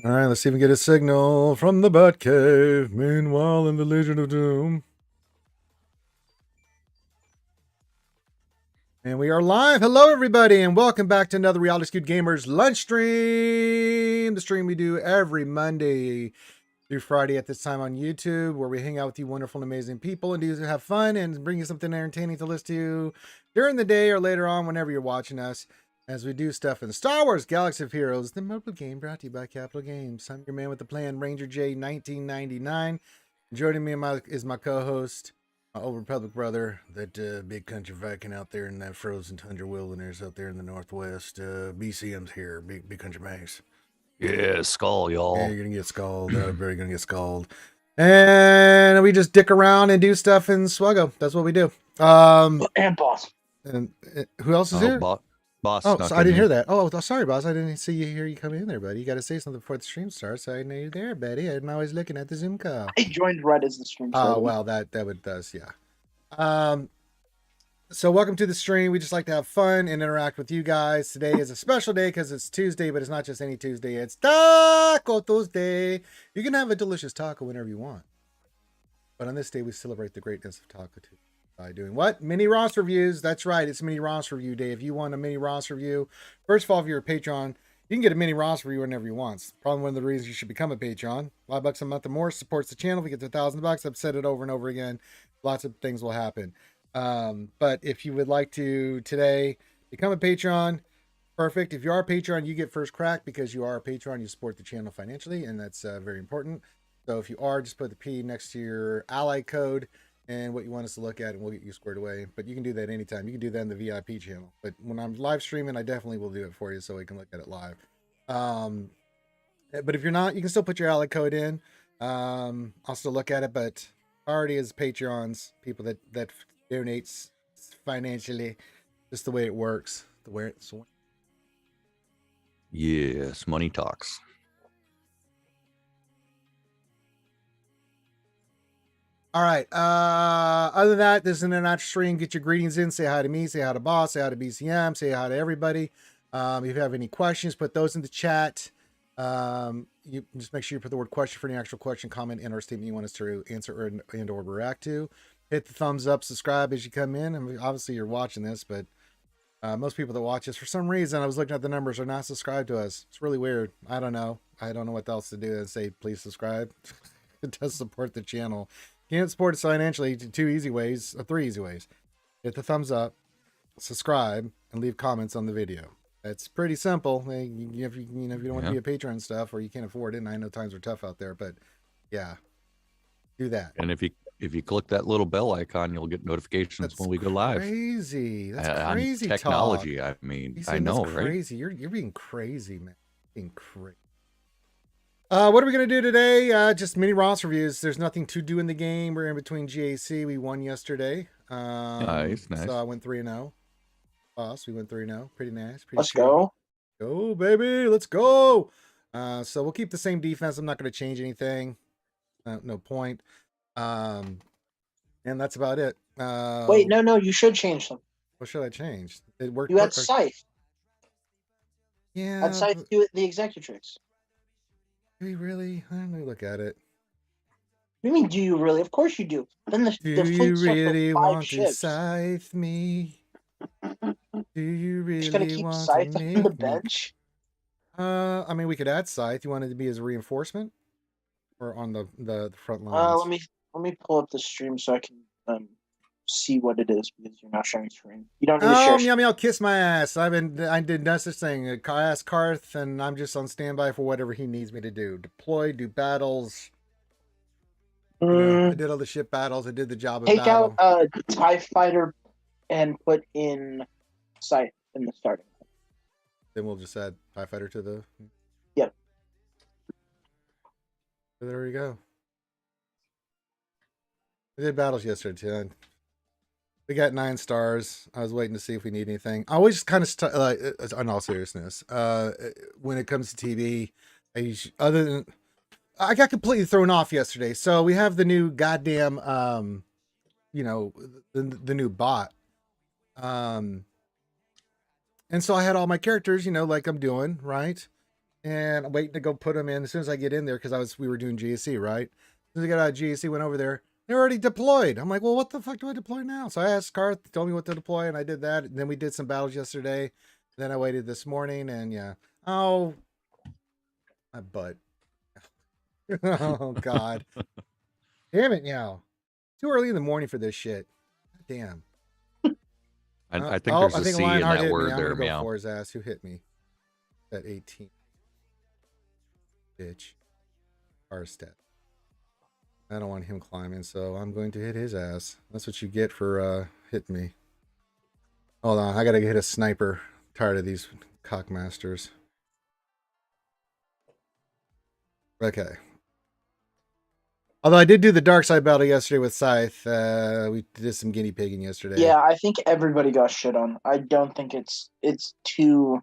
All right, let's see if we can get a signal from the Batcave. Meanwhile, in the Legion of Doom. And we are live. Hello, everybody, and welcome back to another Reality Skewed Gamers lunch stream. The stream we do every Monday through Friday at this time on YouTube, where we hang out with you wonderful and amazing people and do have fun and bring you something entertaining to listen to during the day or later on whenever you're watching us. As we do stuff in Star Wars Galaxy of Heroes, the mobile game brought to you by Capital Games. I'm your man with the plan, Ranger J 1999. Joining me is my co-host, my Old Republic brother, that big country Viking out there in that frozen tundra wilderness out there in the Northwest. BCM's here, big country Max. Yeah, skull, y'all. Yeah, you're gonna get skulled. Very gonna get skulled. And we just dick around and do stuff in Swuggo. That's what we do. And boss. And who else is here? Boss. Oh, so I didn't hear that. Oh, sorry, boss. I didn't see you come in there, buddy. You got to say something before the stream starts. So I know you're there, buddy. I'm always looking at the Zoom call. I joined right as the stream started. Oh, well, that does, yeah. So welcome to the stream. We just like to have fun and interact with you guys. Today is a special day because it's Tuesday, but it's not just any Tuesday. It's Taco Tuesday. You can have a delicious taco whenever you want. But on this day, we celebrate the greatness of Taco Tuesday by doing what? Mini Ross reviews. That's right. It's Mini Ross review day. If you want a Mini Ross review, first of all, if you're a Patreon, you can get a Mini Ross review whenever you want. Probably one of the reasons you should become a Patreon. $5 a month or more supports the channel. If we get to $1,000, I've said it over and over again. Lots of things will happen. But if you would like to today become a Patreon, perfect. If you are a Patreon, you get first crack because you are a Patreon. You support the channel financially, and that's very important. So if you are, just put the P next to your ally code and what you want us to look at, and we'll get you squared away. But you can do that anytime. You can do that in the VIP channel. But when I'm live streaming, I definitely will do it for you so we can look at it live. But if you're not, you can still put your ally code in. I'll still look at it, but already as Patreons, people that donates financially, just the way it works. Yes, money talks. All right. Other than that, this is an international stream. Get your greetings in. Say hi to me. Say hi to Boss. Say hi to BCM. Say hi to everybody. If you have any questions, put those in the chat. You just make sure you put the word question for any actual question, comment, and or statement you want us to answer or react to. Hit the thumbs up, subscribe as you come in. And obviously you're watching this, but most people that watch us, for some reason, I was looking at the numbers, are not subscribed to us. It's really weird. I don't know what else to do than say, please subscribe. It does support the channel. Can't support us financially. Three easy ways. Hit the thumbs up, subscribe, and leave comments on the video. It's pretty simple. If you don't want to be a patron and stuff, or you can't afford it, and I know times are tough out there, but yeah, do that. And if you click that little bell icon, you'll get notifications when we go live. Crazy. That's crazy. Technology. Talk. I mean, I know, right? Crazy. You're being crazy, man. Being crazy. What are we going to do today? Just mini Ross reviews. There's nothing to do in the game. We're in between GAC. We won yesterday. Nice. So I went 3-0. Boss, we went 3-0. Pretty nice. Let's go. Go, baby. Let's go. So we'll keep the same defense. I'm not going to change anything. No point. And that's about it. Wait, no. You should change them. What should I change? It worked. You had Scythe. Yeah. Had Scythe do it the Executrix. Do we really? Let me look at it. What do you mean, do you really? Of course you do. Then do you really want to scythe me? Do you really want Scythe to make on the bench? I mean, we could add Scythe. You want it to be as a reinforcement, or on the front lines? Let me pull up the stream so I can see what it is, because you're not sharing screen. You don't need to share. I'll kiss my ass. I did no such thing. I asked Karth, and I'm just on standby for whatever he needs me to do. Deploy, do battles. I did all the ship battles. I did the job of take battle. Out a TIE fighter and put in Scythe in the starting. Then we'll just add TIE fighter to the. Yep. So there we go. We did battles yesterday too. We got 9 stars. I was waiting to see if we need anything. I always kind of like, in all seriousness, when it comes to TV, I got completely thrown off yesterday. So we have the new goddamn, the new bot, and so I had all my characters, like I'm doing right, and I'm waiting to go put them in. As soon as I get in there, because we were doing GSC, right? As soon as I got out of GSC, went over there. They're already deployed. I'm like, well, what the fuck do I deploy now? So I asked Karth, told me what to deploy, and I did that. And then we did some battles yesterday. Then I waited this morning, and yeah. Oh, my butt. Oh, God. Damn it, now. Too early in the morning for this shit. Damn. I think there's a C in Lionheart that hit word me. I'm there, gonna go meow. for his ass. Who hit me? At 18. Bitch. Arstead. I don't want him climbing, so I'm going to hit his ass. That's what you get for hitting me. Hold on, I gotta hit a sniper. I'm tired of these cockmasters. Okay. Although I did do the dark side battle yesterday with Scythe. We did some guinea pigging yesterday. Yeah, I think everybody got shit on. I don't think it's too.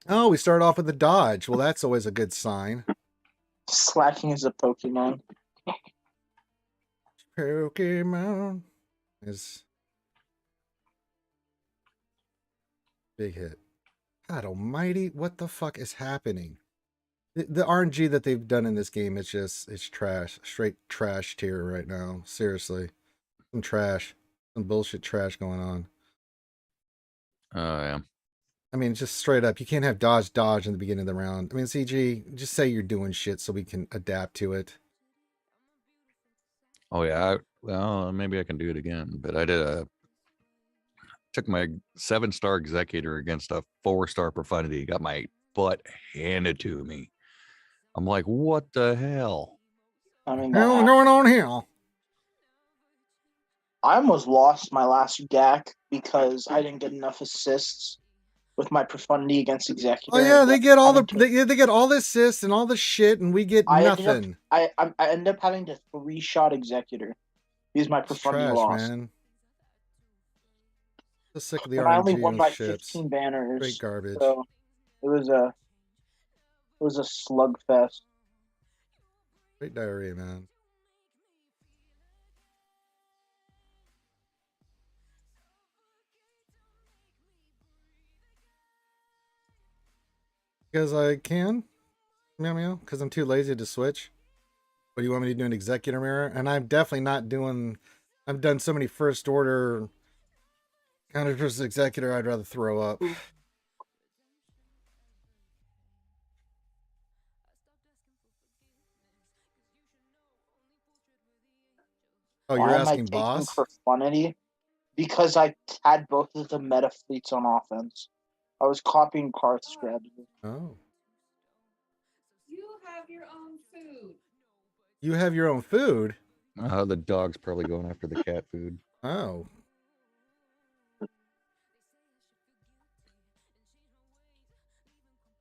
Oh, we started off with the dodge. Well, that's always a good sign. Slacking as a Pokemon. Pokemon is big hit. God almighty, what the fuck is happening? The RNG that they've done in this game is just, it's trash. Straight trash tier right now. Seriously. Some trash. Some bullshit trash going on. Oh, yeah. I mean, just straight up, you can't have dodge in the beginning of the round. I mean, CG, just say you're doing shit so we can adapt to it. Oh, yeah. Well, maybe I can do it again. But I took my 7-star executor against a 4-star profundity. Got my butt handed to me. I'm like, what the hell? I mean, Hell going on here? I almost lost my last GAC because I didn't get enough assists with my profundity against executor. Oh yeah, they get all they get all the assists and all the shit, and we get nothing. I ended up having to 3-shot executor because my profundity trash, lost. Man. So sick of the and RNG I only won by ships. 15 banners. Straight garbage. So it was a slugfest. Straight diarrhea, man. Because I can, meow, because I'm too lazy to switch. What do you want me to do, an executor mirror? And I'm definitely not doing. I've done so many first order counter versus executor. I'd rather throw up. Oh, you're asking boss? Profundity? Because I had both of the meta fleets on offense. I was copying Karth's strategy. Oh. You have your own food. You have your own food? The dog's probably going after the cat food. Oh.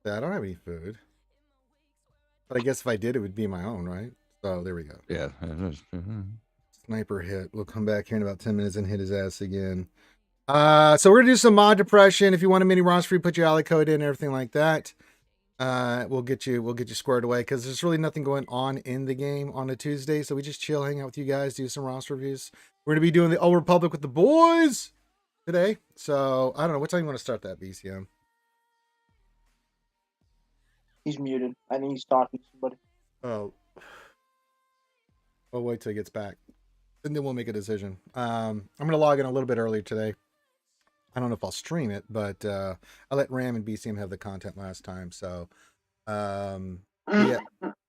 Yeah, I don't have any food. But I guess if I did, it would be my own, right? So there we go. Yeah. Sniper hit. We'll come back here in about 10 minutes and hit his ass again. So we're gonna do some mod depression. If you want a mini roster, put your ally code in and everything like that. We'll get you squared away because there's really nothing going on in the game on a Tuesday. So we just chill, hang out with you guys, do some roster reviews. We're gonna be doing the Old Republic with the boys today. So I don't know what time you want to start that, BCM. He's muted. I think he's talking to somebody. Oh. We'll wait till he gets back. And then we'll make a decision. I'm going to log in a little bit earlier today. I don't know if I'll stream it, but I let Ram and BCM have the content last time. So, yeah,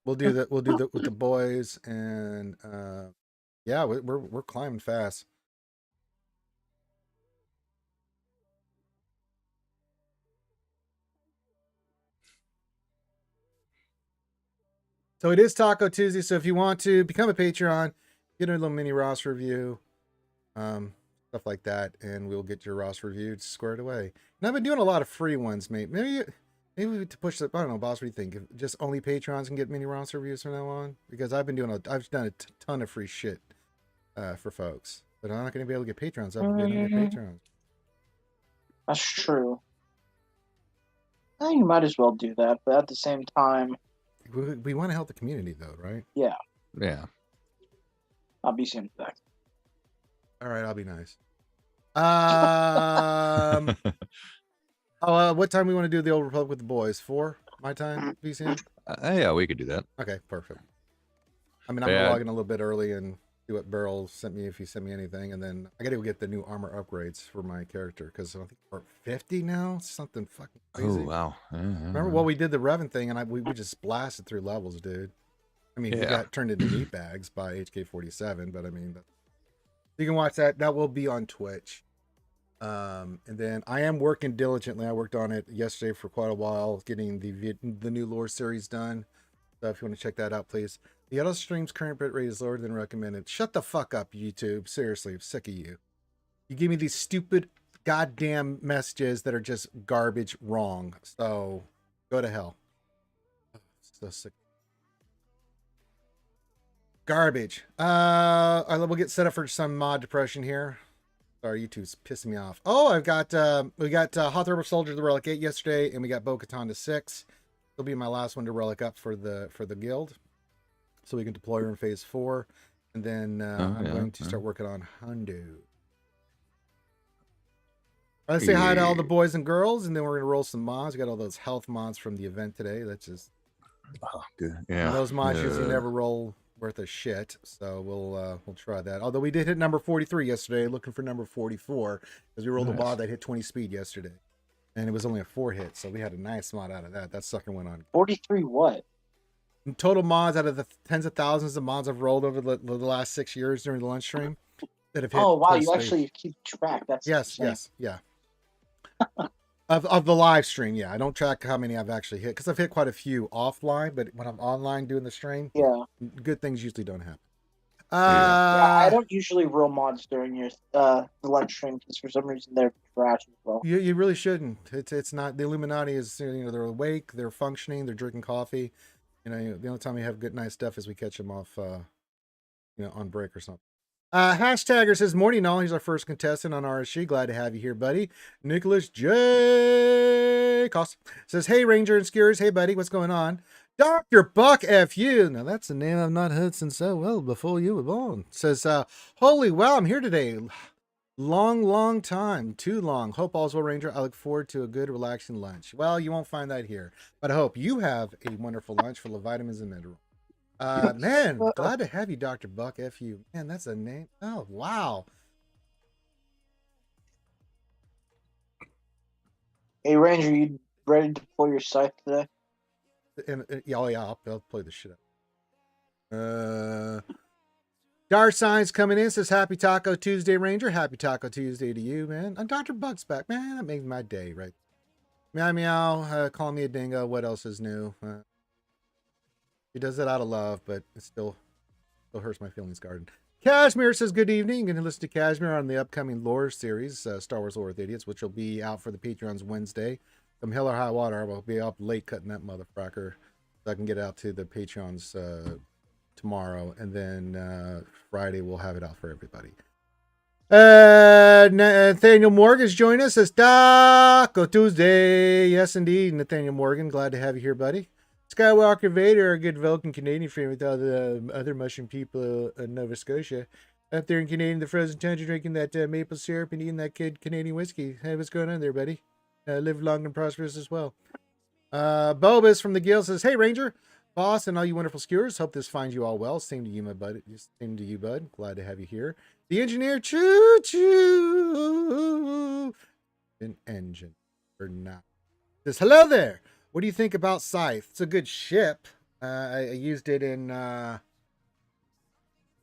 we'll do that. We'll do that with the boys. And yeah, we're climbing fast. So it is Taco Tuesday. So if you want to become a Patreon, get a little mini roster review, stuff like that, and we'll get your roster reviewed squared away. And I've been doing a lot of free ones, mate. Maybe to push the, I don't know, boss. What do you think? If just only Patrons can get mini roster reviews from now on, because I've done a ton of free shit for folks, but I'm not going to be able to get Patrons. I'm going to get Patrons. That's true. I think you might as well do that, but at the same time, we want to help the community, though, right? Yeah. Yeah. I'll be seeing back. All right, I'll be nice. Oh, what time we want to do the Old Republic with the boys? 4 my time, VCM? Yeah, we could do that. Okay, perfect. I mean, I'm gonna Yeah. log in a little bit early and see what Beryl sent me if he sent me anything, and then I gotta go get the new armor upgrades for my character because I think we're 50 now. Something fucking crazy. Oh wow. Remember, well, we did the Revan thing, and we just blasted through levels, dude. I mean, we Yeah. got turned into meat bags by HK47, but I mean, you can watch that. That will be on Twitch. And then I am working diligently. I worked on it yesterday for quite a while, getting the new lore series done. So if you want to check that out, please. The auto stream's current bitrate is lower than recommended. Shut the fuck up, YouTube. Seriously, I'm sick of you. You give me these stupid goddamn messages that are just garbage wrong. So go to hell. So sick. Garbage. We'll get set up for some mod depression here. Sorry, YouTube's pissing me off. Oh, we got Hot Turbo Soldier the Relic 8 yesterday, and we got Bo-Katan to 6. It'll be my last one to relic up for the guild, so we can deploy her in phase 4, and then I'm going to start working on Hondo. Let's say hi to all the boys and girls, and then we're gonna roll some mods. We got all those health mods from the event today. That's just good. Yeah. those mods usually never roll worth a shit, so we'll try that. Although we did hit number 43 yesterday, looking for number 44 because we rolled a mod that hit 20 speed yesterday, and it was only a 4 hit, so we had a nice mod out of that. That sucker went on 43 what? total mods out of the tens of thousands of mods I've rolled over the last 6 years during the lunch stream that have hit. Oh wow, you speed. actually keep track. That's yes, insane. yeah. Of the live stream, yeah. I don't track how many I've actually hit because I've hit quite a few offline, but when I'm online doing the stream, Yeah. good things usually don't happen. Yeah, I don't usually roll mods during your the lunch stream because for some reason they're trash as well. You really shouldn't. It's not. The Illuminati is, they're awake, they're functioning, they're drinking coffee. The only time we have good nice stuff is we catch them off on break or something. Hashtagger says, morning all. He's our first contestant on RSG. Glad to have you here, buddy. Nicholas J. Koss says, hey, Ranger and Skewers. Hey, buddy, what's going on? Dr. Buck FU. Now, that's a name I've not heard since before you were born. Says, holy wow, I'm here today. Long time. Too long. Hope all's well, Ranger. I look forward to a good, relaxing lunch. Well, you won't find that here, but I hope you have a wonderful lunch full of vitamins and minerals. Man, glad to have you, Dr. Buck FU. Man, that's a name. Oh, wow. Hey Ranger, you ready to pull your scythe today? Oh, yeah, I'll play the shit up. Dar Signs coming in, says happy Taco Tuesday, Ranger. Happy Taco Tuesday to you, man. And Dr. Buck's back. Man, that makes my day, right? Meow meow, calling me a dingo. What else is new? He does it out of love, but it still hurts my feelings, Garden. Cashmere says, good evening. You can listen to Cashmere on the upcoming lore series, Star Wars Lore with Idiots, which will be out for the Patreons Wednesday. From hell or high water, I will be up late cutting that motherfucker so I can get it out to the Patreons tomorrow. And then Friday, we'll have it out for everybody. Nathaniel Morgan's joined us. Says, Taco Tuesday. Yes, indeed, Nathaniel Morgan. Glad to have you here, buddy. Skywalker Vader, a good Vulcan Canadian friend with all the other mushroom people in Nova Scotia. Up there in Canadian, the frozen tundra, drinking that maple syrup and eating that kid Canadian whiskey. Hey, what's going on there, buddy? Live long and prosperous as well. Bobus from the Guild says, hey, Ranger, boss, and all you wonderful skewers. Hope this finds you all well. Same to you, my bud. Same to you, bud. Glad to have you here. The engineer, choo-choo. An engine or not. Says, hello there. What do you think about Scythe? It's a good ship. I used it in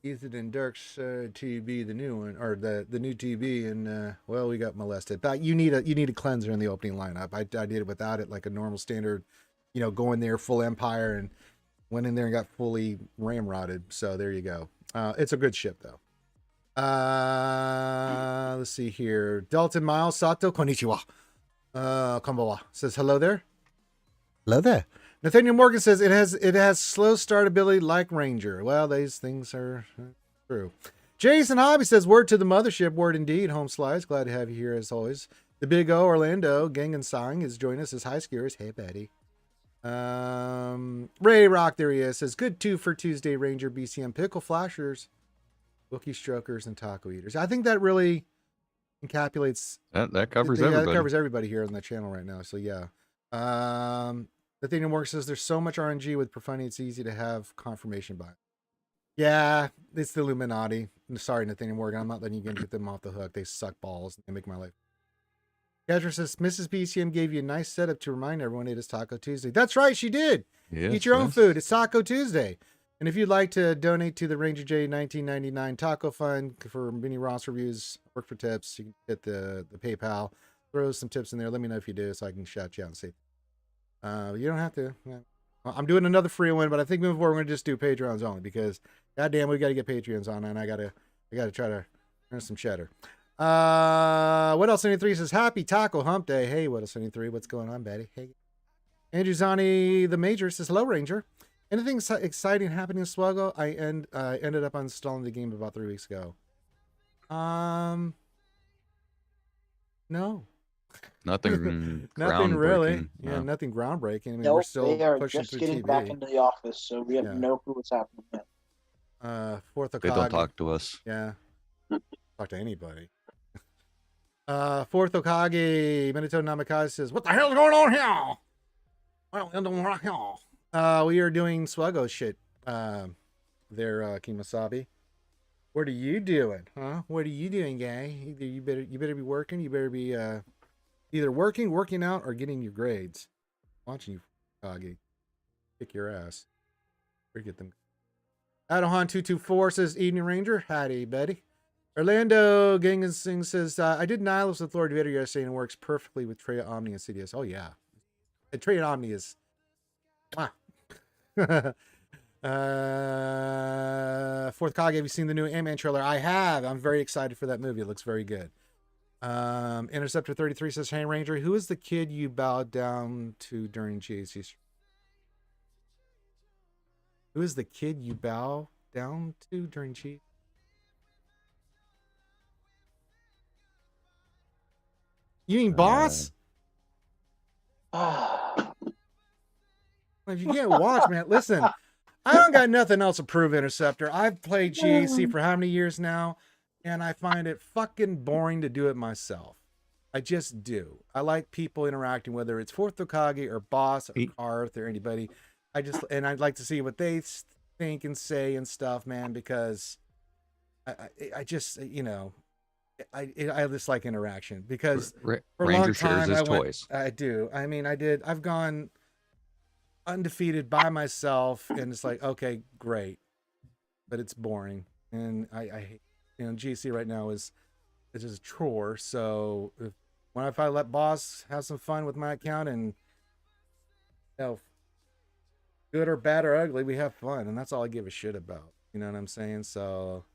Dirk's TB, the new one, or the new TB, and well, we got molested. But you need a cleanser in the opening lineup. I did it without it, like a normal standard, going there full Empire, and went in there and got fully ramrodded. So there you go. It's a good ship though. Let's see here. Dalton Miles Sato konnichiwa. Konbawa says hello there. Hello there. Nathaniel Morgan says it has slow start ability like Ranger. Well, these things are true. Jason Hobby says word to the mothership. Word indeed. Home slides. Glad to have you here as always. The Big O Orlando Gang and Sang is joining us as high skewers. Hey, buddy. Ray Rock, there he is. Says good 2 for Tuesday, Ranger, BCM, Pickle Flashers, Wookie Strokers, and Taco Eaters. I think that really, encapsulates. That covers Yeah, everybody. that covers everybody here on the channel right now. So yeah. The thing that works says there's so much RNG with profanity, it's easy to have confirmation bias. Yeah, it's the Illuminati. I'm sorry, Nathaniel Morgan. I'm not letting you get them off the hook. They suck balls. They make my life. Gadger says Mrs. BCM gave you a nice setup to remind everyone it is Taco Tuesday. That's right, she did. Yes, Eat your own yes. food. It's Taco Tuesday. And if you'd like to donate to the Ranger J 1999 Taco Fund for mini Ross reviews, work for tips, you can hit the PayPal. Throw some tips in there. Let me know if you do so I can shout you out and say. You don't have to. Yeah. I'm doing another free one, but I think moving forward we're gonna just do Patreons only because goddamn we gotta get Patreons on and I gotta try to earn some cheddar. What else? 73 says happy Taco Hump Day. Hey, what else? 73? What's going on, Betty? Hey, Andrew Zani the Major says hello, Ranger. Anything exciting happening in Swaggo? I ended up uninstalling the game about 3 weeks ago. No. Nothing. Nothing really. groundbreaking, Yeah, no. nothing groundbreaking. I mean, Nope, we're still they are pushing just through getting TV. back into the office, so we have Yeah. no clue what's happening yet. Fourth They don't Okage. talk to us. Yeah. Talk to anybody. Fourth Okage, Minato Namikaze says, what the hell's going on here? Well, we are doing Swaggo shit. There, Kimasabi. What are you doing? Huh? What are you doing, guy? Either you better be working, you better be either working out, or getting your grades. Watching you, Kage. Kick your ass. Forget them. Adohan224 says, Evening Ranger. Howdy, buddy. Orlando Gangasing says, I did Nihilus with Lord Vader yesterday and it works perfectly with Treya Omni and CDS. Oh, yeah. And Treya Omni is... Fourth Kage, have you seen the new Ant-Man trailer? I have. I'm very excited for that movie. It looks very good. Interceptor 33 says, Hey, Ranger, who is the kid you bowed down to during GAC? Who is the kid you bow down to during G? You mean boss? If you can't watch, man, listen. I don't got nothing else to prove, Interceptor. I've played GAC for how many years now, and I find it fucking boring to do it myself. I just do. I like people interacting, whether it's Fourth Okage or Boss or Karth or anybody. I'd like to see what they think and say and stuff, man, because I just, you know, I just like interaction because for a Ranger long time shares his toys. I do. I mean, I've gone undefeated by myself, and it's like, okay, great, but it's boring, and I hate, you know, GC right now is just a chore. So if I let Boss have some fun with my account, and you know, good or bad or ugly, we have fun, and that's all I give a shit about. You know what I'm saying? So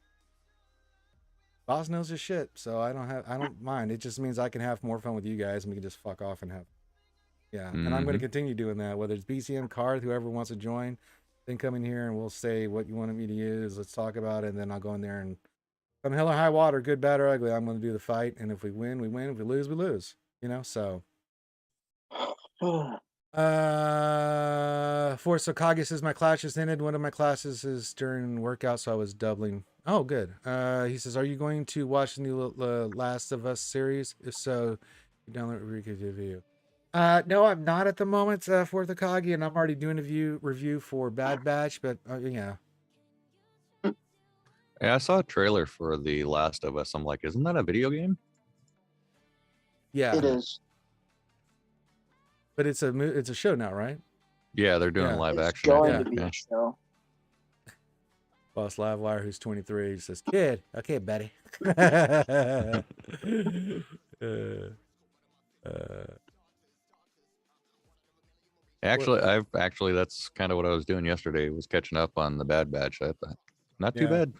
Boss knows his shit, so I don't mind. It just means I can have more fun with you guys, and we can just fuck off and have. Yeah, and I'm going to continue doing that, whether it's BCM, Card, whoever wants to join, then come in here and we'll say what you wanted me to use. Let's talk about it, and then I'll go in there and come hell or high water, good, bad, or ugly, I'm going to do the fight, and if we win, we win. If we lose, we lose. You know, so. Force Okage says my class just ended. One of my classes is during workout, so I was doubling. Oh, good. He says, are you going to watch the new Last of Us series? If so, you download review. No, I'm not at the moment, Fourth Okage, and I'm already doing a review for Bad Batch, but yeah. Yeah, I saw a trailer for The Last of Us. I'm like, isn't that a video game? Yeah, it is. But it's a show now, right? Yeah, they're doing live action. It's going to be a show. Boss Livewire, who's 23, says, "Kid, okay, Betty." Actually, that's kind of what I was doing yesterday. Was catching up on the Bad Batch. I thought, not too bad.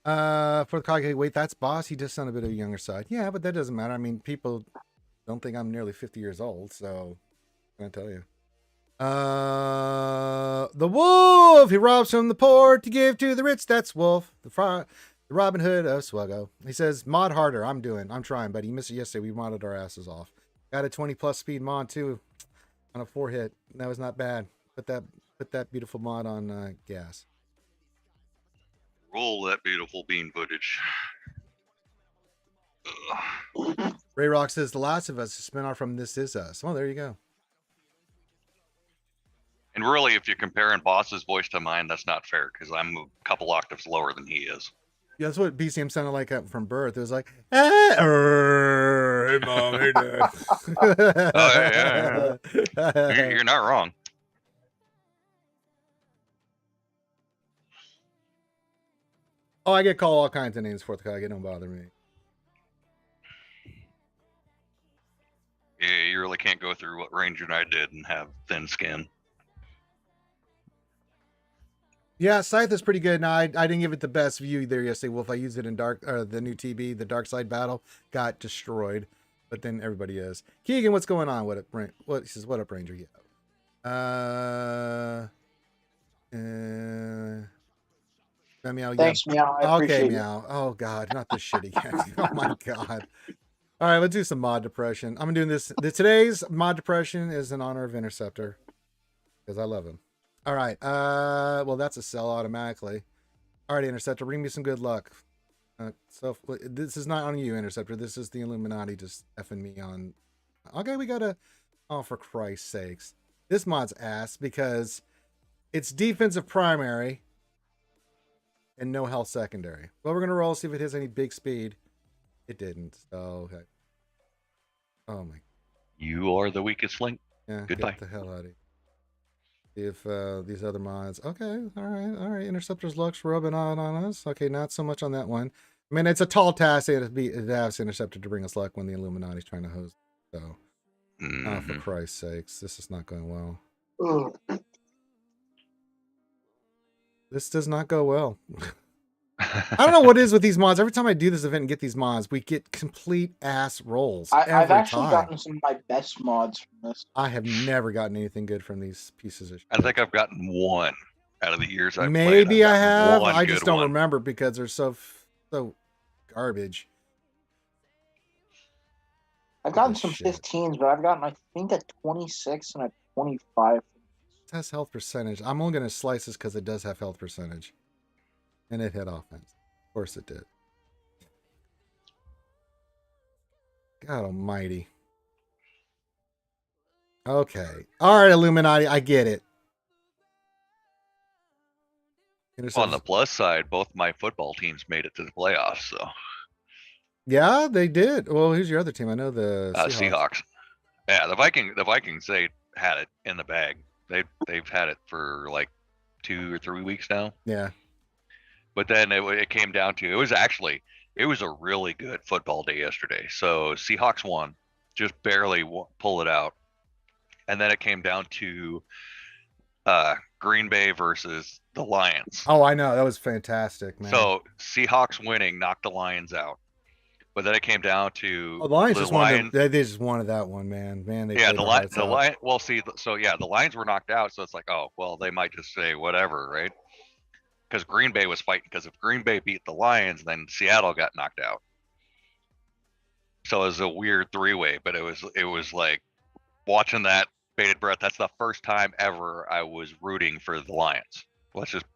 For the Kage, wait, that's Boss. He just on a bit of a younger side. Yeah, but that doesn't matter. I mean, people don't think I'm nearly 50 years old, so I'm gonna tell you. The Wolf. He robs from the poor to give to the rich. That's Wolf. The Robin Hood of Swaggo. He says, mod harder. I'm trying, but he missed it yesterday. We modded our asses off. Got a 20+ speed mod too on a 4-hit. That was not bad. Put that beautiful mod on gas. Roll that beautiful bean footage. Ray Rock says The Last of Us is a spinoff from This Is Us. Oh, there you go. And really, if you're comparing Boss's voice to mine, that's not fair because I'm a couple octaves lower than he is. Yeah, that's what BCM sounded like from birth. It was like, hey, mom, hey, dad. Oh, yeah. You're not wrong. Oh, I get called all kinds of names for the guy. Don't bother me. Yeah, you really can't go through what Ranger and I did and have thin skin. Yeah, Scythe is pretty good. Now, I didn't give it the best view there yesterday. Wolf, I used it in the new TB, the Dark Side Battle, got destroyed, but then everybody is. Keegan, what's going on? He says, what up, Ranger? Yeah. Meow, Thanks, Meow. I okay, appreciate Meow. Oh God, not this shit again. Oh my God. All right, let's do some mod depression. I'm doing this. Today's mod depression is in honor of Interceptor because I love him. All right. Well, that's a sell automatically. All right, Interceptor, bring me some good luck. So this is not on you, Interceptor. This is the Illuminati just effing me on. Okay, we gotta. Oh, for Christ's sakes, this mod's ass because it's defensive primary and no health secondary. Well, we're gonna roll, see if it has any big speed. It didn't. So okay. Oh my. You are the weakest link. Yeah. Goodbye. Get the hell out of here. See if these other mods. Okay. All right. Interceptor's luck's rubbing on us. Okay, not so much on that one. I mean, it's a tall task to ask Interceptor to bring us luck when the Illuminati's trying to host. So, oh, for Christ's sakes, this is not going well. Ugh. This does not go well. I don't know what it is with these mods. Every time I do this event and get these mods, we get complete ass rolls. I've actually gotten some of my best mods from this. I have never gotten anything good from these pieces of shit. I think I've gotten one out of the years I've played. Maybe I have. I just don't remember because they're so garbage. I've gotten some 15s, but I've gotten, I think, a 26 and a 25. It has health percentage. I'm only going to slice this because it does have health percentage. And it hit offense. Of course it did. God almighty. Okay. All right, Illuminati. I get it. On the plus side, both my football teams made it to the playoffs. So. Yeah, they did. Well, who's your other team? I know the Seahawks. Yeah, the Vikings. They had it in the bag. They've had it for like 2 or 3 weeks now. Yeah. But then it came down to it was a really good football day yesterday. So Seahawks won, just barely pull it out, and then it came down to Green Bay versus the Lions. Oh, I know, that was fantastic, man. So Seahawks winning knocked the Lions out, but then it came down to the Lions just wanted. They just wanted that one, man. They the Lions. Well, see, so yeah, the Lions were knocked out. So it's like, oh well, they might just say whatever, right? Because Green Bay was fighting. Because if Green Bay beat the Lions, then Seattle got knocked out. So it was a weird three-way, but it was like watching that bated breath. That's the first time ever I was rooting for the Lions. Let's just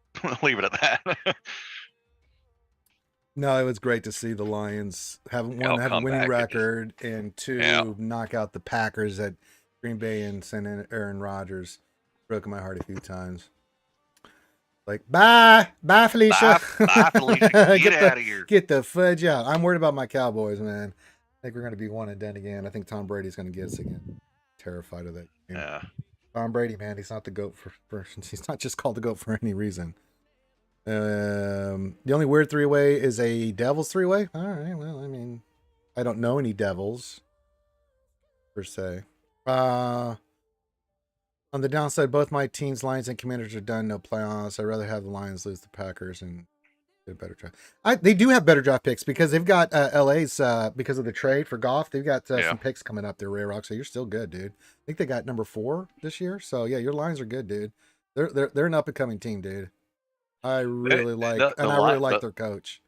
leave it at that. No, it was great to see the Lions have a winning record and knock out the Packers at Green Bay and send Aaron Rodgers. Broken my heart a few times. Like, bye, Felicia. Bye, Felicia. Get out of here. Get the fudge out. I'm worried about my Cowboys, man. I think we're going to be one and done again. I think Tom Brady's going to get us again. Terrified of that game. Yeah. Tom Brady, man, he's not the GOAT for he's not just called the GOAT for any reason. The only weird three-way is a Devils three-way. All right, well, I mean, I don't know any Devils per se. On the downside, both my teams, Lions and Commanders, are done. No playoffs. I'd rather have the Lions lose the Packers and get a better draft. They do have better draft picks because they've got LA's because of the trade for Goff. They've got some picks coming up there, Ray Rock. So you're still good, dude. I think they got number 4 this year. So yeah, your Lions are good, dude. They're an up and coming team, dude. I really like their coach.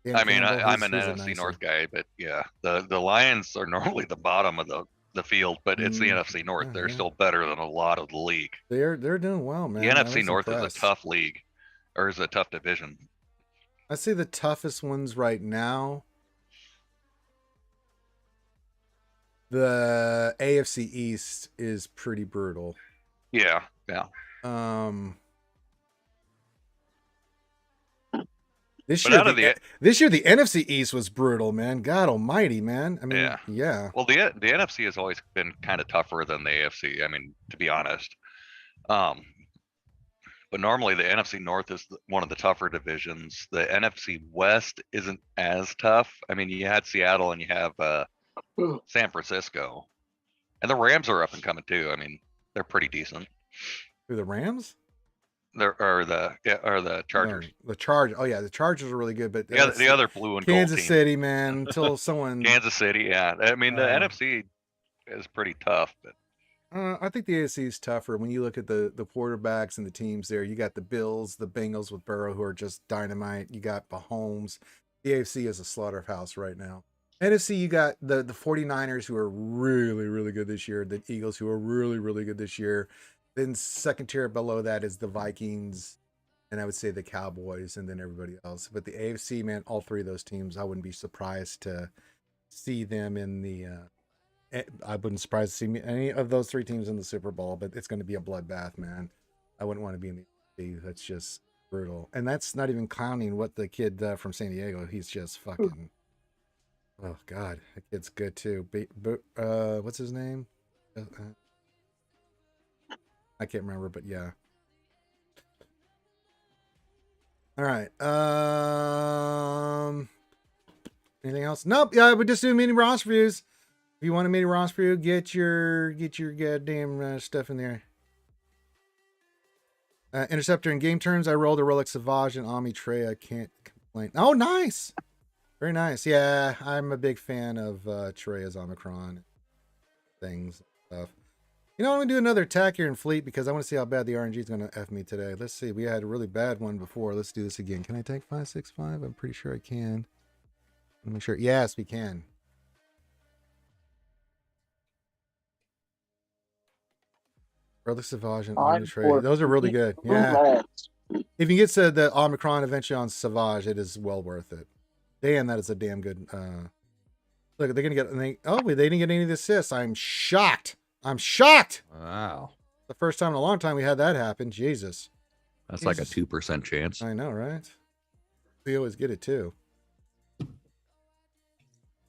Dan I mean, Campbell, I'm an NFC North guy, but yeah, the Lions are normally the bottom of the field, but it's the NFC North. They're still better than a lot of the league. They're doing well, man. The NFC North is a tough league, or is a tough division. I see the toughest ones right now The AFC East is pretty brutal. Yeah. This But year, out of the the NFC East was brutal, man. God Almighty, man. I mean, yeah. Well, the NFC has always been kind of tougher than the AFC. I mean, to be honest. But normally the NFC North is one of the tougher divisions. The NFC West isn't as tough. I mean, you had Seattle and you have San Francisco, and the Rams are up and coming too. I mean, they're pretty decent. Who, the Rams? Or the Chargers. No, the Chargers. Oh yeah, the Chargers are really good, but The other blue and Kansas gold team. City, man. Until someone. Kansas City, yeah. I mean, the NFC is pretty tough, but. I think the AFC is tougher when you look at the quarterbacks and the teams there. You got the Bills, the Bengals with Burrow, who are just dynamite. You got Mahomes. The AFC is a slaughterhouse right now. NFC, you got the 49ers, who are really, really good this year. The Eagles, who are really, really good this year. Then second tier below that is the Vikings, and I would say the Cowboys, and then everybody else. But the AFC, man, all three of those teams, I wouldn't be surprised to see them in the I wouldn't surprise to see any of those three teams in the Super Bowl, but it's going to be a bloodbath, man. I wouldn't want to be in the AFC. That's just brutal. And that's not even counting what the kid from San Diego, he's just fucking, oh God, that kid's good too. What's his name? I can't remember, but yeah. All right. Anything else? Nope. Yeah, we just do mini roster reviews. If you want a mini roster review, get your goddamn stuff in there. Interceptor in game terms, I rolled a Rolex Savage and Ami Trey. I can't complain. Oh, nice. Very nice. Yeah, I'm a big fan of Treya's Omicron things and stuff. You know, I'm going to do another attack here in Fleet because I want to see how bad the RNG is going to F me today. Let's see. We had a really bad one before. Let's do this again. Can I take 565? I'm pretty sure I can. Let me make sure. Yes, we can. Brother Savage and Omnitrade. Those are really good. Yeah. If you get to the Omicron eventually on Savage, it is well worth it. Damn, that is a damn good. Look, they're gonna get. They didn't get any of the assists. I'm shocked. Wow. The first time in a long time we had that happen. Jesus. That's like a 2% chance. I know, right? We always get it too.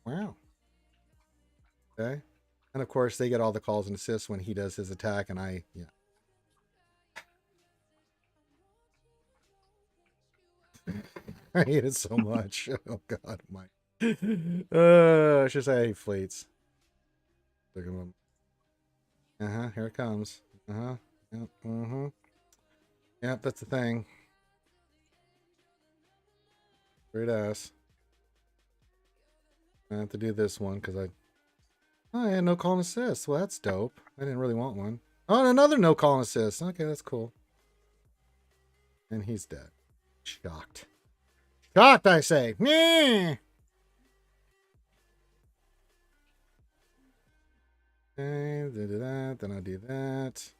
Wow. Okay. And of course, they get all the calls and assists when he does his attack, and I hate it so much. Oh God, my. I should say I hate fleets. Look at them. Here it comes. Yep. Yep, that's the thing. Great ass. I have to do this one because I had no call and assist. Well, that's dope. I didn't really want one. Oh, another no call and assist. Okay, that's cool. And he's dead. Shocked. Shocked, I say. Meh. Okay, then I'll do that.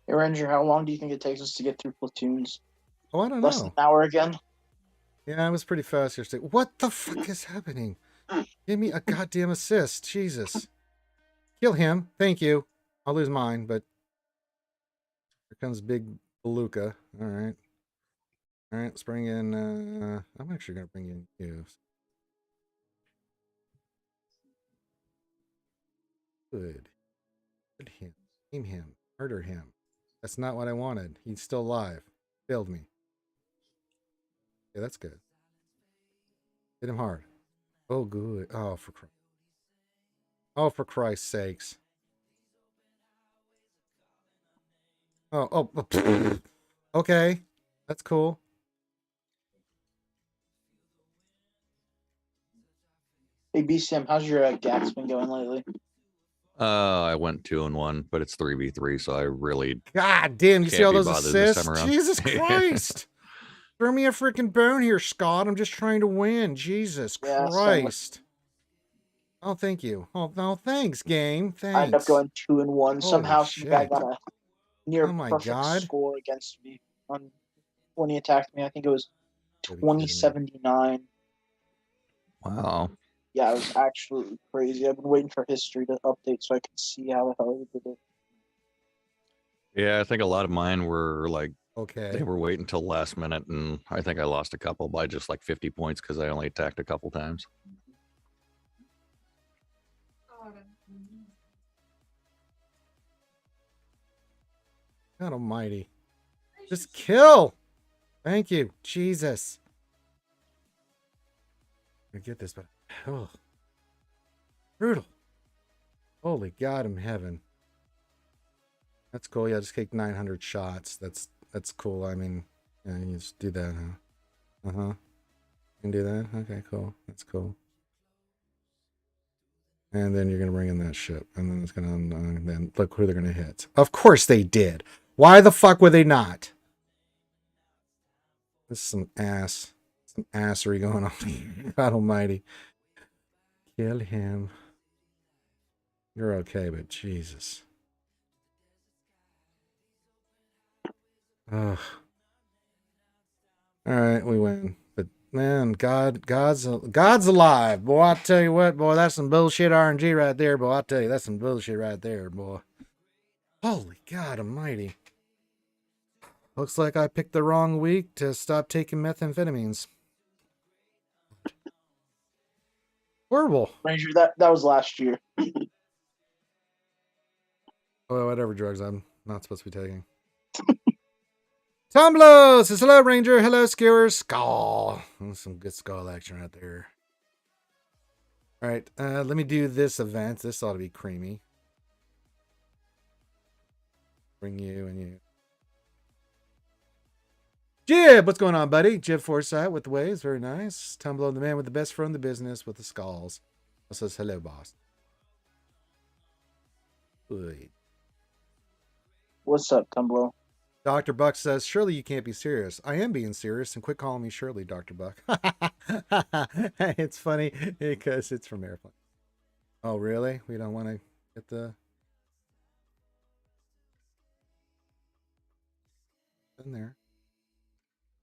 Hey, Ranger, how long do you think it takes us to get through platoons? Oh, I don't Less than know. an hour again? Yeah, I was pretty fast yesterday. What the fuck is happening? Give me a goddamn assist. Jesus. Kill him. Thank you. I'll lose mine, but here comes Big Beluga. All right. All right, let's bring in... I'm actually going to bring in you. Good. Good him. Aim him. Murder him. That's not what I wanted. He's still alive. Failed me. Yeah, that's good. Hit him hard. Oh, good. Oh, for Christ's sakes. Oh. Okay. That's cool. Hey, BCM, how's your GATS been going lately? I went 2-1, but it's 3v3, so I really God damn, you see all those assists? around. Jesus Christ. Throw me a freaking bone here, Scott. I'm just trying to win. Jesus Christ. Oh, thank you. Oh, no, thanks, game. Thanks. I ended up going 2-1. Somehow some guy got a near perfect score against me when he attacked me. I think it was 2079. Wow. Yeah, it was absolutely crazy. I've been waiting for history to update so I can see how the hell he did it. Yeah, I think a lot of mine were like Okay. they were waiting until last minute, and I think I lost a couple by just like 50 points because I only attacked a couple times. God almighty. Just kill. Thank you. Jesus. I get this, but oh, brutal. Holy God in heaven. That's cool. Yeah, just take 900 shots. That's cool. I mean, yeah, you just do that, huh? Uh-huh. You can do that? Okay, cool. That's cool. And then you're going to bring in that ship. And then it's going to, then look who they're going to hit. Of course they did. Why the fuck would they not? This is some assery going on. God almighty. Kill him. You're okay, but Jesus. Ugh. All right, we win. But man, God's alive, boy. I tell you what, boy, that's some bullshit RNG right there, boy. I tell you, that's some bullshit right there, boy. Holy God Almighty! Looks like I picked the wrong week to stop taking methamphetamines. Horrible. Ranger, that was last year. Oh, whatever drugs I'm not supposed to be taking. Tumblo says hello, Ranger. Hello, Skewer. Skull. That's some good skull action right there. All right, let me do this event. This ought to be creamy. Bring you and you. Jib, what's going on, buddy? Jib Forsyth with the waves. Very nice. Tumblo, the man with the best from the business with the skulls. Says hello, boss. Good. What's up, Tumblo? Dr. Buck says, surely you can't be serious. I am being serious, and quit calling me Shirley, Dr. Buck. It's funny because it's from Airplane. Oh, really? We don't want to get the... in there.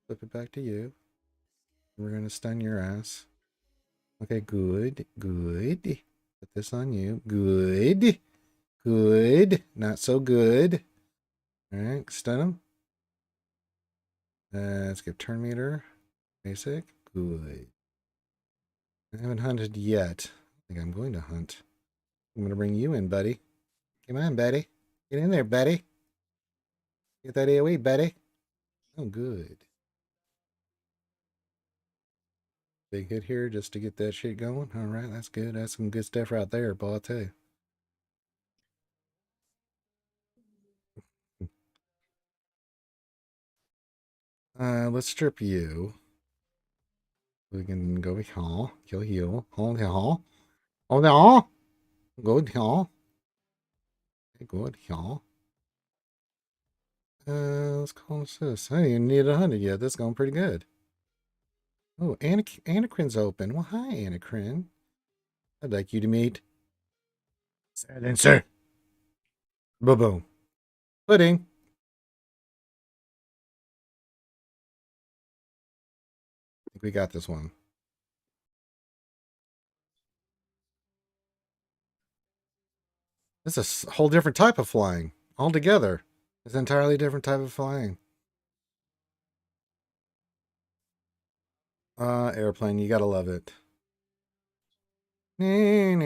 Flip it back to you. We're going to stun your ass. Okay, good. Good. Put this on you. Good. Good. Not so good. All right, stun him. Let's get turn meter. Basic. Good. I haven't hunted yet. I think I'm going to hunt. I'm going to bring you in, buddy. Come on, buddy. Get in there, buddy. Get that AoE, buddy. Oh, good. Big hit here just to get that shit going. All right, that's good. That's some good stuff right there, boy, I'll tell you. Let's strip you. We can go with hall. Kill heal. Hold the hall. Hold the hall. Good hall. Okay, good hall. Let's call this. I didn't even need 100 yet. That's going pretty good. Oh, Anacrin's open. Well, hi, Anacrin. I'd like you to meet Silencer. Boom. Pudding. I think we got this one. This is a whole different type of flying altogether. It's an entirely different type of flying. Airplane, you gotta love it. Bring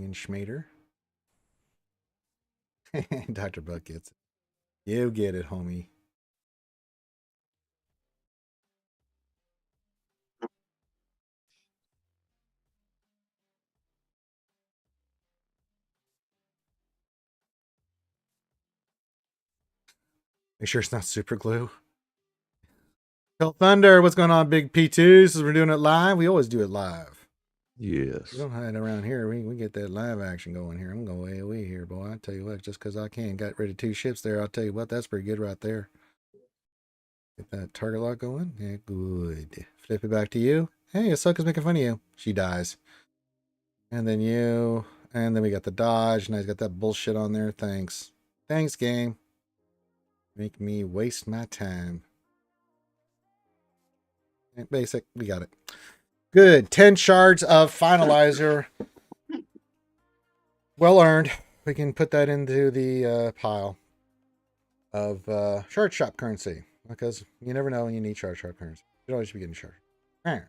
in Schmader. Dr. Buck gets it. You get it, homie. Make sure it's not super glue. Tell Thunder, what's going on, Big P2? Since we're doing it live, we always do it live. Yes. We don't hide around here. We get that live action going here. I'm going AoE here, boy. I tell you what, just because I can. Got rid of 2 ships there. I'll tell you what, that's pretty good right there. Get that target lock going. Yeah, good. Flip it back to you. Hey, Ahsoka's making fun of you. She dies. And then you. And then we got the dodge. Now he's got that bullshit on there. Thanks. Thanks, game. Make me waste my time. Basic. We got it. Good. 10 shards of finalizer. Well earned. We can put that into the pile of shard shop currency. Because you never know when you need shard shop currency. You always should be getting shard. I'm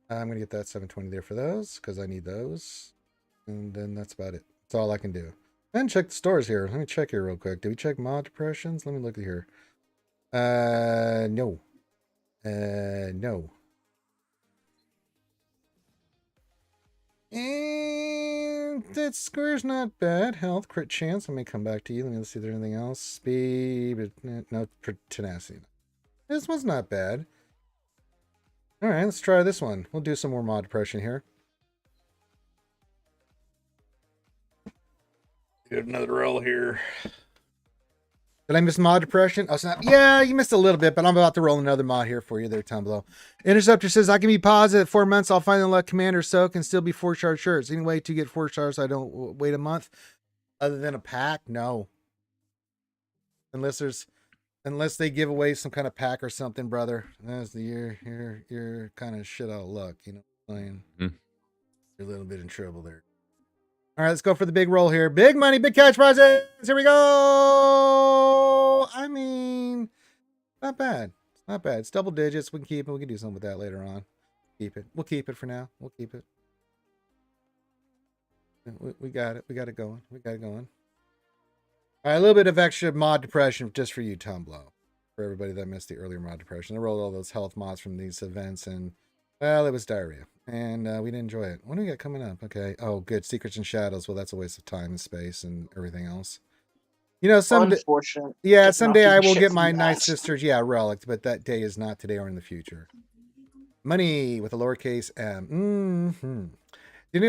going to get that 720 there for those. Because I need those. And then that's about it. That's all I can do. And check the stores here. Let me check here real quick. Did we check mod depressions? Let me look at here. No. No. And that square's not bad. Health, crit chance. Let me come back to you. Let me see if there's anything else. Speed, but no tenacity. This one's not bad. All right, let's try this one. We'll do some more mod depression here. Get another roll here. Did I miss mod depression? Oh, snap. Yeah, you missed a little bit, but I'm about to roll another mod here for you there, Tumblo. Interceptor says, I can be positive 4 months. I'll finally let Commander soak and still be 4-star shirts. Any way to get 4 stars so I don't wait a month? Other than a pack? No. Unless they give away some kind of pack or something, brother. That's the you're kind of shit out of luck, you know what I'm saying? Mm. You're a little bit in trouble there. All right, let's go for the big roll here. Big money, big cash prizes. Here we go. I mean, not bad. It's not bad. It's double digits. We can keep it. We can do something with that later on. Keep it. We'll keep it for now. We'll keep it. We got it. We got it going. We got it going. All right, a little bit of extra mod depression just for you, Tumblo. For everybody that missed the earlier mod depression. I rolled all those health mods from these events and, well, it was diarrhea. And we didn't enjoy it. What do we got coming up? Okay. Oh, good. Secrets and Shadows. Well, that's a waste of time and space and everything else. You know, Unfortunate. Yeah, someday I will shit get from my that. nice sister's, relic, but that day is not today or in the future. Money with a lowercase m. Mm-hmm. Did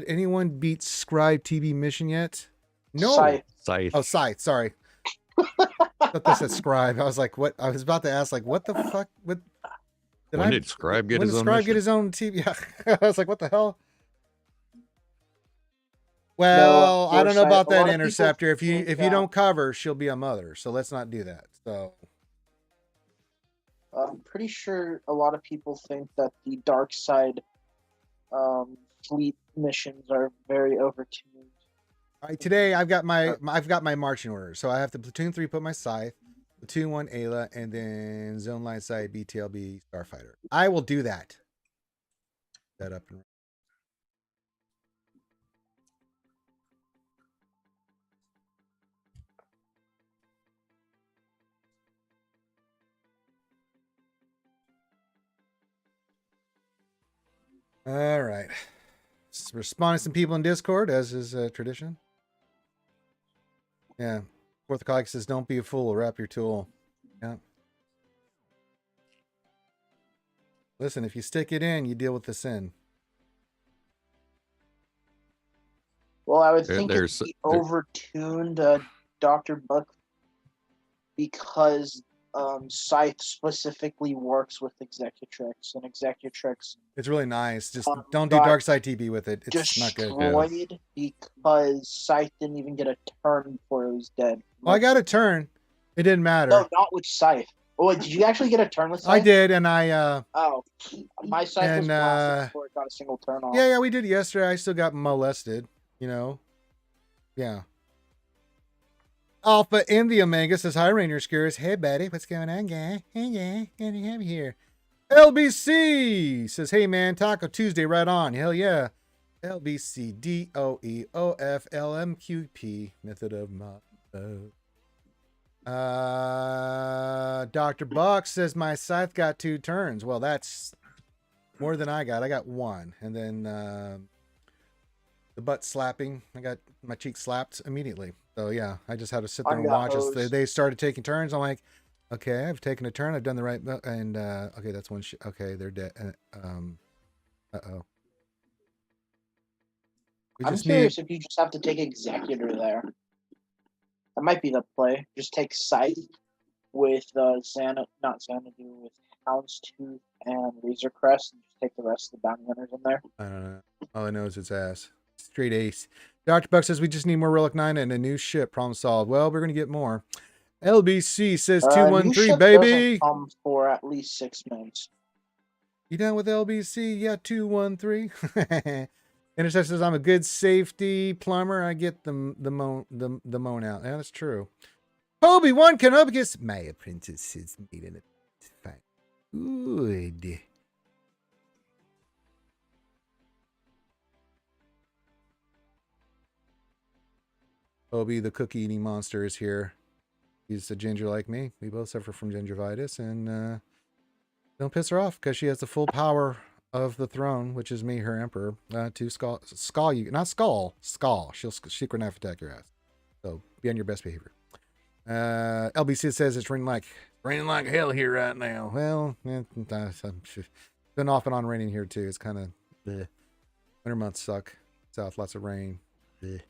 anyone beat Scribe TV mission yet? No. Scythe. Oh, Scythe. Sorry. I thought that said Scribe. I was like, what? I was about to ask, like, what the fuck? What? When did Scribe get his own Scribe mission? get his own TV? Yeah. I was like, what the hell? Well, I don't know about that, Interceptor. If you don't cover, she'll be a mother. So let's not do that. So I'm pretty sure a lot of people think that the dark side fleet missions are very overtuned. all right, today I've got my marching order. So I have to platoon 3 put my scythe, platoon 1 Ayla, and then zone line side BTLB Starfighter. I will do that. That up and all right. Responding to some people in Discord, as is tradition. Yeah. Orthocock says, don't be a fool. Wrap your tool. Yeah. Listen, if you stick it in, you deal with the sin. Well, I would think it's overtuned Dr. Buck because Scythe specifically works with Executrix, and Executrix It's really nice. Just don't do Dark Side TB with it. It's not good. Destroyed because Scythe didn't even get a turn before it was dead. Well, I got a turn. It didn't matter. No, not with Scythe. Oh, did you actually get a turn with Scythe? I did, and I my Scythe was blasted before it got a single turn off. Yeah, we did it yesterday. I still got molested, you know. Yeah. Alpha in the Omega says, hi, Rainier Scurries. Hey, buddy. What's going on, guy? Hey, guy. Good to have you here. LBC says, hey, man. Taco Tuesday right on. Hell yeah. LBC DOEOFLMQP. Method of mod. Dr. Buck says, my scythe got 2 turns. Well, that's more than I got. I got 1. And then the butt slapping. I got my cheek slapped immediately. So yeah, I just had to sit there and watch as they started taking turns. I'm like, okay, I've taken a turn. I've done the right, and okay, that's one. Okay, they're dead. Uh-oh. I'm curious if you just have to take Executor there. That might be the play. Just take Scythe with with Houndstooth and Razor Crest, and just take the rest of the bounty hunters in there. I don't know. All I know is it's ass. Straight ace. Dr. Buck says we just need more Relic 9 and a new ship. Problem solved. Well, we're going to get more. LBC says New 213, ship baby. doesn't come for at least 6 months. You down with LBC? Yeah, 213. Intercessor says I'm a good safety plumber. I get the moan out. Yeah, that's true. Obi-Wan Kenobi, my apprentice is made in it. Fine. Good. Obi, the cookie eating monster, is here. He's a ginger like me. We both suffer from gingivitis, and don't piss her off because she has the full power of the throne, which is me, her emperor, to skull you, not skull. She'll secret knife attack your ass. So be on your best behavior. LBC says it's raining like hell here right now. Well, it's been off and on raining here too. It's kind of winter months suck. South, lots of rain. Bleh.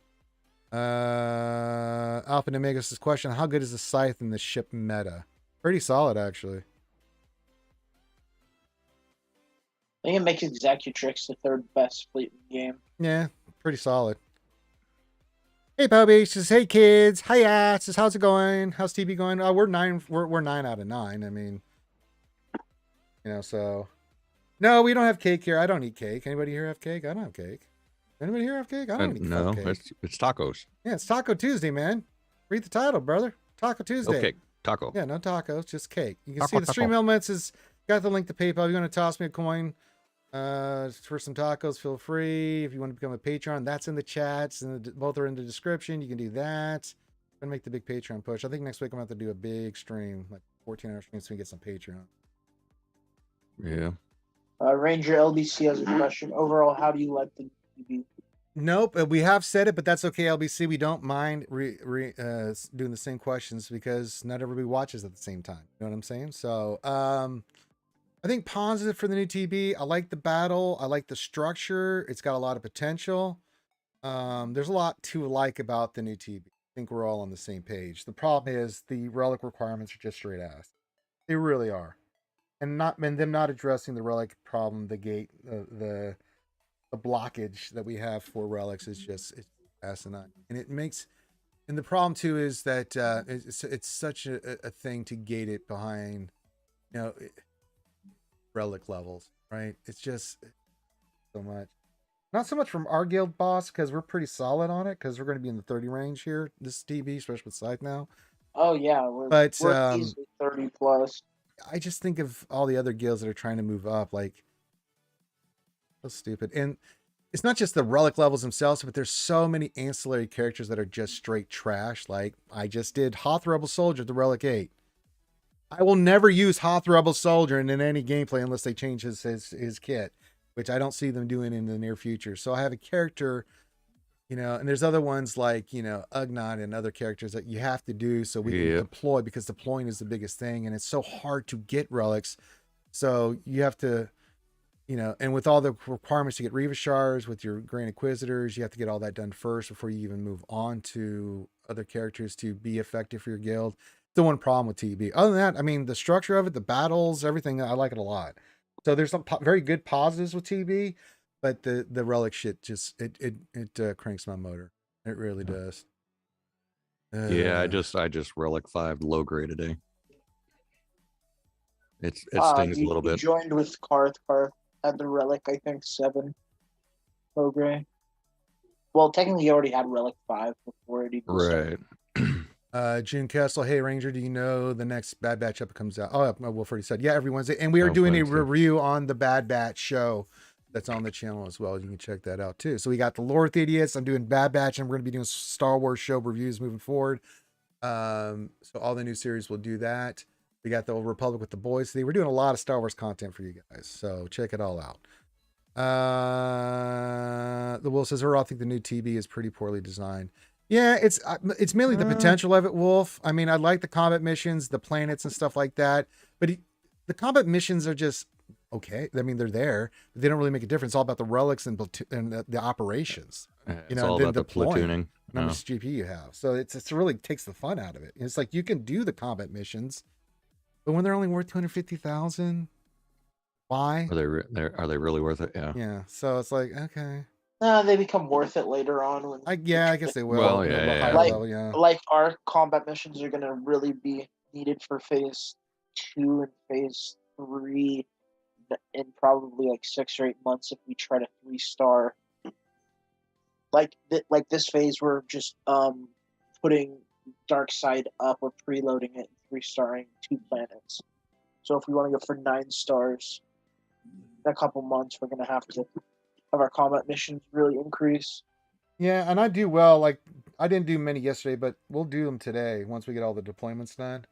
Alpha Nemegus' question: how good is the scythe in the ship meta? Pretty solid, actually. I think it makes Executrix the 3rd best fleet in the game. Yeah, pretty solid. Hey, Bobby says, "Hey kids, hi asses, how's it going? How's TB going? Oh, we're 9 out of 9. I mean, so no, we don't have cake here. I don't eat cake. Anybody here have cake? I don't have cake. Anybody here have cake? I don't eat no, cake. it's tacos. Yeah, it's Taco Tuesday, man. Read the title, brother. Taco Tuesday. Okay, taco. Yeah, no tacos, just cake. You can Taco, see the stream taco. elements is got the link to PayPal. If you want to toss me a coin for some tacos, feel free. If you want to become a Patreon, that's in the chats, and both are in the description. You can do that. I'm gonna make the big Patreon push. I think next week I'm gonna have to do a big stream, like 14-hour stream, so we can get some Patreon. Yeah. Ranger LBC has a question. Overall, how do you like the TV? Nope, we have said it, but that's okay, LBC. We don't mind doing the same questions because not everybody watches at the same time. You know what I'm saying? So, I think positive for the new TB. I like the battle. I like the structure. It's got a lot of potential. There's a lot to like about the new TB. I think we're all on the same page. The problem is the relic requirements are just straight ass. They really are, and them not addressing the relic problem, the gate, the blockage that we have for relics is just asinine, and it makes. And the problem too is that it's such a thing to gate it behind, relic levels, right? It's just so much. Not so much from our guild boss because we're pretty solid on it because we're going to be in the 30 range here. This TB, especially with Scythe now. Oh yeah, we're easily 30 plus. I just think of all the other guilds that are trying to move up, like. So stupid. And it's not just the relic levels themselves, but there's so many ancillary characters that are just straight trash. Like I just did Hoth Rebel Soldier, the Relic 8. I will never use Hoth Rebel Soldier in any gameplay unless they change his kit, which I don't see them doing in the near future. So I have a character, and there's other ones like, Ugnaught and other characters that you have to do so we can deploy, because deploying is the biggest thing. And it's so hard to get relics. So you have to, and with all the requirements to get Riva Shards with your Grand Inquisitors, you have to get all that done first before you even move on to other characters to be effective for your guild. The one problem with TB. Other than that, I mean, the structure of it, the battles, everything, I like it a lot. So there's some very good positives with TB, but the relic shit just it cranks my motor. It really does. Yeah, I just relic 5 low grade today. It stings a little bit. Joined with Karth. Karth had the relic, I think 7 low grade. Well, technically, he already had relic 5 before it even started. Right. June Kessel, hey Ranger, do you know the next Bad Batch up comes out? Oh, Wolf already said, yeah, every Wednesday. And we are doing a review on the Bad Batch show that's on the channel as well. You can check that out too. So we got the Lore Idiots. I'm doing Bad Batch, and we're going to be doing Star Wars show reviews moving forward. So all the new series will do that. We got the Old Republic with the boys today. We're doing a lot of Star Wars content for you guys, so check it all out. The Wolf says, I think the new TB is pretty poorly designed. Yeah, it's mainly the potential of it, Wolf. I mean, I like the combat missions, the planets and stuff like that, but the combat missions are just okay. I mean, they're there, but they don't really make a difference. It's all about the relics and the operations. It's all about the platooning. How much GP you have. So it's really takes the fun out of it. It's like you can do the combat missions, but when they're only worth 250,000, Why? Are they really worth it? Yeah. Yeah. So it's like, okay. They become worth it later on when I guess they will. Well, at a yeah. higher like level, yeah. like our combat missions are gonna really be needed for phase 2 and phase 3 in probably like 6 or 8 months if we try to 3-star. Like this phase, we're just putting dark side up or preloading it and 3-starring 2 planets. So if we want to go for 9 stars in a couple months, we're gonna have to have our combat missions really increase. Yeah, and I do well. Like I didn't do many yesterday, but we'll do them today once we get all the deployments done.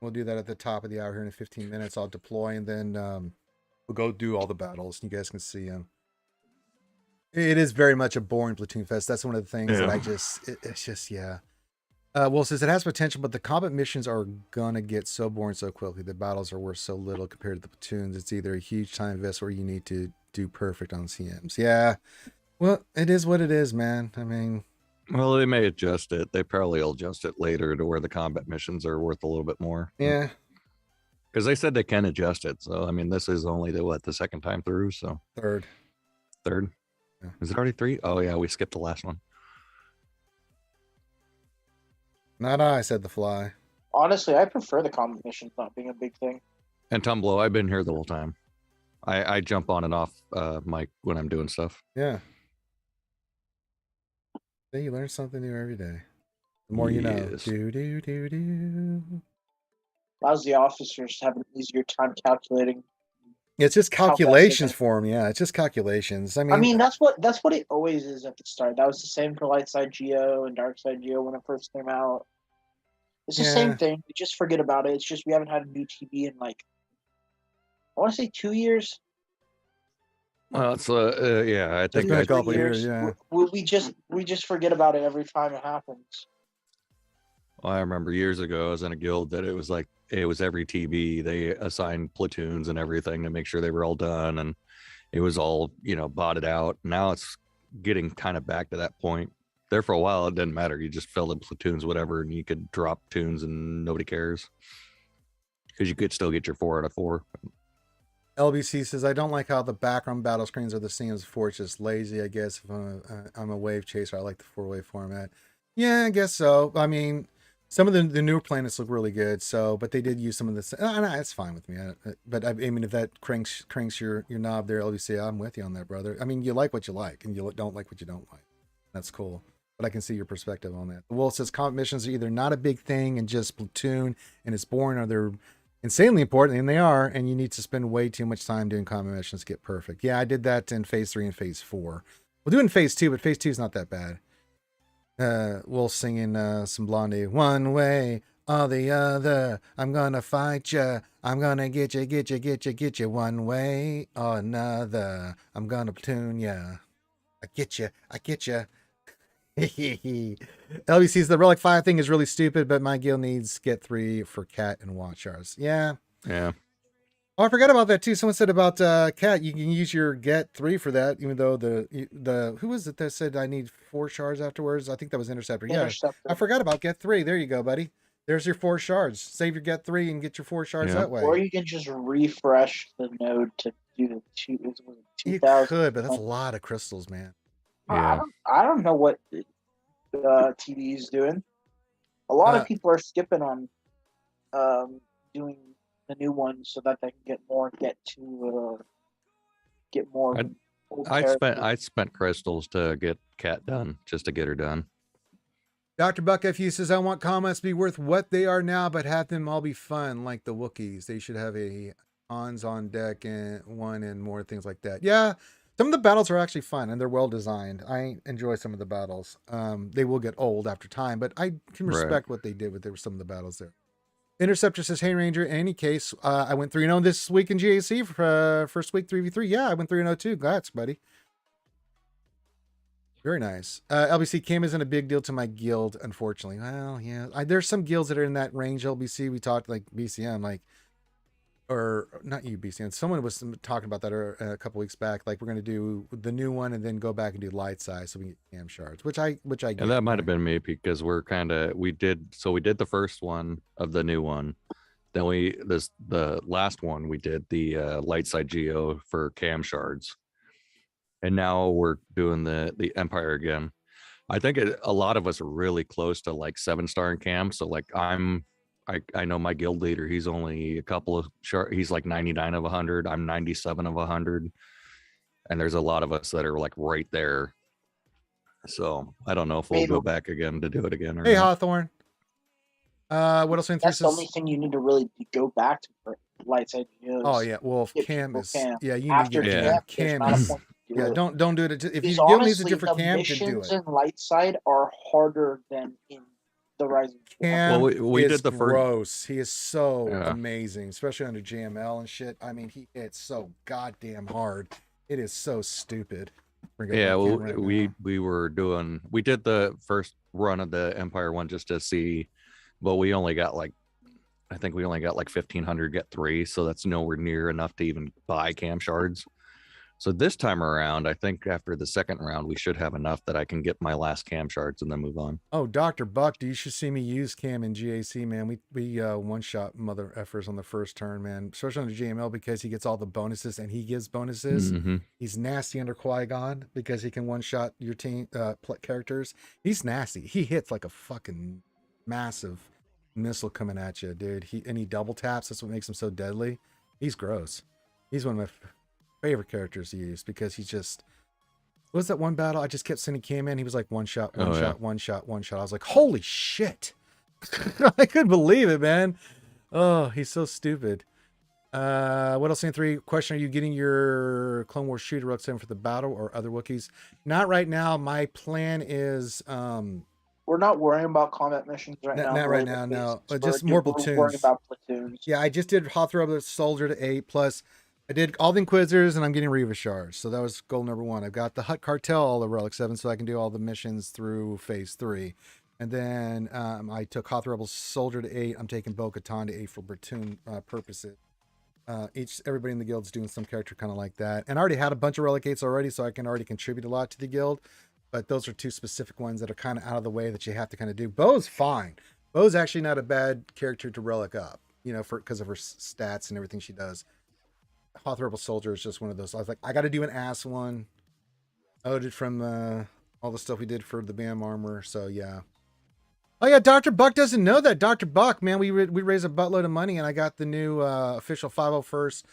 We'll do that at the top of the hour here in 15 minutes. I'll deploy and then we'll go do all the battles. You guys can see them. It is very much a boring platoon fest. That's one of the things that it's just, yeah. Will says it has potential, but the combat missions are gonna get so boring so quickly. The battles are worth so little compared to the platoons. It's either a huge time invest or you need to do perfect on CMs. Yeah. Well, it is what it is, man. I mean, Well, they may adjust it. They probably will adjust it later to where the combat missions are worth a little bit more. yeah. Because they said they can adjust it. So I mean, this is only the second time through. So Third. Yeah. Is it already 3? Oh yeah, we skipped the last one. Not I, said the fly. Honestly, I prefer the combat missions not being a big thing. And Tumblo, I've been here the whole time. I jump on and off mic when I'm doing stuff. Yeah. Then you learn something new every day. The more you know. Yes. Do. Allows the officers to have an easier time calculating. It's just How fast they calculations can- for them. Yeah, it's just calculations. I mean, that's what it always is at the start. That was the same for Light Side Geo and Dark Side Geo when it first came out. It's the Yeah. same thing. We just forget about it. It's just we haven't had a new TV in like I want to say 2 years. Well, it's yeah, I It's think been a I, couple years, yeah. We just forget about it every time it happens. I remember years ago I was in a guild that it was like it was every TB they assigned platoons and everything to make sure they were all done, and it was all botted out. Now it's getting kind of back to that point. There for a while it didn't matter, you just filled in platoons whatever and you could drop tunes and nobody cares because you could still get your 4 out of 4. LBC says, I don't like how the background battle screens are the same as before. It's just lazy, I guess. If I'm a wave chaser, I like the 4-wave format. Yeah, I guess so. I mean, some of the newer planets look really good. So, but they did use some of the. No, it's fine with me. But I mean, if that cranks your knob there, LBC, I'm with you on that, brother. I mean, you like what you like, and you don't like what you don't like. That's cool. But I can see your perspective on that. The Wolf says combat missions are either not a big thing and just platoon and it's boring, or they're insanely important, and they are, and you need to spend way too much time doing combat missions to get perfect. Yeah, I did that in phase 3 and phase 4. We'll do it in phase 2, but phase 2 is not that bad. We'll sing some Blondie. One way or the other, I'm gonna fight ya. I'm gonna get you one way or another. I'm gonna platoon ya. I get ya. LBC's the Relic 5 thing is really stupid, but my guild needs get 3 for Cat and Watchars. Yeah. Oh, I forgot about that too. Someone said about Cat, you can use your get 3 for that, even though the who was it that said I need 4 shards afterwards? I think that was Interceptor. Yeah. I forgot about get 3. There you go, buddy. There's your 4 shards. Save your get 3 and get your 4 shards that way. Or you can just refresh the node to do the 2,000. You could, but that's a lot of crystals, man. Yeah. I don't know what TV is doing. A lot of people are skipping on doing the new one so that they can get more I spent crystals to get Cat done, just to get her done. Dr. Buck FU says, I want comments to be worth what they are now, but have them all be fun, like the Wookiees. They should have a Hans on deck and one and more things like that. Yeah, some of the battles are actually fun and they're well designed. I enjoy some of the battles. They will get old after time, but I can respect what they did with some of the battles there. Interceptor says, hey Ranger, in any case, I went 3-0 this week in GAC for first week 3v3. Yeah, I went 3-0 too. Congrats, buddy. Very nice. LBC Kim isn't a big deal to my guild, unfortunately. Well, yeah, there's some guilds that are in that range. LBC, we talked like BCM, like, or not you, BCM. Someone was talking about that a couple weeks back. Like, we're going to do the new one and then go back and do light size so we can get cam shards, which I get. And that might have been me because we did the first one of the new one. Then the last one we did the light side geo for cam shards, and now we're doing the Empire again. I think a lot of us are really close to like 7-star in cam. So like I know my guild leader. He's only a couple of he's like 99 of 100. I'm 97 of 100, and there's a lot of us that are like right there. So I don't know if we'll Maybe. go back again to do it again or Hey, not. Hawthorne. What else? That's the only thing you need to really go back to for light side geos. Oh yeah, well, Get cam people is cam. yeah. You After need to Yeah. get there's cam not a is point to do yeah. it. Don't do it. If Because your guild needs a honestly, different the cam, then do missions it. in light side are harder than in the Rising. Cam Well, we is did the first. gross. He is so Yeah. amazing, especially under JML and shit. I mean, he hits so goddamn hard. It is so stupid. Bring up Yeah, my well, cam right we now. we did the first run of the Empire one just to see, but we only got like, I think we only got like 1,500 get 3, so that's nowhere near enough to even buy cam shards. So this time around, I think after the second round, we should have enough that I can get my last cam shards and then move on. Oh, Dr. Buck, you should see me use cam in GAC, man. We one shot mother effers on the first turn, man. Especially on the JML because he gets all the bonuses and he gives bonuses. Mm-hmm. He's nasty under Qui-Gon because he can one shot your team characters. He's nasty. He hits like a fucking massive missile coming at you, dude. He double taps. That's what makes him so deadly. He's gross. He's one of my favorite characters to use because he's just. What was that one battle? I just kept sending cam in. He was like one shot, one shot, one shot, one shot. I was like, holy shit. I couldn't believe it, man. Oh, he's so stupid. What else in 3? Question: Are you getting your Clone Wars shooter Rook 7 for the battle or other Wookiees? Not right now. My plan is we're not worrying about combat missions right now. Not right now, no. Just more platoons. We're worrying about platoons. Yeah, I just did Hawthorne Soldier to 8 plus. I did all the Inquisitors, and I'm getting Reva Shards. So that was goal number 1. I've got the Hutt Cartel, all the Relic 7, so I can do all the missions through Phase 3. And then I took Hoth Rebel Soldier to 8. I'm taking Bo-Katan to 8 for platoon purposes. Everybody in the guild's doing some character kind of like that. And I already had a bunch of Relic 8s already, so I can already contribute a lot to the guild. But those are 2 specific ones that are kind of out of the way that you have to kind of do. Bo's fine. Bo's actually not a bad character to Relic up, because of her stats and everything she does. Hoth Rebel Soldier is just one of those. I was like, I got to do an ass one. Owed it from all the stuff we did for the BAM armor. So yeah. Oh yeah, Dr. Buck doesn't know that. Dr. Buck, man, we raised a buttload of money, and I got the new official 501st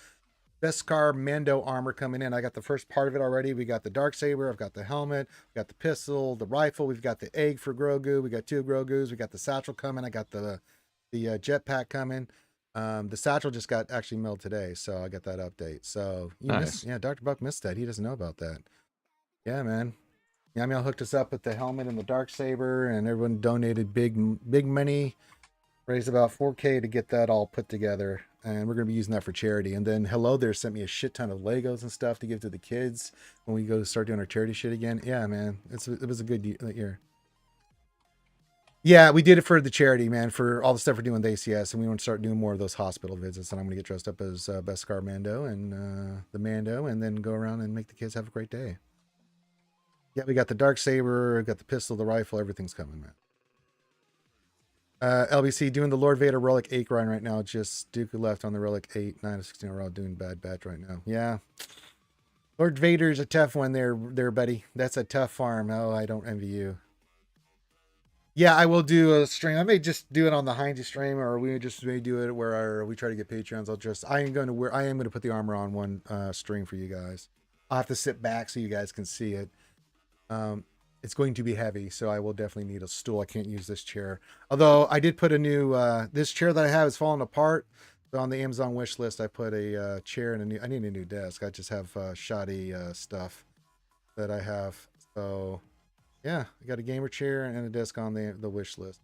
Beskar Mando armor coming in. I got the first part of it already. We got the Darksaber. I've got the helmet. We got the pistol, the rifle. We've got the egg for Grogu. We got 2 Grogus. We got the satchel coming. I got the jetpack coming. The satchel just got actually mailed today, so I got that update. So Nice. Dr. Buck missed that. He doesn't know about that. Yeah, man. Yamiel hooked us up with the helmet and the Darksaber, and everyone donated big money. Raised about 4K to get that all put together, and we're gonna be using that for charity. And then Hello There sent me a shit ton of Legos and stuff to give to the kids when we go to start doing our charity shit again. Yeah, man, it was a good year. Yeah, we did it for the charity, man, for all the stuff we're doing with ACS, and we want to start doing more of those hospital visits. And I'm going to get dressed up as Beskar Mando and the Mando, and then go around and make the kids have a great day. Yeah, we got the Darksaber, got the pistol, the rifle, everything's coming, man. LBC doing the Lord Vader Relic 8 grind right now. Just Dooku left on the Relic 8, 9 of 16 overall, doing bad batch right now. Yeah. Lord Vader's a tough one there, buddy. That's a tough farm. Oh, I don't envy you. Yeah, I will do a stream. I may just do it on the Heinz stream, or we just may do it where we try to get Patreons. I am going to put the armor on one stream for you guys. I'll have to sit back so you guys can see it. It's going to be heavy, so I will definitely need a stool. I can't use this chair. Although I did put a new this chair that I have is falling apart. So on the Amazon wish list, I put a chair and I need a new desk. I just have shoddy stuff that I have. So yeah, I got a gamer chair and a desk on the wish list.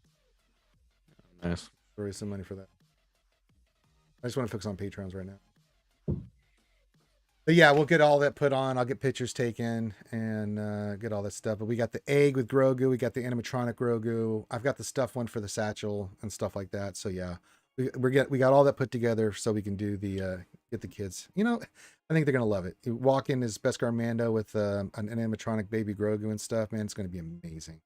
Nice. Raise some money for that. I just want to focus on Patreons right now. But yeah, we'll get all that put on. I'll get pictures taken and get all that stuff. But we got the egg with Grogu. We got the animatronic Grogu. I've got the stuff one for the satchel and stuff like that. So yeah, we got all that put together so we can do the get the kids. I think they're gonna love it. You walk in as Beskar Mando with an animatronic baby Grogu and stuff. Man, it's gonna be amazing.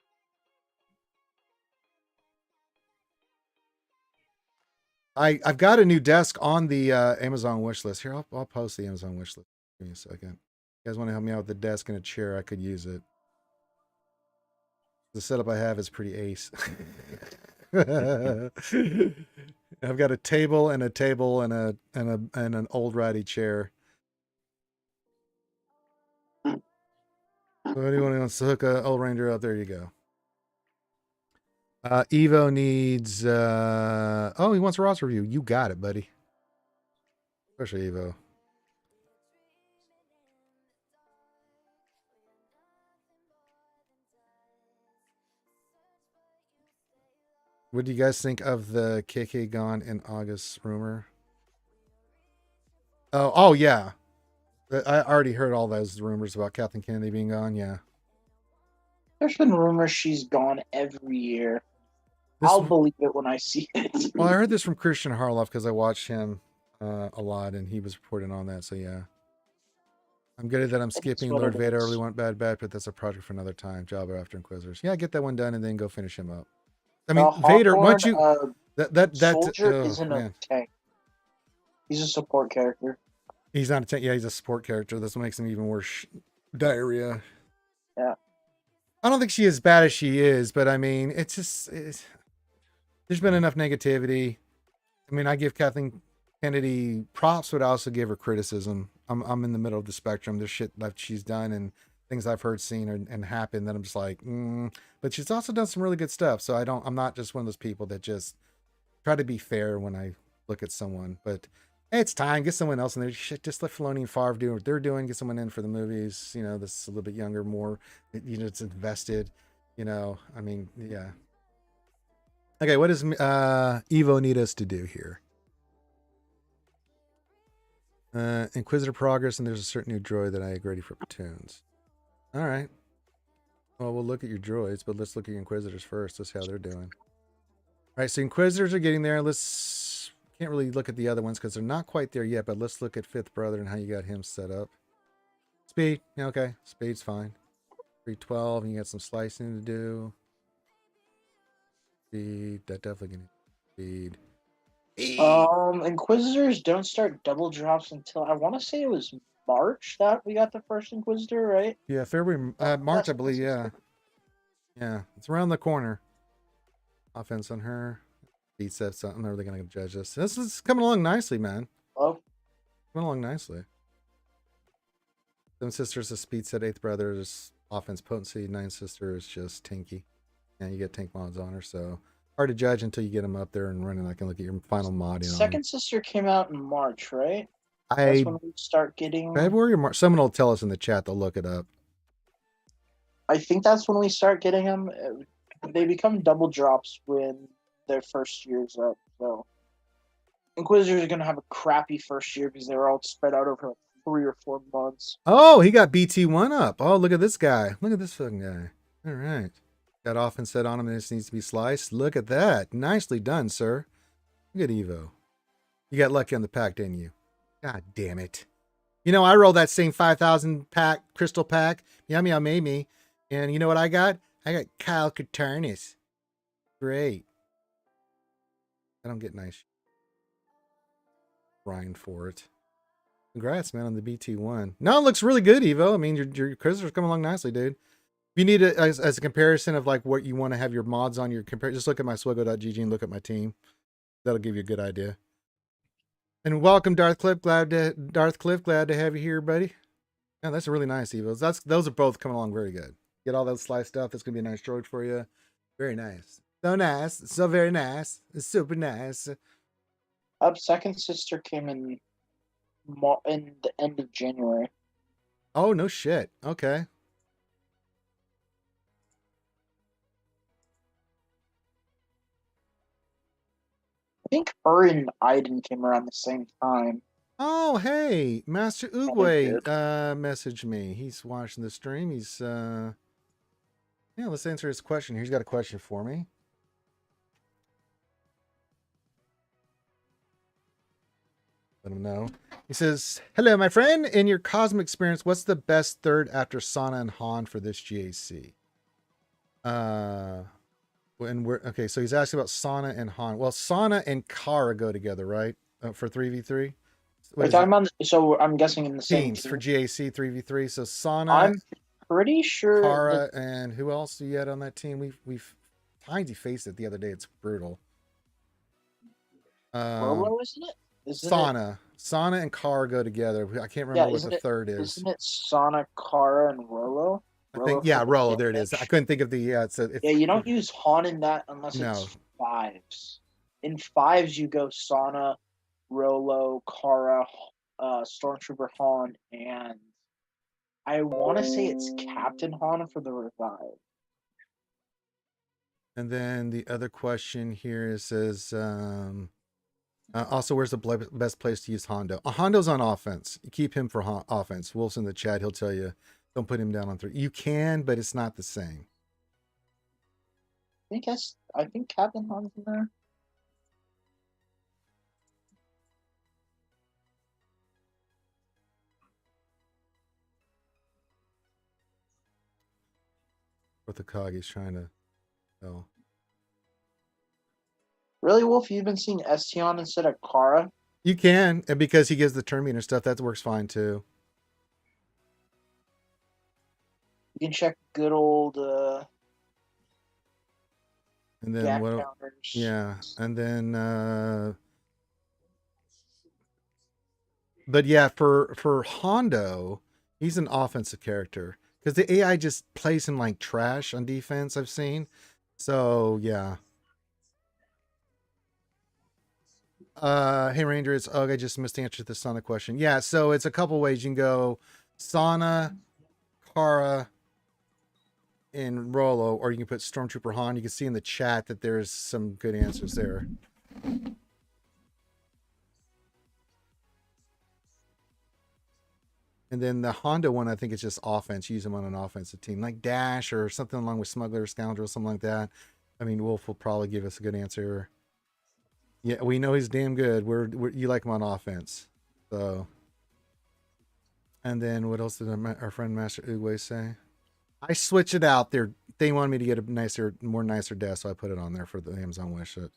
I've got a new desk on the Amazon wish list. Here, I'll post the Amazon wish list. Give me a second. You guys want to help me out with the desk and a chair? I could use it. The setup I have is pretty ace. I've got a table and an old ratty chair. So anyone wants to hook a old Ranger up, there you go. Evo needs oh, he wants a roster review. You got it, buddy. Especially Evo. What do you guys think of the KK gone in August rumor? Oh yeah. I already heard all those rumors about Kathleen Kennedy being gone. Yeah. There's been rumors she's gone every year. I'll believe it when I see it. Well, I heard this from Christian Harloff because I watched him a lot, and he was reporting on that. So yeah, I'm good at that. I'm skipping Lord Vader. I really want bad, but that's a project for another time. Jabba after Inquisitors. Yeah, get that one done and then go finish him up. I mean, Vader. Once you that soldier isn't a tank. He's a support character. He's not a tank. Yeah, he's a support character. That's what makes him even worse. Diarrhea. Yeah. I don't think she's as bad as she is, but I mean, there's been enough negativity. I mean, I give Kathleen Kennedy props, but I also give her criticism. I'm in the middle of the spectrum. There's shit that she's done and things I've heard, seen, and happen that I'm just like, but she's also done some really good stuff. So I'm not just one of those people that just try to be fair when I look at someone. But hey, it's time. Get someone else in there. Shit, just let Filoni and Favre do what they're doing. Get someone in for the movies. You know, that's a little bit younger, more, you know, it's invested. You know, I mean, yeah. Okay, what does Evo need us to do here? Inquisitor progress, and there's a certain new droid that I agree for platoons. All right. Well, we'll look at your droids, but let's look at your Inquisitors first. Let's see how they're doing. All right, so Inquisitors are getting there. Can't really look at the other ones because they're not quite there yet, but let's look at Fifth Brother and how you got him set up. Speed, yeah, okay. Speed's fine. 312, and you got some slicing to do. Speed, that definitely gonna speed. Inquisitors don't start double drops until I want to say it was March that we got the first Inquisitor, right? Yeah, February, March, I believe. Yeah, yeah, it's around the corner. Offense on her. Speed sets. I'm not really gonna judge this. This is coming along nicely, man. Oh, coming along nicely. Seven Sisters is speed set. Eighth Brother is offense potency. Nine Sister is just tanky. And you get tank mods on her, so hard to judge until you get them up there and running. I can look at your final mod. Second Sister came out in March, right? That's when we start getting February or March. Someone will tell us in the chat. They'll look it up. I think that's when we start getting them. They become double drops when their first year's up. So Inquisitors are gonna have a crappy first year because they were all spread out over like 3 or 4 months. Oh, he got BT1 up. Oh, look at this guy. Look at this fucking guy. All right. Got offense set on him and this needs to be sliced. Look at that. Nicely done, sir. Look at Evo. You got lucky on the pack, didn't you? God damn it. You know, I rolled that same 5,000 pack, crystal pack. Yummy, made me. And you know what I got? I got Kyle Katarnis. Great. I don't get nice grind for it. Congrats, man, on the BT1. No, it looks really good, Evo. I mean, your Inquisitor's coming along nicely, dude. If you need it as a comparison of like what you want to have your mods on your compare, just look at my swiggo.gg and look at my team. That'll give you a good idea. And welcome, Darth Cliff. Glad to have you here, buddy. Yeah, that's a really nice Evos. Those are both coming along very good. Get all that sliced stuff. That's gonna be a nice droid for you. Very nice. So nice. So very nice. It's super nice. Second Sister came in the end of January. Oh, no shit. Okay. I think her and Iden came around the same time. Oh, hey, Master Oogway messaged me. He's watching the stream. He's yeah, let's answer his question. He's got a question for me. Let him know. He says, hello, my friend. In your cosmic experience, what's the best third after Sana and Han for this GAC? Well, And we're okay. So he's asking about Sana and Han. Well, Sana and Kara go together, right? For 3v3. We're talking about, so I'm guessing in the same Teams for team. GAC 3v3. So Sana, I'm pretty sure Kara, and who else do you had on that team? We've Tiny faced it the other day. It's brutal. Rolo, isn't it? Sana and Kara go together. I can't remember Yeah, what isn't the it? third is. Isn't it Sana, Kara, and Rolo? I think Rolo. There it is. I couldn't think of the Yeah, you don't use Han in that unless No. it's fives. In fives, you go Sana, Rolo, Kara, Stormtrooper Han, and I want to say it's Captain Han for the revive. And then the other question here says, also, where's the best place to use Hondo? Hondo's on offense. You keep him for offense. Wolf's in the chat. He'll tell you, don't put him down on 3. You can, but it's not the same. I think Captain Han's in there. What the Kagi's trying to tell. Really, Wolf? You've been seeing Estion instead of Kara? You can, and because he gives the turn meter stuff, that works fine too. You can check good old and then gap what? counters. Yeah, and then but yeah, for Hondo, he's an offensive character because the AI just plays him like trash on defense. I've seen, so yeah. Hey Ranger, it's I just missed the answer to the Sana question. Yeah, so it's a couple ways you can go Sana, Kara, and Rolo, or you can put Stormtrooper Han. You can see in the chat that there's some good answers there. And then the Honda one, I think it's just offense. Use them on an offensive team, like Dash or something along with Smuggler, Scoundrel, something like that. I mean, Wolf will probably give us a good answer. Yeah, we know he's damn good. You like him on offense, so. And then what else did our friend Master Uguay say? I switch it out. They wanted me to get a more nicer desk, so I put it on there for the Amazon wish list.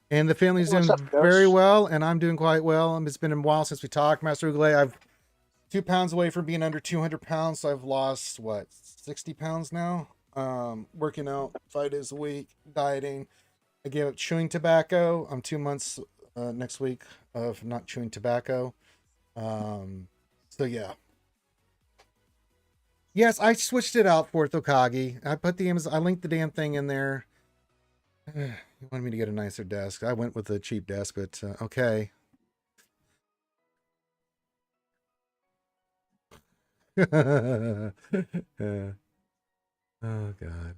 And the family's doing very well, and I'm doing quite well. It's been a while since we talked, Master Uguay. I'm 2 pounds away from being under 200 pounds, so I've lost 60 pounds now. Working out 5 days a week, dieting. I gave up chewing tobacco. I'm 2 months next week of not chewing tobacco. So yeah. Yes, I switched it out for Thokagi. I put I linked the damn thing in there. You wanted me to get a nicer desk. I went with a cheap desk, but okay. Oh God.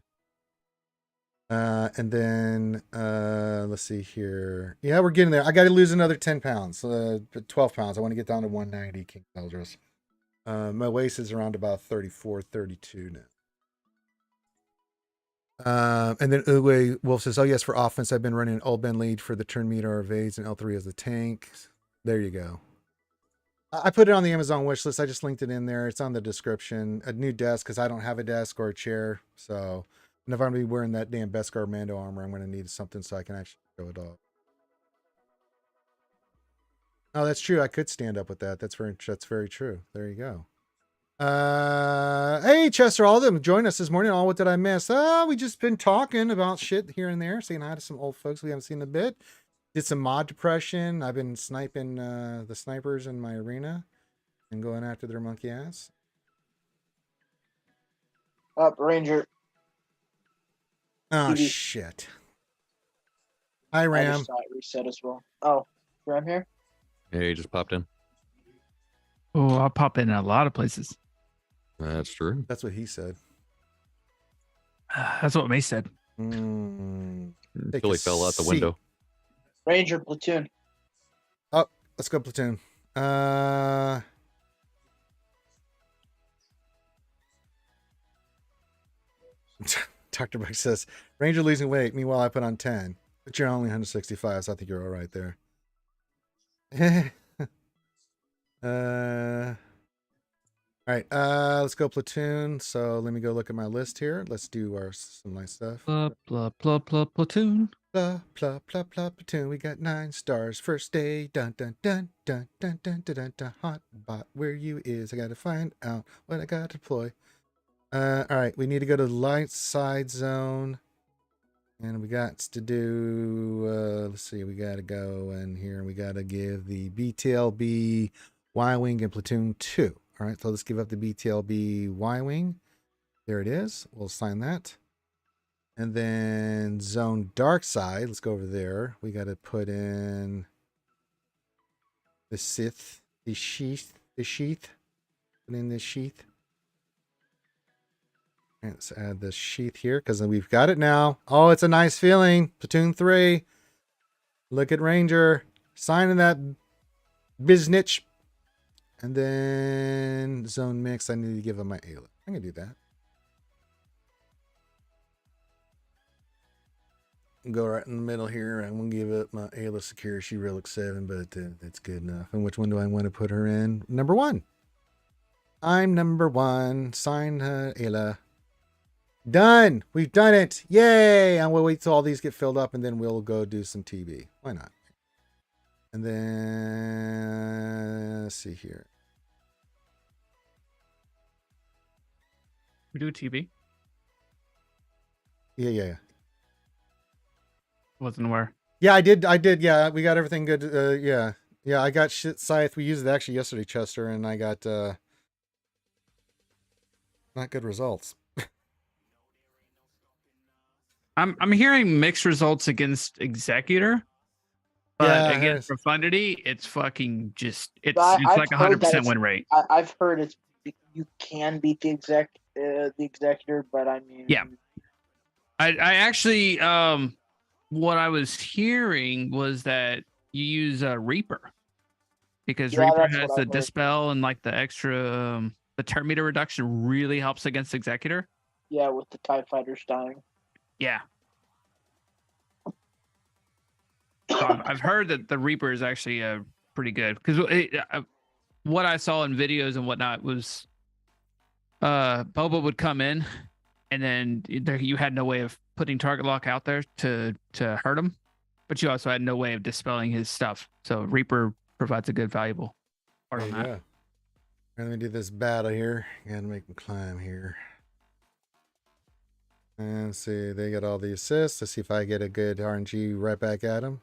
And then let's see here. Yeah, we're getting there. I got to lose another 10 pounds, 12 pounds. I want to get down to 190 King Eldris. My waist is around about 34, 32 now. And then Uwe Wolf says, oh yes, for offense, I've been running an old Ben lead for the turn meter evades and L3 as the tank. There you go. I put it on the Amazon wish list. I just linked it in there. It's on the description. A new desk because I don't have a desk or a chair. So and if I'm going to be wearing that damn Beskar Mando armor, I'm going to need something so I can actually show it off. Oh, that's true. I could stand up with that. That's very true. There you go. Hey, Chester Alden, join us this morning. What did I miss? We just been talking about shit here and there, saying hi to some old folks we haven't seen in a bit. Did some mod depression. I've been sniping the snipers in my arena and going after their monkey ass. Up, Ranger. Oh, TV. shit. Hi, Ram. I just saw it reset as well. Oh, Ram here? Yeah, you just popped in. Oh, I'll pop in a lot of places. That's true. That's what he said. That's what May said. Until he fell out the window. Ranger platoon. Oh, let's go platoon. Dr. Buck says, Ranger losing weight. Meanwhile, I put on 10. But you're only 165, so I think you're all right there. All All right, let's go platoon. So let me go look at my list here. Let's do some nice stuff. Platoon. Blah, blah, blah, blah, platoon. We got 9 stars. First day. Dun, dun, dun, dun, dun, dun, dun, dun, dun. Hot bot, where you is? I gotta find out what I gotta deploy. All right, we need to go to the light side zone. And we got to do, let's see, we got to go in here and we got to give the BTLB Y-Wing and Platoon 2. All right, so let's give up the BTLB Y-Wing. There it is. We'll assign that. And then Zone Dark Side, let's go over there. We got to put in the Sith, the sheath. Put in this sheath. Let's add this sheath here because we've got it now. Oh, it's a nice feeling. Platoon 3. Look at Ranger. Signing that biznitch. And then Zone Mix. I need to give him my Ayla. I'm going to do that. Go right in the middle here. I'm going to give up my Ayla Secure. She Relic 7, but that's good enough. And which one do I want to put her in? Number 1. I'm number 1. Sign Ayla. Done. We've done it. Yay. And we'll wait till all these get filled up and then we'll go do some TV. Why not? And then let's see here. We do TV. Yeah. Wasn't aware. Yeah, I did. Yeah, we got everything good. Yeah. I got shit scythe. We used it actually yesterday, Chester, and I got not good results. I'm hearing mixed results against Executor, but Yeah, against Profundity, it's fucking just it's I've like heard 100% win rate. I've heard it's you can beat the Executor, but I mean, Yeah. I actually what I was hearing was that you use Reaper because Yeah, Reaper that's has what the I've heard. dispel and like the extra the turn meter reduction really helps against Executor. yeah, with the TIE fighters dying. Yeah. So I've heard that the Reaper is actually pretty good because what I saw in videos and whatnot was Boba would come in and then you had no way of putting target lock out there to hurt him, but you also had no way of dispelling his stuff. So Reaper provides a good valuable part on that. Yeah. Let me do this battle here. Gotta make them climb here. And see, they got all the assists. Let's see if I get a good RNG right back at them.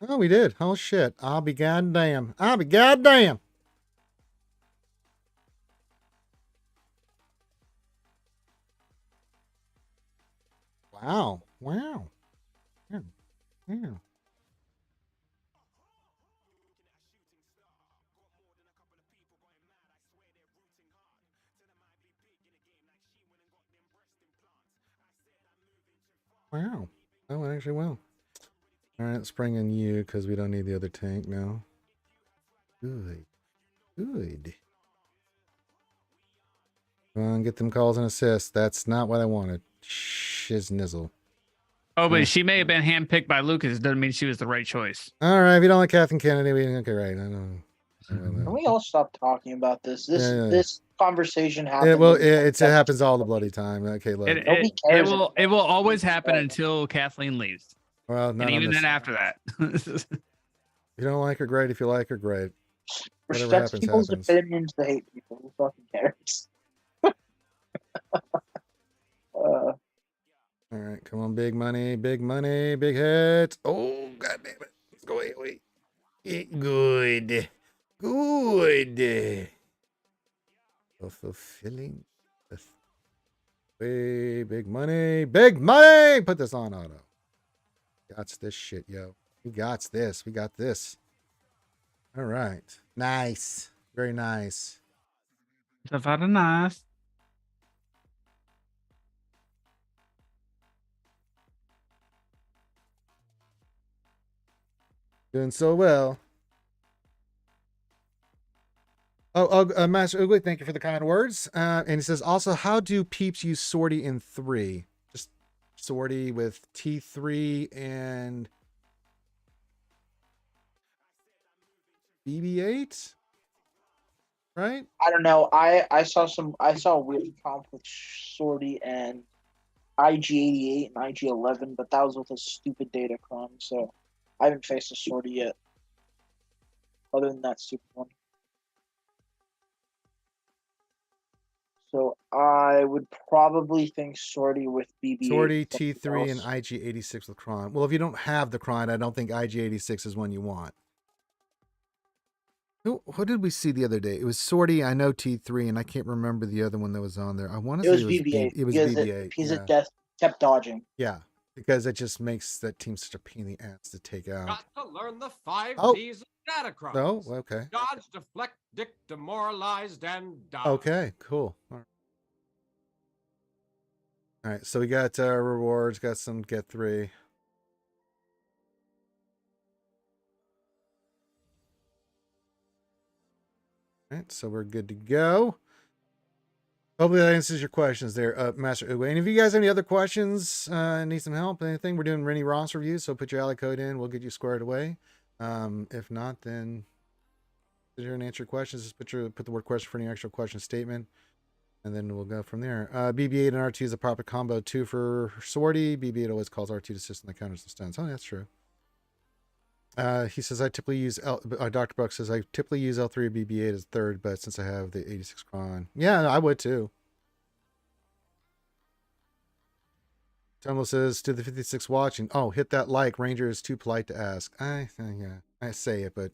Oh, we did. Oh, shit. I'll be goddamn. Wow. Yeah. Wow. That went actually well. All right, let's bring in you because we don't need the other tank now. Good. Come on, get them calls and assists. That's not what I wanted. Shiznizzle. Oh, but she may have been handpicked by Lucas. Doesn't mean she was the right choice. All right, if you don't like Kathleen Kennedy, okay, right. I know. Can we all stop talking about this? This conversation It happens. happens all the bloody time. Okay, look. Nobody cares It will always happen until Kathleen leaves, Well, and even then after that. If you don't like her, great. If you like her, great. Whatever Respect happens, people's happens. opinions to hate people. Who fucking cares? All right, come on, big money, big hit. Oh, god damn it. Let's go away. Good. So fulfilling. Way, big money. Put this on auto. Got this shit, yo. We got this. All right. Nice. Very nice. That's very nice. Doing so well. Master Oogly, thank you for the kind words. And he says, also, how do peeps use sortie in 3? Just sortie with T3 and BB-8? right? I don't know. I saw a weird comp with Sorty and IG88 and IG11, but that was with a stupid Datacron, so I haven't faced a Sorty yet. Other than that stupid one. So I would probably think Sorty with BB8. Sorty, T3, and IG86 with Kron. Well, if you don't have the Kron, I don't think IG86 is one you want. What did we see the other day? It was Sorty, I know T3, and I can't remember the other one that was on there. I want to say it was BB8. It was because BB8. He's a death kept dodging. Yeah, because it just makes that team such a pain in the ass to take out. Got to learn the 5 Oh. Ds of Datacron. Oh, okay. Dodge, deflect, dick, demoralized, and die. Okay, cool. All right, so we got rewards, got some get 3. All right, so we're good to go. Hopefully that answers your questions there, Master Uwe. And if you guys have any other questions, need some help, anything, we're doing Rennie Ross reviews, so put your ally code in, we'll get you squared away. If not, then sit here and answer your questions. Just put the word question for any extra question statement, and then we'll go from there. BB8 and R2 is a proper combo 2 for Sorty. BB8 always calls R2 to assist in the counters and stuns. Oh, that's true. He says, I typically use Dr. Buck says, I typically use L3 or BB8 as third, but since I have the 86 Kron. Yeah, I would too. Tumble says, to the 56 watching, oh, hit that like. Ranger is too polite to ask. Yeah, I say it, but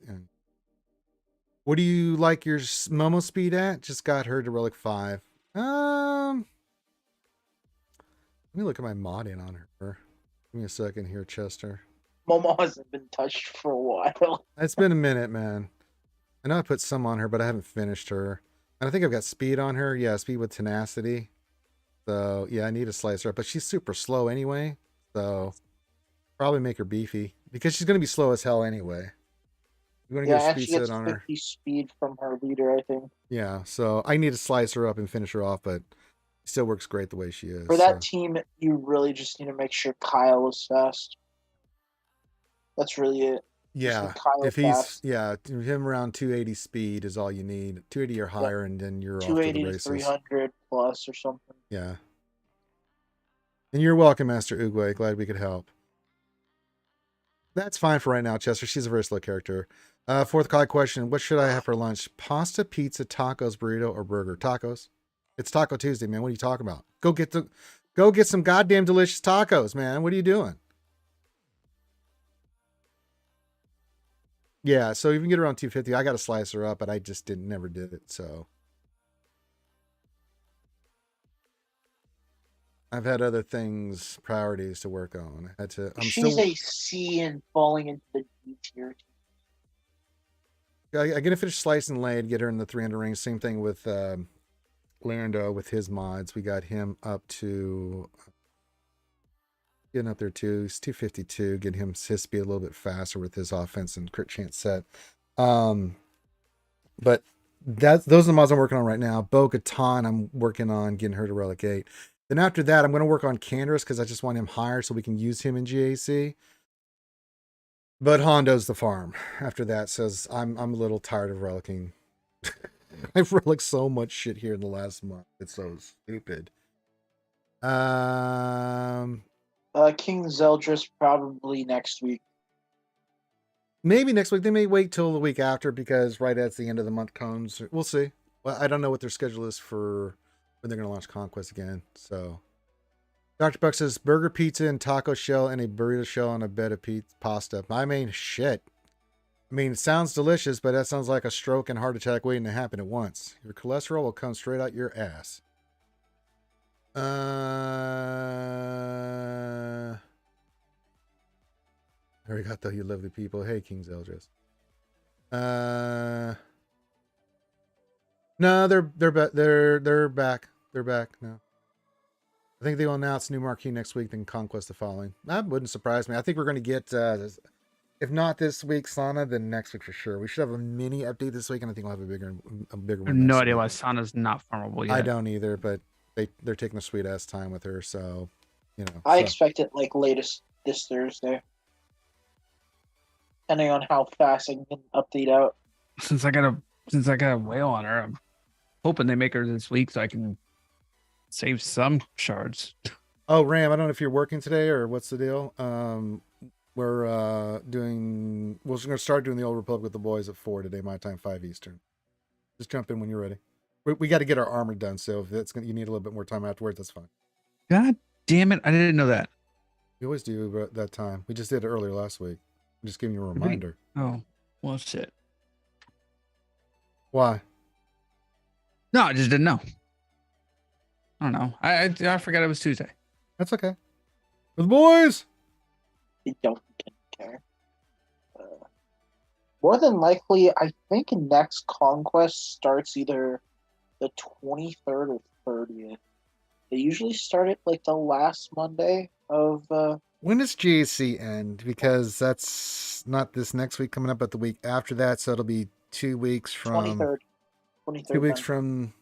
what do you like your Momo speed at? Just got her to relic 5. Let me look at my modding on her. Give me a second here, Chester. Momo hasn't been touched for a while. It's been a minute, man. I know I put some on her, but I haven't finished her. And I think I've got speed on her. Yeah, speed with tenacity. So, yeah, I need to slice her up. But she's super slow anyway. So, probably make her beefy. Because she's going to be slow as hell anyway. You're going to get a speed set on her. 50 speed from her leader, I think. Yeah, so I need to slice her up and finish her off, but it still works great the way she is. For that team, you really just need to make sure Kyle is fast. That's really it. Yeah, if he's him around 280 speed is all you need. 280 or higher, and then you're off to the races. 280 to 300 plus or something. Yeah. And you're welcome, Master Uguay. Glad we could help. That's fine for right now, Chester. She's a very slow character. Fourth question: what should I have for lunch? Pasta, pizza, tacos, burrito, or burger? Tacos. It's Taco Tuesday, man. What are you talking about? Go get some goddamn delicious tacos, man. What are you doing? Yeah, so you can get around 250. I got to slice her up, but I just never did it. So I've had other priorities to work on. I had to. She's a C and falling into the D tier. I'm gonna finish Slice and Lay to get her in the 300 range. Same thing with Larendo with his mods. We got him up to getting up there too. He's 252. Get him his speed a little bit faster with his offense and crit chance set. But those are the mods I'm working on right now. Bo-Katan, I'm working on getting her to relic 8. Then after that, I'm going to work on Canderous because I just want him higher so we can use him in GAC. But Hondo's the farm. After that, says I'm a little tired of relicking. I've relicked so much shit here in the last month. It's so stupid. King Zeldris probably next week. Maybe next week. They may wait till the week after because right at the end of the month comes. We'll see. Well, I don't know what their schedule is for when they're going to launch Conquest again. So, Dr. Buck says burger, pizza, and taco shell, and a burrito shell on a bed of pasta. I mean, shit. I mean, it sounds delicious, but that sounds like a stroke and heart attack waiting to happen at once. Your cholesterol will come straight out your ass. There we got you lovely people. Hey, King Zeldris. No, they're back. They're back. They're back now. I think they'll announce new marquee next week, then Conquest the following. That wouldn't surprise me. I think we're going to get, if not this week, Sana, then next week for sure. We should have a mini update this week, and I think we'll have a bigger one. I have no idea why Sana's not farmable yet. I don't either, but they're taking a sweet ass time with her, so you know. I expect it like latest this Thursday, depending on how fast I can update out. Since I gotta since I got a whale on her, I'm hoping they make her this week so I can save some shards. Oh, Ram, I don't know if you're working today or what's the deal. We're we're going to start doing the Old Republic with the boys at 4 today, my time, 5 Eastern. Just jump in when you're ready. We got to get our armor done, so if you need a little bit more time afterwards, that's fine. God damn it. I didn't know that. We always do at that time. We just did it earlier last week. I'm just giving you a reminder. Oh, well, shit. Why? No, I just didn't know. I don't know. I forgot it was Tuesday. That's okay. For the boys! I don't care. More than likely, I think next Conquest starts either the 23rd or 30th. They usually start it like the last Monday of. When does GAC end? Because that's not this next week coming up, but the week after that. So it'll be 2 weeks from 23rd. 2 weeks Monday. from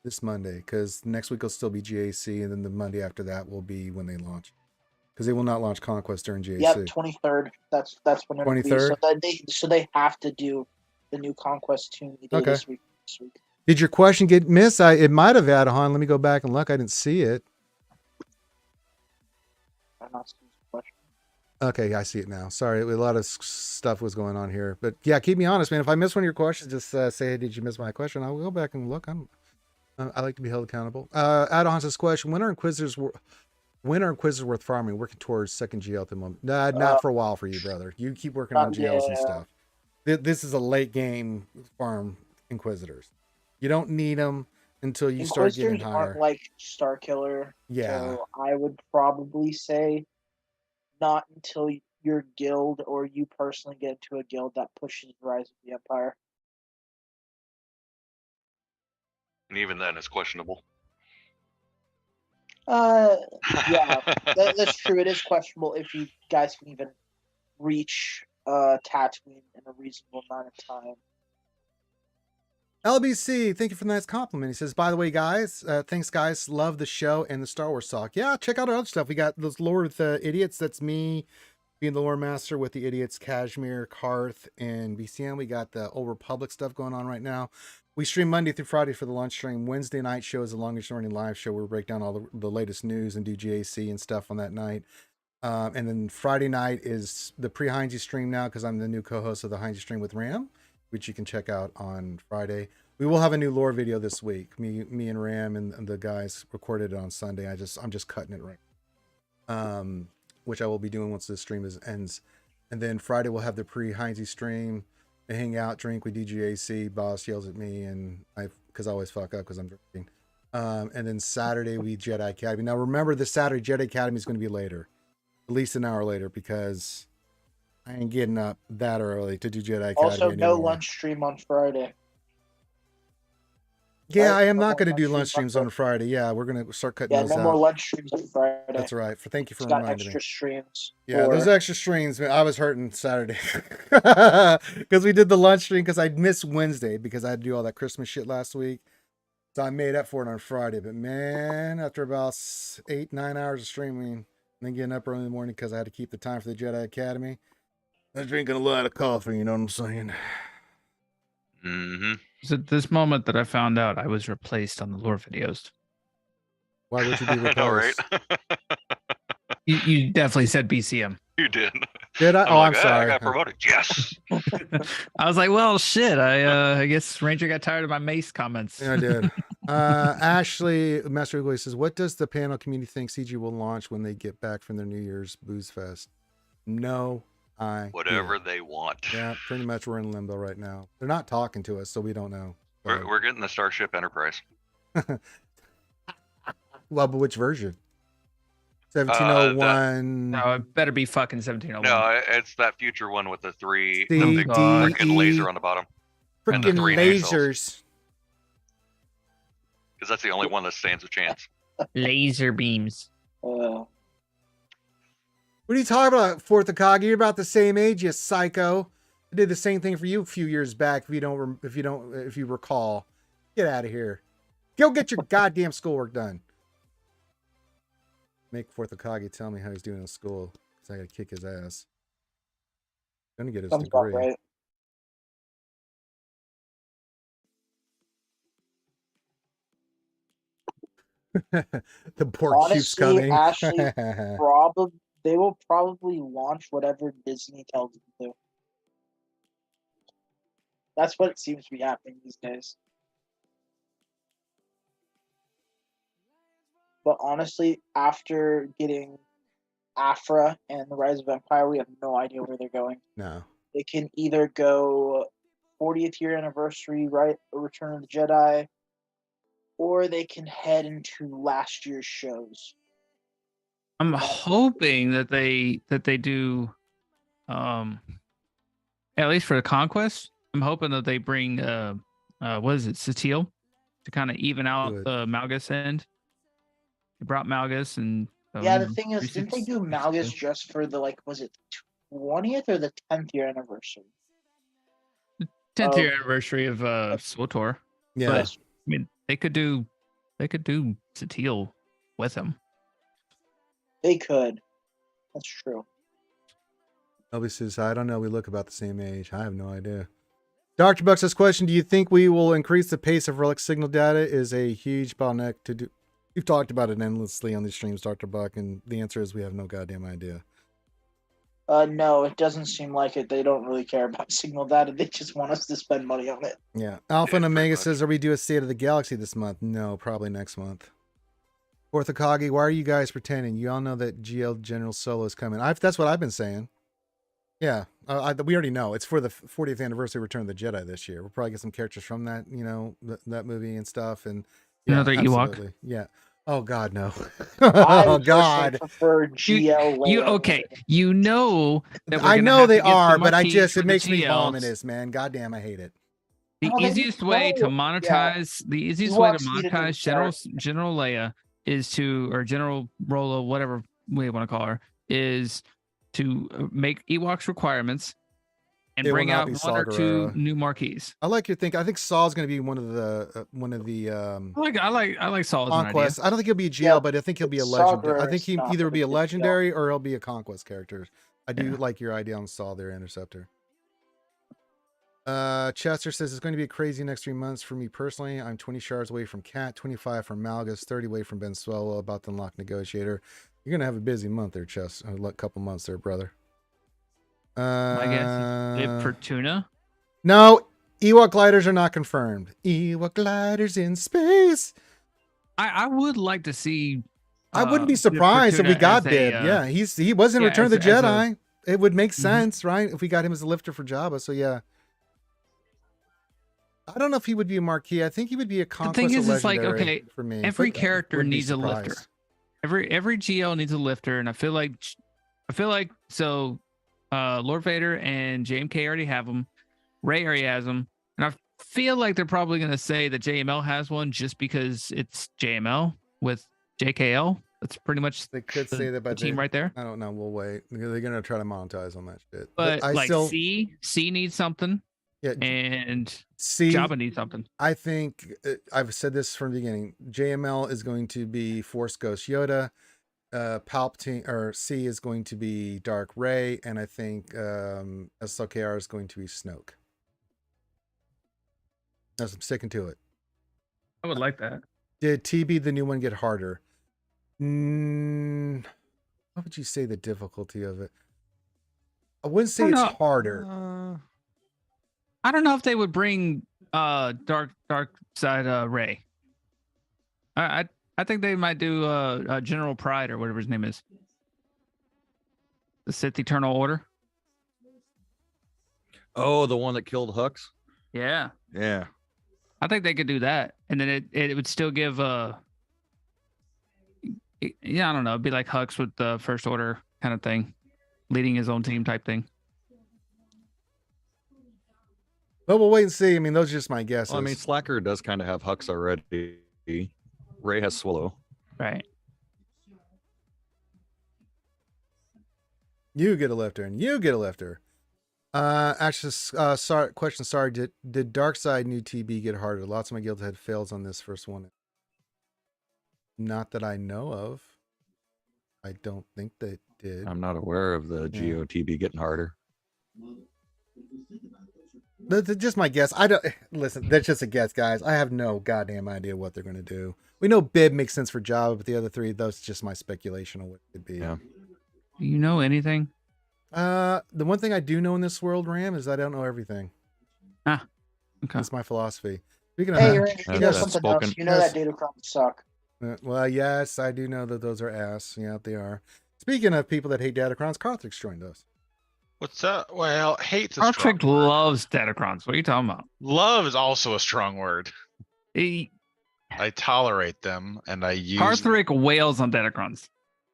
this Monday. Because next week will still be GAC, and then the Monday after that will be when they launch. Because they will not launch Conquest during GAC. Yep, 23rd. That's when it'll be. 23rd? So they have to do the new Conquest tune Okay. this week. Did your question get missed? It might have, Adahan. Let me go back and look. I didn't see it. I'm not seeing the question. Okay, I see it now. Sorry, a lot of stuff was going on here. But yeah, keep me honest, man. If I miss one of your questions, just say, hey, did you miss my question? I'll go back and look. I like to be held accountable. Adahan says question, when are Inquisitors worth farming? Working towards second GL at the moment. Nah, not for a while for you, brother. You keep working on GLs and stuff. This is a late game farm Inquisitors. You don't need them until you start getting higher. Aren't like Star Killer. Yeah. So I would probably say not until your guild or you personally get into a guild that pushes Rise of the Empire. And even then, it's questionable. Yeah, that's true. It is questionable if you guys can even reach Tatooine in a reasonable amount of time. LBC, thank you for the nice compliment. He says, by the way, guys, thanks, guys. Love the show and the Star Wars talk. Yeah, check out our other stuff. We got those Lore with the Idiots. That's me being the Lore Master with the Idiots, Kashmir, Karth, and BCM. We got the Old Republic stuff going on right now. We stream Monday through Friday for the lunch stream. Wednesday night show is the longest running live show where we break down all the latest news and do GAC and stuff on that night. And then Friday night is the pre-Heinze stream now because I'm the new co-host of the Heinze stream with Ram, which you can check out on Friday. We will have a new lore video this week. Me and Ram and the guys recorded it on Sunday. I'm just cutting it right. Which I will be doing once this stream ends. And then Friday we'll have the pre-Heinze stream. We hang out, drink, we do GAC. Boss yells at me and because I always fuck up because I'm drinking. And then Saturday we Jedi Academy. Now remember, this Saturday Jedi Academy is going to be later, at least an hour later, because I ain't getting up that early to do Jedi Academy Also, no anymore. lunch stream on Friday. Yeah, Right? I am No not going to more do lunch lunch streams streams on Friday. Yeah, we're going to start cutting Yeah, those no out. more lunch streams on Friday. That's right. Thank you for It's got reminding extra me. streams. Yeah, for- those extra streams, man, I was hurting Saturday because we did the lunch stream because I missed Wednesday because I had to do all that Christmas shit last week. So I made up for it on Friday. But man, after about 8-9 hours of streaming and then getting up early in the morning because I had to keep the time for the Jedi Academy, I was drinking a lot of coffee. You know what I'm saying? Mm-hmm. It's at this moment that I found out I was replaced on the lore videos. Why would you be replaced? I know, right? You definitely said BCM. You did. Did I? I'm Oh, like, I'm "Hey, sorry. I got promoted. Yes. I was like, well, shit. I guess Ranger got tired of my mace comments. Yeah, I did. Ashley Master Eagle says, what does the panel community think CG will launch when they get back from their New Year's booze fest? No idea. Whatever they want. Yeah, pretty much we're in limbo right now. They're not talking to us, so we don't know. We're getting the Starship Enterprise. Well, but which version? 1701. No, it better be fucking 1701. No, it's that future one with the three C, the D, big freaking E. laser on the bottom. and the Freaking 3 nacelles. lasers. Because that's the only one that stands a chance. Laser beams. Uh, What are you talking about, Fourth Akagi? You're about the same age, you psycho. I did the same thing for you a few years back. If you recall, get out of here. Go get your goddamn schoolwork done. Make Fourth Akagi tell me how he's doing in school, because I gotta kick his ass. Gonna get his sounds about degree. right. The pork keeps Honestly, coming. Ashley, they will probably launch whatever Disney tells them to. That's what it seems to be happening these days. But honestly, after getting Afra and the Rise of Empire, we have no idea where they're going. No. They can either go 40th year anniversary, right, Return of the Jedi, or they can head into last year's shows. I'm hoping that they do, at least for the Conquest. I'm hoping that they bring what is it, Satele, to kind of even out Good. the Malgus end. They brought Malgus and Yeah, the thing is, didn't they do Malgus just for the was it 20th or the 10th year anniversary? 10th year anniversary of SWTOR. Yeah. But I mean, they could do Satele with him. They could. That's true. Nobody says, I don't know. We look about the same age. I have no idea. Dr. Buck says, question, do you think we will increase the pace of relic signal data? Is a huge bottleneck to do. We've talked about it endlessly on these streams, Dr. Buck, and the answer is we have no goddamn idea. No, it doesn't seem like it. They don't really care about signal data. They just want us to spend money on it. Yeah. Alpha and pretty Omega much. says, are we due a State of the Galaxy this month? No, probably next month. Orthokagi, why are you guys pretending? You all know that GL General Solo is coming. That's what I've been saying. Yeah, we already know. It's for the 40th anniversary of Return of the Jedi this year. We'll probably get some characters from that, that movie and stuff. And yeah, Another Ewok? absolutely. Yeah. Oh, God, no. I Oh, would God. prefer GL. You Leia. okay? You know that we're I gonna know have they to get the are, but Marquis for it the makes me GLs. vomitous, man. Goddamn, I hate it. The No, they easiest way to know. monetize the easiest way to Ewoks need a new monetize General Leia is or General Rolo, whatever we want to call her, is to make Ewoks requirements and It will bring not out be one Saw or two Gerrera. new marquees. I like your think. I think Saul's going to be one of the I like Saul as an idea. Conquest. I don't think he'll be a GL, Yeah, but I think he'll be a Saw legend. I Gerrera think is he not either gonna be a be a GL. legendary or he'll be a Conquest character. I do Yeah. like your idea on Saul there, Interceptor. Chester says it's going to be a crazy next 3 months for me personally. I'm 20 shards away from Cat, 25 from Malgus, 30 away from Ben Swallow, about to unlock Negotiator. You're gonna have a busy month there, Chester. A couple months there, brother. I guess is it for tuna. No, Ewok gliders are not confirmed. Ewok gliders in space. I would like to see. I wouldn't be Bib surprised if we Fortuna got as a, Bib. Yeah, he was in yeah, Return of the as a- Jedi. It would make Mhm. sense, right? If we got him as a lifter for Jabba. So yeah. I don't know if he would be a marquee. I think he would be a conquest thing is, or it's like, legendary okay, for me. every but I character wouldn't be needs a lifter. surprised. Every GL needs a lifter, and I feel like so. Lord Vader and JMK already have them. Rey already has them, and I feel like they're probably going to say that JML has one just because it's JML with JKL. That's pretty much They could the, say that, the but team right there. I don't know. We'll wait. They're gonna try to monetize on that shit. But I like still, C needs something, yeah, and see, Jabba needs something. I think I've said this from the beginning. JML is going to be Force Ghost Yoda. Palpatine or C is going to be Dark Ray, and I think SLKR is going to be Snoke. Yes, I'm sticking to it. I would like that. Did TB the new one get harder? What would you say the difficulty of it? I wouldn't say it's harder. I don't know if they would bring dark side Ray. I think they might do General Pride or whatever his name is. The Sith Eternal Order. Oh, the one that killed Hux? Yeah. Yeah. I think they could do that. And then it would still give yeah, I don't know. It'd be like Hux with the First Order kind of thing. Leading his own team type thing. But we'll wait and see. I mean, those are just my guesses. Well, I mean, Slacker does kind of have Hux already. Ray has Swallow. Right. You get a lifter, and you get a lifter. Actually, sorry. Question. Sorry. Did Darkseid new TB get harder? Lots of my guilds had fails on this first one. Not that I know of. I don't think they did. I'm not aware of the Yeah. GOTB getting harder. That's just my guess. I don't listen. That's just a guess, guys. I have no goddamn idea what they're going to do. We know Bib makes sense for Java, but the other three, that's just my speculation on what it could be. Yeah. Do you know anything? The one thing I do know in this world, Ram, is I don't know everything. Okay. That's my philosophy. Speaking of Hey, that, Randy, you know That's something spoken. else. You know Yes. that Datacrons suck. well, yes, I do know that those are ass. Yeah, they are. Speaking of people that hate Datacrons, Karthik's joined us. What's up? Well, hate's a strong Artrick word. loves Datacrons. What are you talking about? Love is also a strong word. He, I tolerate them and I use them. Karthrick wails on Datacrons.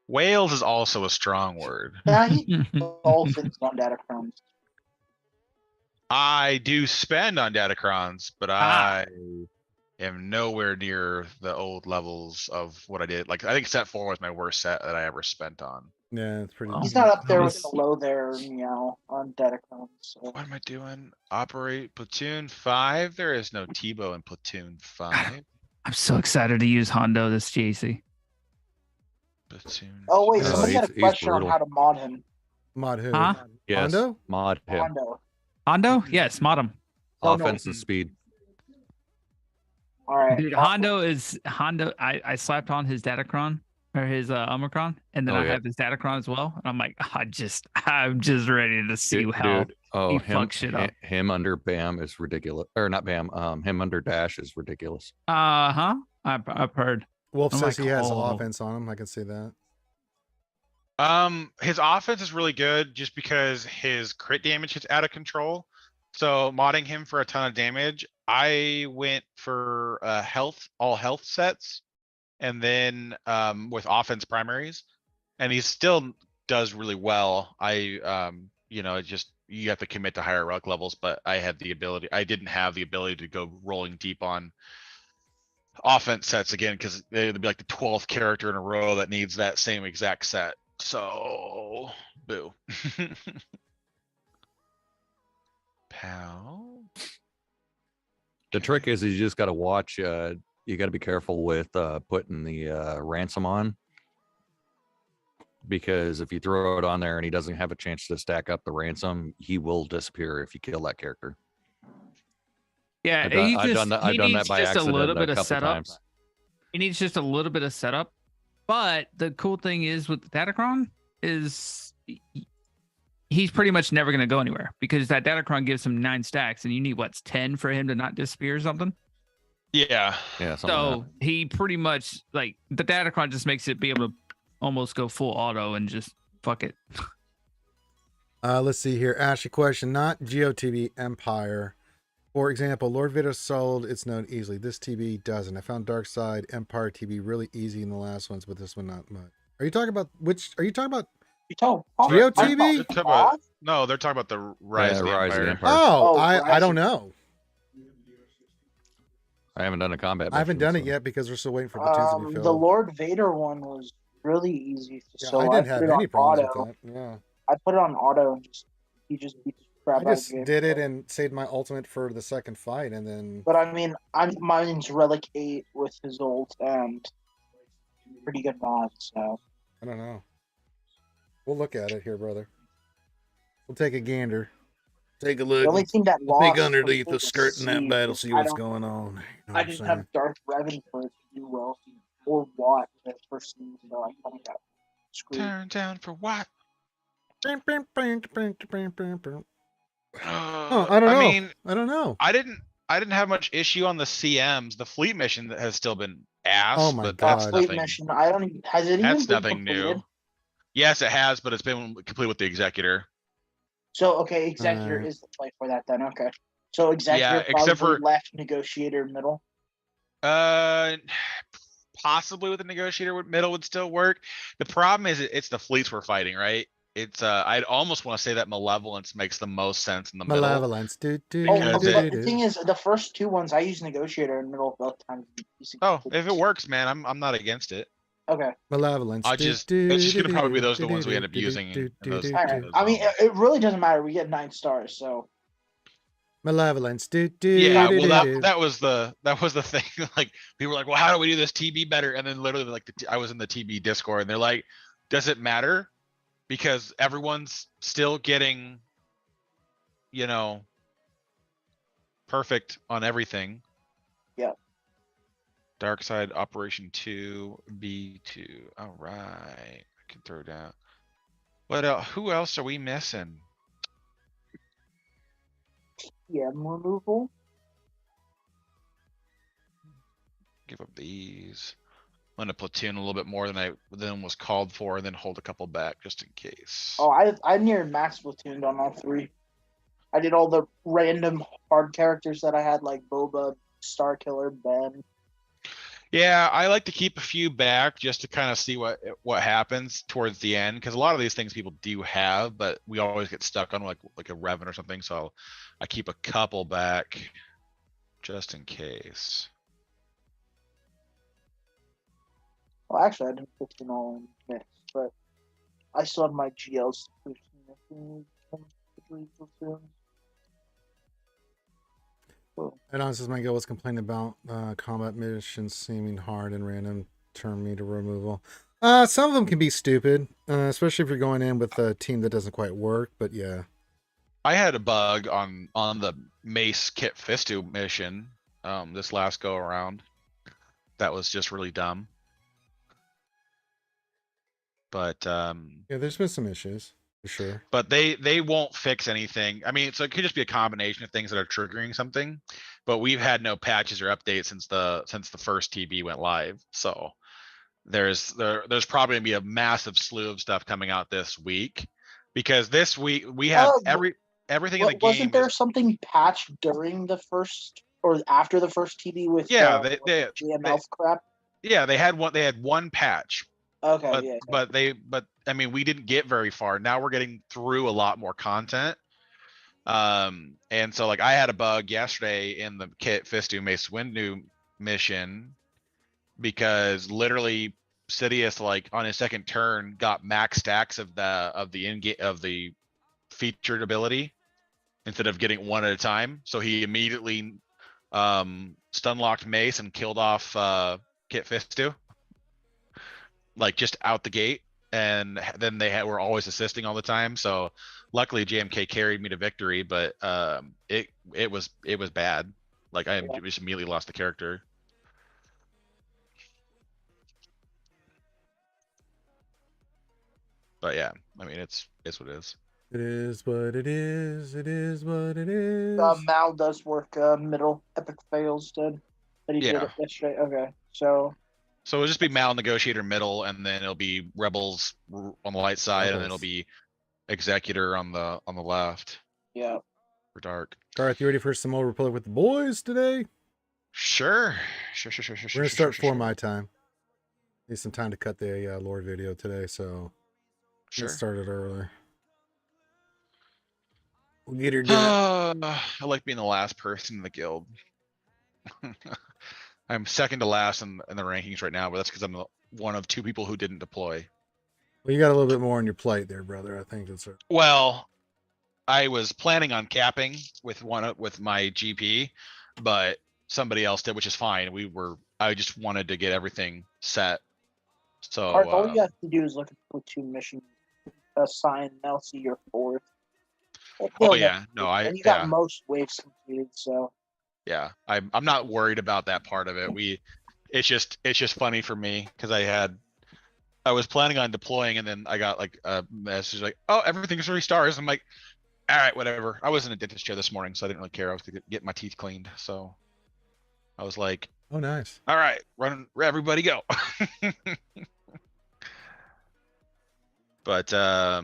Whales is also a strong word. Now he dolphins on Datacrons. I do spend on Datacrons, but Ah. I am nowhere near the old levels of what I did. Like I think set 4 was my worst set that I ever spent on. Yeah, it's pretty. Well, He's not up there with was- below there, meow, on Datacrons. So. What am I doing? Operate Platoon 5? There is no Tebow in Platoon 5. I'm so excited to use Hondo this GAC. Platoon. Oh wait, No, somebody had a he's question on brutal. how to mod him. Mod who? Huh? Yes. Hondo? Mod him. Hondo. Hondo? Yes, mod him. Oh, no. Offense and speed. All right. Dude, Hondo is Hondo. I slapped on his Datacron or his Omicron, and then Oh, I yeah. have his Datacron as well. And I'm like, I'm just ready to see how Oh, he him, fucks shit up. him under Bam is ridiculous. Or not Bam. Him under Dash is ridiculous. Huh? I've heard. Wolf I'm says like, he has oh. offense on him. I can see that. His offense is really good just because his crit damage is out of control. So modding him for a ton of damage, I went for all health sets and then with offense primaries, and he still does really well. You have to commit to higher ruck levels, but I didn't have the ability to go rolling deep on offense sets again because it'd be like the 12th character in a row that needs that same exact set. So, boo. Pal. The trick is you just got to watch. You got to be careful with putting the ransom on, because if you throw it on there and he doesn't have a chance to stack up the ransom, he will disappear if you kill that character. Yeah, I've done that. I've done that by just a accident little bit a of couple setup. times. He needs just a little bit of setup. But the cool thing is with Datacron is he's pretty much never going to go anywhere because that Datacron gives him 9 stacks, and you need 10 for him to not disappear or something. Yeah. Yeah. So he pretty much like the Datacron just makes it be able to almost go full auto and just fuck it. Let's see here. Ashley question, not GOTB Empire. For example, Lord Vader sold its node easily. This TB doesn't. I found Dark Side Empire TB really easy in the last ones, but this one not much. Are you talking about which? Are you talking about? You told GOTB? They're talking about- No, they're talking about the Rise of the Rise of the Empire. Empire. Oh, Oh, I don't Rising. know. I haven't done a combat. I haven't mission, done it so- yet because we're still waiting for platoons to be The filled. Lord Vader one was really easy. Yeah, So I didn't have put it any on problems auto. with that. Yeah. I put it on auto and he just beat the crap I out of just me. did it and saved my ultimate for the second fight, and then But I mean, mine's Relic 8 with his ult and pretty good mods. So I don't know. We'll look at it here, brother. We'll take a gander. Take a the look. only thing that lost Peek was underneath the the skirt in that Siege. battle, see I what's don't- going on. You know what I I'm didn't saying? have Darth Revan for it to do well or Watt the first season, so I kind of got screwed. Turn down for what? Huh, Oh, I don't know. mean, I don't know. I didn't have much issue on the CMs. The fleet mission that has still been ass. Oh my but God. that's Fleet nothing. mission. I don't even. Has it even That's been nothing completed? new. Yes, it has, but it's been complete with the Executor. So okay, Executor Uh, is the play for that then. Okay, so Executor Yeah, except probably for- left Negotiator middle. Possibly with the negotiator middle would still work. The problem is it's the fleets we're fighting, right? It's I'd almost want to say that malevolence makes the most sense in the middle. Malevolence. Oh, Because but the thing is, the first 2 ones I use Negotiator in middle both times. Oh, if it works, man, I'm not against it. Okay. Malevolence. It's just gonna probably be those the ones we end up using in those- All right. those I mean, zones. it really doesn't matter. We get 9 stars, so Malevolence. Yeah, well, that was the thing. Like people were like, "Well, how do we do this TB better?" And then literally, like, I was in the TB Discord, and they're like, "Does it matter? Because everyone's still getting, perfect on everything." Yeah. Dark Side Operation 2, B2. All right. I can throw down. What else? Who else are we missing? Yeah, removal. Give up these. I'm gonna platoon a little bit more than was called for, and then hold a couple back just in case. Oh, I near max platooned on all 3. I did all the random hard characters that I had, like Boba, Star Killer, Ben. Yeah, I like to keep a few back just to kind of see what happens towards the end, because a lot of these things people do have, but we always get stuck on like a Revan or something. So I keep a couple back just in case. Well, actually, I didn't platoon all in mix, but I still have my GLs to platoon. And honestly, my guy was complaining about combat missions seeming hard and random, turn me to removal. Some of them can be stupid, especially if you're going in with a team that doesn't quite work. But yeah, I had a bug on the Mace Kit Fistu mission this last go around. That was just really dumb. But yeah, there's been some issues for sure. But they won't fix anything. I mean, so it could just be a combination of things that are triggering something. But we've had no patches or updates since the first TB went live. So there's probably gonna be a massive slew of stuff coming out this week, because this week we have everything in the game. Wasn't there something patched during the first or after the first TB with GML crap? Yeah, they had one patch. Okay, but I mean, we didn't get very far. Now we're getting through a lot more content. And so like I had a bug yesterday in the Kit Fistu Mace Windu mission, because literally Sidious, like on his second turn, got max stacks of the featured ability instead of getting one at a time. So he immediately stun locked Mace and killed off Kit Fistu, like just out the gate. And then were always assisting all the time. So luckily JMK carried me to victory, but it was bad. Like I just immediately lost the character. But yeah, I mean, it's what it is. It is what it is. It is what it is. Mal does work middle. Epic fails did. But he did it yesterday. Okay, so it'll just be Mal Negotiator middle, and then it'll be Rebels on the light side, and then it'll be Executor on the left. Yeah. For dark. Garth, you ready for some more Republic with the boys today? Sure. We're gonna start for my time. Need some time to cut the lore video today, so let's start it early. We'll get her done. I like being the last person in the guild. I'm second to last in the rankings right now, but that's because I'm one of 2 people who didn't deploy. Well, you got a little bit more on your plate there, brother. I think that's right. Well, I was planning on capping with my GP, but somebody else did, which is fine. I just wanted to get everything set. So all you have to do is look at the platoon mission, assign Nelsie your 4th. You got most waves completed, so yeah, I'm not worried about that part of it. It's just funny for me because I was planning on deploying, and then I got like a message like, oh, everything's 3 stars. I'm like, all right, whatever. I was in a dentist chair this morning, so I didn't really care. I was getting my teeth cleaned, so I was like, oh, nice. All right, everybody go. But I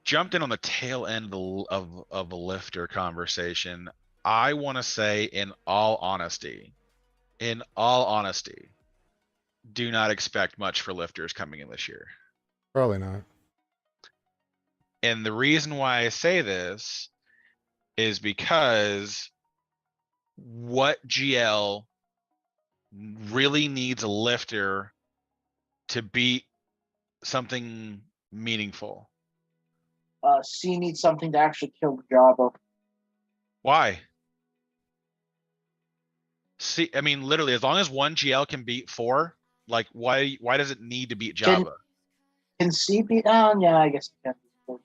jumped in on the tail end of a lifter conversation. I want to say, in all honesty, do not expect much for lifters coming in this year. Probably not. And the reason why I say this is because what GL really needs a lifter to beat something meaningful? C needs something to actually kill Jabba. Why? See, I mean, literally, as long as one GL can beat 4, like, why does it need to beat Jabba? Can C beat down? Yeah, I guess it can.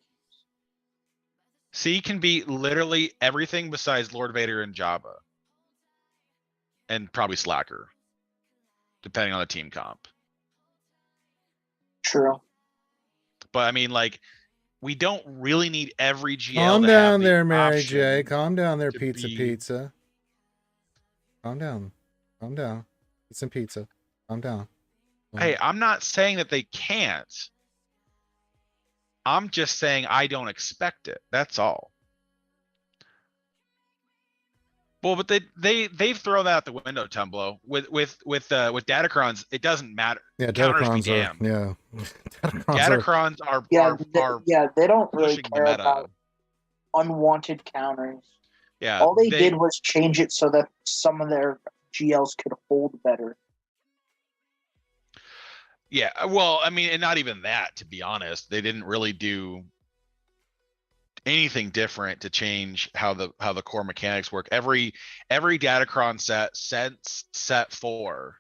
C can beat literally everything besides Lord Vader and Jabba. and probably Slacker, depending on the team comp. True. But I mean, like, we don't really need every GL Calm to down have the there, Mary option J. Calm down there, to pizza be- pizza. Calm down. Calm down. Eat some pizza. Calm down. Hey, I'm not saying that they can't. I'm just saying I don't expect it. That's all. Well, but they've thrown that out the window, Tumblo. With Datacrons, it doesn't matter. Yeah, Counters be Datacrons are. damned. Yeah. Datacrons are. Datacrons are They don't really pushing the care meta. about unwanted counters. Yeah, All they did was change it so that some of their GLs could hold better. Yeah, well, I mean, and not even that, to be honest. They didn't really do anything different to change how the core mechanics work. Every Datacron set since set 4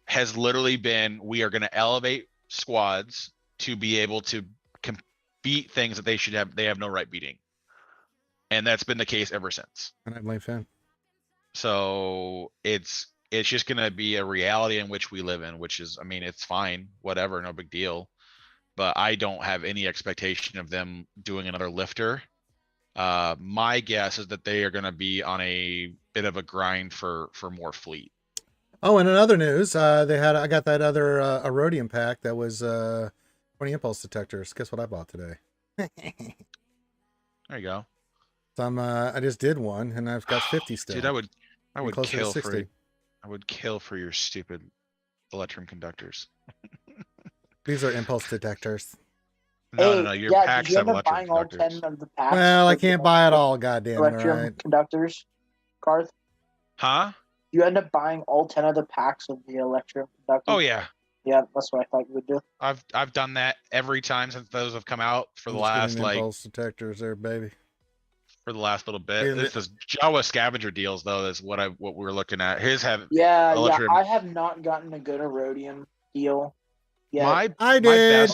has literally been, we are going to elevate squads to be able to beat things that they have no right beating. And that's been the case ever since. And I blame Finn. So it's just going to be a reality in which we live in, which is, I mean, it's fine, whatever, no big deal. But I don't have any expectation of them doing another lifter. My guess is that they are going to be on a bit of a grind for more fleet. Oh, and in other news, I got that other Erodium pack that was 20 impulse detectors. Guess what I bought today? There you go. So I just did one, and I've got 50 still. Dude, I would closer to kill 60. I would kill for your stupid Electrum conductors. These are impulse detectors. No. Your packs did you have end up Electrum buying all 10 conductors. of the packs? Well, I for can't the buy it all, goddamn it, all Electrum right? conductors, Karth? Huh? You end up buying all 10 of the packs of the Electrum conductors? Oh yeah. Yeah, that's what I thought you would do. I've done that every time since those have come out for I'm the just last getting like impulse detectors there, baby. for the last little bit. Yeah, This is Jawa scavenger deals though, is what we're looking at. His have Yeah, Electrum. I have not gotten a good Erodium deal yet. I did.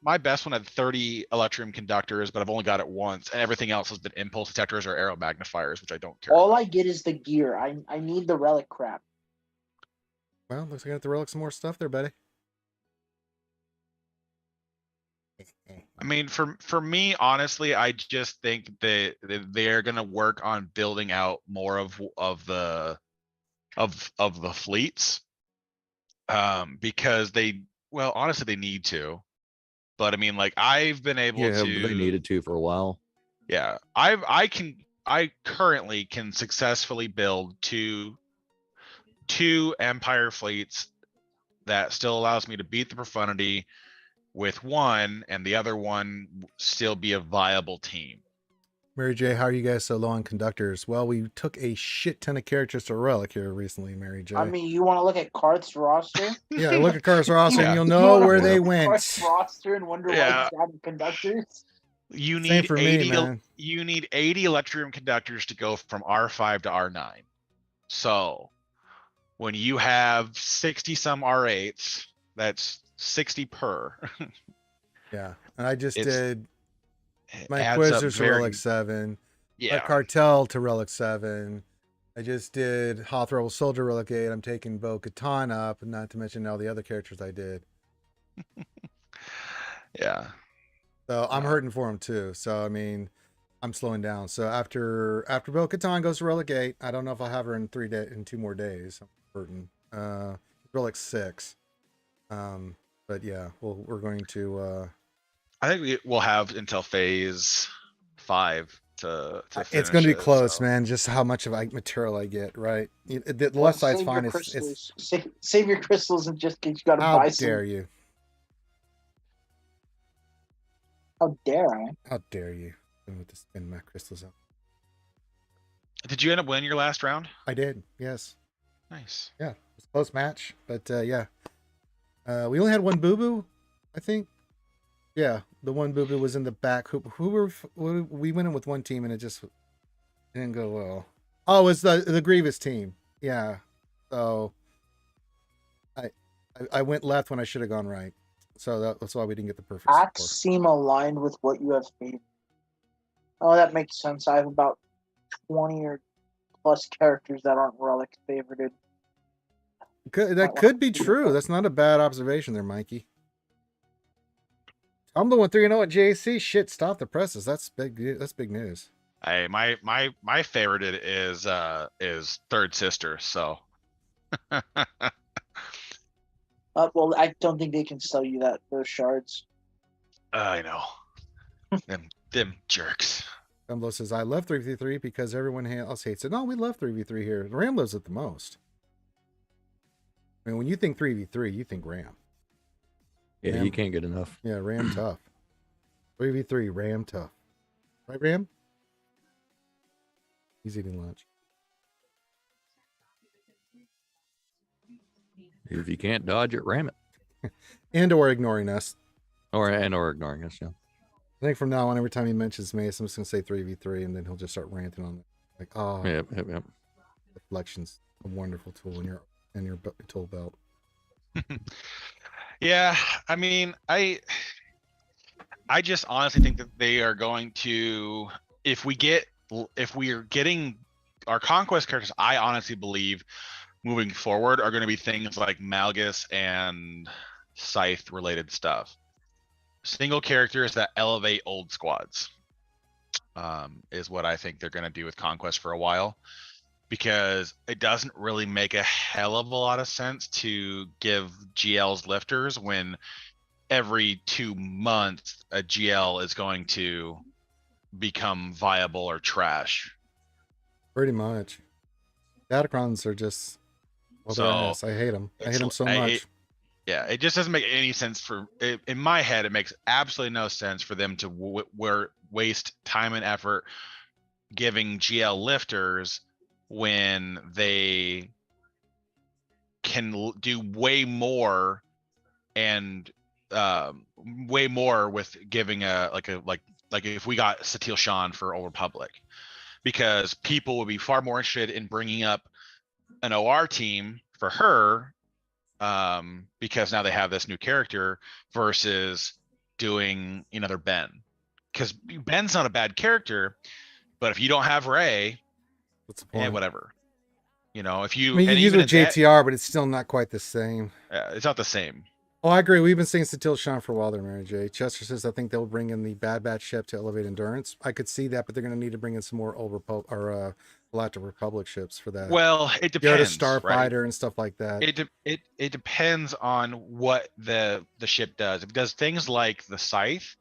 My best one had 30 Electrum conductors, but I've only got it once, and everything else has been impulse detectors or arrow magnifiers, which I don't care. All I get is the gear. I need the relic crap. Well, looks like I got to relic some more stuff there, buddy. I mean, for me, honestly, I just think that they're gonna work on building out more of the fleets, because honestly, they need to. But I mean, like, I've been able Yeah, to. but they needed to for a while. Yeah, I currently can successfully build two Empire fleets that still allows me to beat the Profundity with one, and the other one still be a viable team. Mary J, how are you guys so low on conductors? Well, we took a shit ton of characters to Relic here recently, Mary J. I mean, you want to look at Karth's roster? Yeah, look at Car's roster and Yeah. you'll You know wanna where look they at went. Karth's roster and wonder Yeah. why he's adding conductors? You Same need for me, 80. man. You need 80 Electrium conductors to go from R5 to R9. So when you have 60 some R8s, that's 60 per. Yeah, and I just It's- did It my adds up Inquisitors to very- Relic 7, my Yeah. Cartel to Relic 7. I just did Hawthorne Soldier Relic 8. I'm taking Bo Katan up, not to mention all the other characters I did. Yeah. So I'm hurting for him too. So I mean, I'm slowing down. So after Bo Katan goes to Relic 8, I don't know if I'll have her in 2 more days. I'm hurting. Relic 6. But yeah, we're going to I think we'll have until phase 5 to it's finish going to be it, close, so. man. Just how much of material I get, right? The left side's Save fine. your It's crystals. Save your crystals and just you got to how buy dare some. you? How dare I? How dare you? I'm going to spin my crystals up. Did you end up winning your last round? I did, yes. Nice. Yeah, it was a close match, but yeah. We only had one boo boo, I think. Yeah, the one boo boo was in the back. We went in with one team and it just didn't go well. Oh, it's the Grievous team. Yeah. So I went left when I should have gone right. So that's why we didn't get the perfect Acts score. seem aligned with what you have made. Oh, that makes sense. I have about 20 or plus characters that aren't relic favorited. That could be true. That's not a bad observation there, Mikey. I'm the one 3-0 at JAC. Shit, stop the presses. That's big. That's big news. Hey, my favorite is Third Sister. So. Well, I don't think they can sell you those shards. I know. them jerks. Gumbo says, I love 3v3 because everyone else hates it. No, we love 3v3 here. Ram loves it the most. I mean, when you think 3v3, you think Ram. Yeah, Ram. you can't get enough. Yeah, Ram tough. 3v3, Ram tough. Right, Ram? He's eating lunch. If you can't dodge it, ram it. And or ignoring us. Or ignoring us, yeah. I think from now on, every time he mentions Mace, I'm just going to say 3v3, and then he'll just start ranting on it. Like, oh, Yep. deflection's a wonderful tool in your tool belt. Yeah, I mean, I just honestly think that they are going to, if we are getting our conquest characters, I honestly believe moving forward are going to be things like Malgus and Scythe related stuff. Single characters that elevate old squads is what I think they're going to do with conquest for a while, because it doesn't really make a hell of a lot of sense to give GLs lifters when every 2 months a GL is going to become viable or trash. Pretty much. Datacrons are just, well, So, they're ass. I hate them. I hate them so much. Yeah, it just doesn't make any sense in my head. It makes absolutely no sense for them to waste time and effort giving GL lifters when they can do way more and way more with giving like if we got Satil Shan for Old Republic, because people would be far more interested in bringing up an OR team for her because now they have this new character versus doing another Ben, because Ben's not a bad character, but if you don't have Ray, What's the point? whatever. If you, I mean, you and can use even it with JTR, but it's still not quite the same. it's not the same. Oh, I agree. We've been seeing Satil Shan for a while there, Mary J. Chester says, I think they'll bring in the Bad Batch ship to elevate endurance. I could see that, but they're going to need to bring in some more Old Republic or Galactic Republic ships for that. Well, it depends. Yoda Starfighter right? and stuff like that. It depends on what the ship does. If it does things like the Scythe,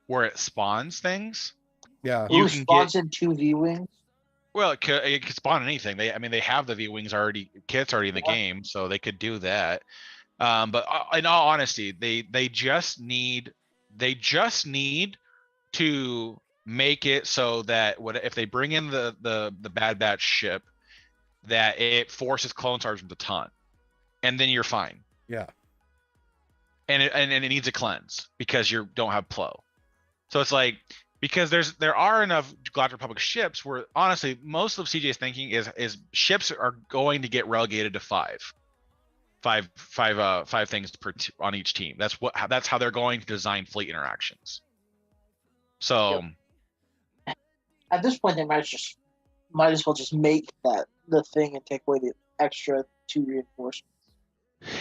where it spawns things. Yeah. You Who can spawns in 2 V-Wings? Well, it could spawn anything. They have the V-Wings kits already in the Yeah. game, so they could do that. But in all honesty, they just need to make it so that if they bring in the Bad Batch ship, that it forces clone sergeants a ton, and then you're fine. Yeah. And it needs a cleanse because you don't have Plo. So it's like, because there are enough Galactic Republic ships where honestly most of CJ's thinking is ships are going to get relegated to five things on each team. That's how they're going to design fleet interactions. So At this point, they might as well just make that the thing and take away the extra 2 reinforcements.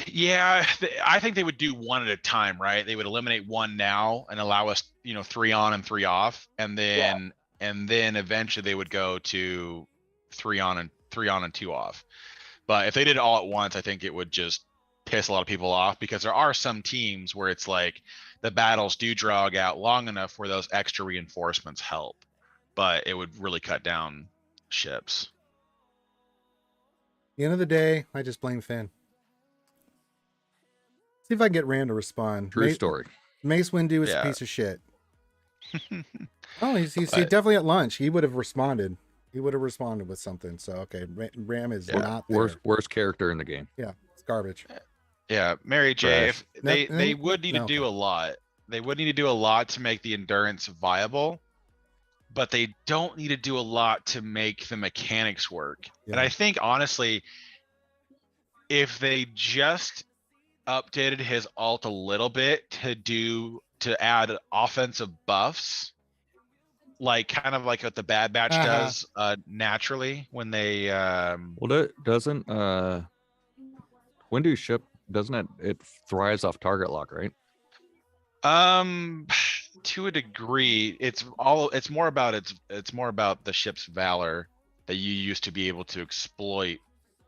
yeah, I think they would do one at a time, right? They would eliminate one now and allow us, 3 on and 3 off, and then eventually they would go to 3 on and 2 off. But if they did it all at once, I think it would just piss a lot of people off, because there are some teams where it's like the battles do drag out long enough where those extra reinforcements help, but it would really cut down ships. At the end of the day, I just blame Finn. See if I can get Rand to respond. True story. Mace Windu is Yeah. a piece of shit. Oh, he's But- definitely at lunch. He would have responded. He would have responded with something. So, okay, Ram is Yeah. not there. Worst character in the game. Yeah, it's garbage. Yeah, Mary J, Trash. if No, they would need no, to do a lot. They would need to do a lot to make the endurance viable, but they don't need to do a lot to make the mechanics work. And Yeah. I think honestly, if they just updated his ult a little bit to add offensive buffs, like kind of like what the Bad Batch Uh-huh. does naturally when they Well, that doesn't Windu ship doesn't it thrives off target lock, right? to a degree, it's more about the ship's valor that you used to be able to exploit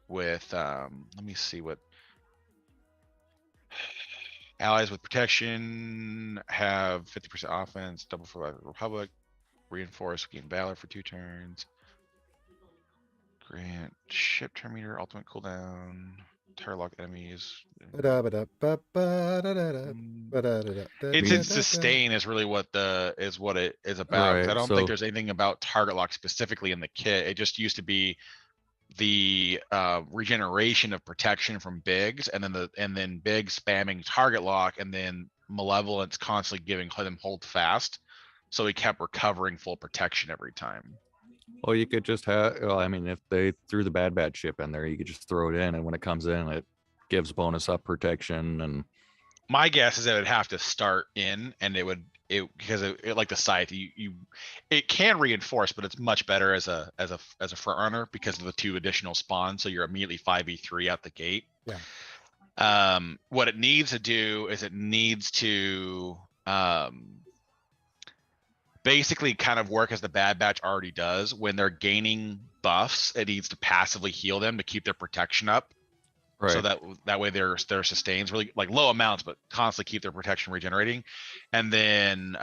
with let me see what allies with protection have 50% offense, double for the Republic, reinforce, gain valor for 2 turns. Grant ship turn meter, ultimate cooldown, target lock enemies. It's in sustain is really what it is about. 'Cause I Right, don't think so- there's anything about target lock specifically in the kit. It just used to be the regeneration of protection from Biggs, and then Biggs spamming target lock, and then Malevolence constantly giving them hold fast. So he kept recovering full protection every time. Well, you could just have. Well, I mean, if they threw the Bad Batch ship in there, you could just throw it in, and when it comes in, it gives bonus up protection. And My guess is that it would have to start in, and because it like the scythe, it can reinforce, but it's much better as a front runner because of the 2 additional spawns. So you're immediately 5v3 out the gate. Yeah. What it needs to do is it needs to basically kind of work as the Bad Batch already does. When they're gaining buffs, it needs to passively heal them to keep their protection up. right, So that way their sustains really like low amounts, but constantly keep their protection regenerating. And then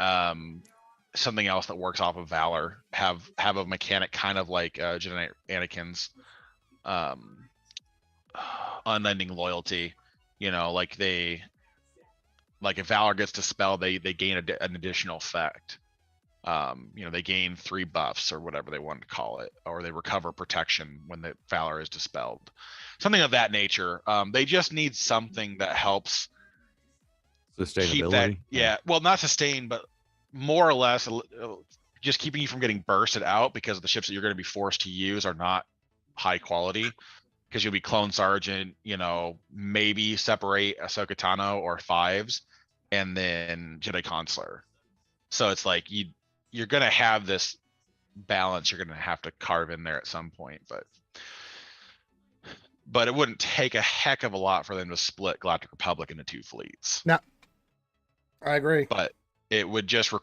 something else that works off of Valor, have a mechanic kind of like Jedi Anakin's unending loyalty. You know, like if Valor gets dispelled, they gain an additional effect. You know, they gain 3 buffs or whatever they want to call it, or they recover protection when the Valor is dispelled. Something of that nature. They just need something that helps keep that. sustainability. Yeah, well, not sustain, but more or less just keeping you from getting bursted out, because the ships that you're going to be forced to use are not high quality. Because you'll be Clone Sergeant, you know, maybe separate Ahsoka Tano or 5s, and then Jedi Consular. So it's like you're gonna have this balance you're gonna have to carve in there at some point, but it wouldn't take a heck of a lot for them to split Galactic Republic into 2 fleets. No, I agree. But it would also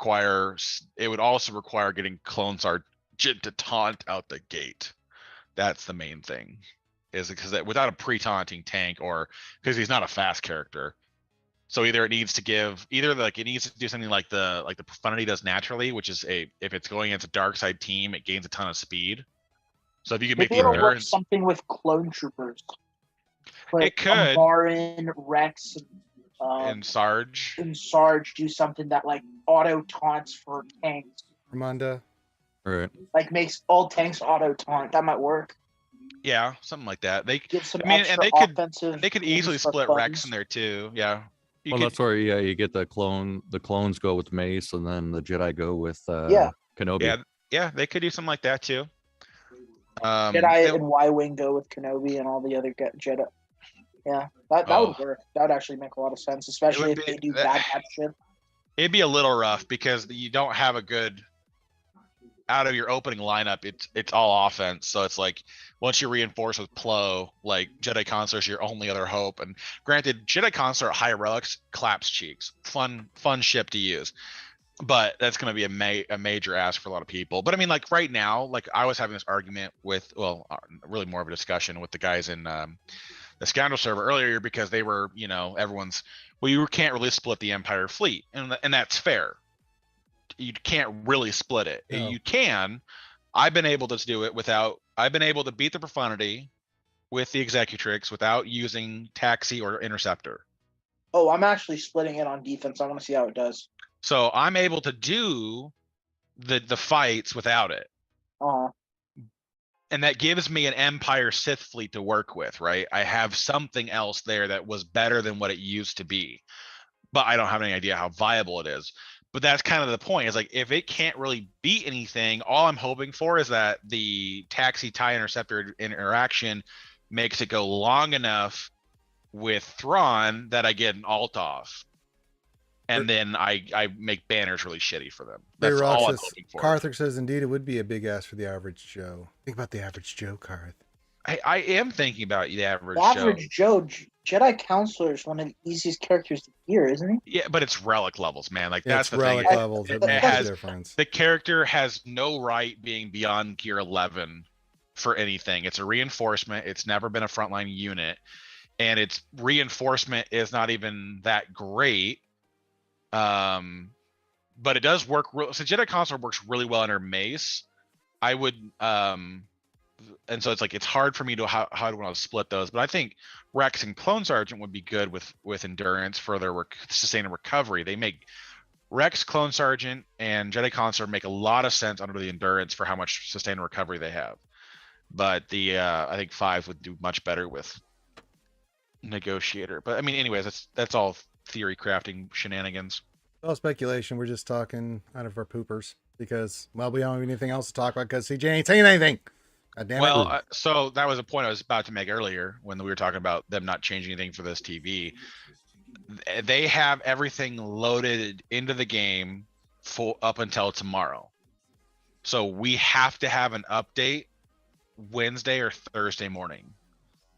require getting Clone Sergeant to taunt out the gate. That's the main thing, is because without a pre-taunting tank, or because he's not a fast character. So either it needs to do something like the Profundity does naturally, which is if it's going against a dark side team, it gains a ton of speed. So if you can make Maybe the it'll work endurance, something with clone troopers. It could. Marin, Rex, and Sarge, and Sarge do something that like auto taunts for tanks. Ramonda. Right. Like makes all tanks auto taunt. That might work. yeah, something like that. They, Give some I mean, extra and offensive. they could boost easily for split clones. Rex in there too. Yeah. Well, that's where you get the clones go with Mace, and then the Jedi go with Yeah. Kenobi. Yeah, they could do something like that too. Jedi and Y-Wing go with Kenobi and all the other Jedi. Yeah, that would work. That would actually make a lot of sense, especially if they do Bad Batch shit. It'd be a little rough because you don't have a good out of your opening lineup. It's all offense, so it's like once you reinforce with Plo, like Jedi Consular is your only other hope. And granted, Jedi Consular at high relics claps cheeks, fun ship to use, but that's going to be a major ask for a lot of people. But I mean, like right now, like I was having this argument with, really more of a discussion with the guys in the Scoundrel server earlier, because they were, everyone's, well, you can't really split the Empire fleet, and that's fair. You can't really split it. No. You can. I've been able to do it I've been able to beat the Profundity with the Executrix without using Taxi or Interceptor. Oh, I'm actually splitting it on defense. I want to see how it does. So I'm able to do the fights without it. And that gives me an Empire Sith fleet to work with, right? I have something else there that was better than what it used to be, but I don't have any idea how viable it is. But that's kind of the point, is like, if it can't really beat anything, all I'm hoping for is that the Taxi TIE Interceptor interaction makes it go long enough with Thrawn that I get an alt off. and then I make banners really shitty for them. Ray That's Rock all I'm says, hoping for. Carther says, indeed, it would be a big ask for the average Joe. Think about the average Joe, Carth. I am thinking about the average The average Joe, Jedi Counselor is one of the easiest characters to gear, isn't he? Yeah, but it's relic levels, man. Like Yeah, that's it's the thing. relic levels. It makes has a difference. the character has no right being beyond gear 11 for anything. It's a reinforcement. It's never been a frontline unit, and its reinforcement is not even that great. But it does work. So Jedi Counselor works really well under Mace. I would and so it's like it's hard for me to how do I want to split those, but I think Rex and Clone Sergeant would be good with endurance for their sustained recovery. They make Rex, Clone Sergeant, and Jedi Counselor make a lot of sense under the endurance for how much sustained recovery they have. But the I think 5 would do much better with Negotiator. But I mean, anyways, that's all theory crafting shenanigans. It's all speculation. We're just talking out of our poopers because, well, we don't have anything else to talk about because CJ ain't saying anything. God damn it. Well, so that was a point I was about to make earlier when we were talking about them not changing anything for this TV. They have everything loaded into the game for up until tomorrow. So we have to have an update Wednesday or Thursday morning.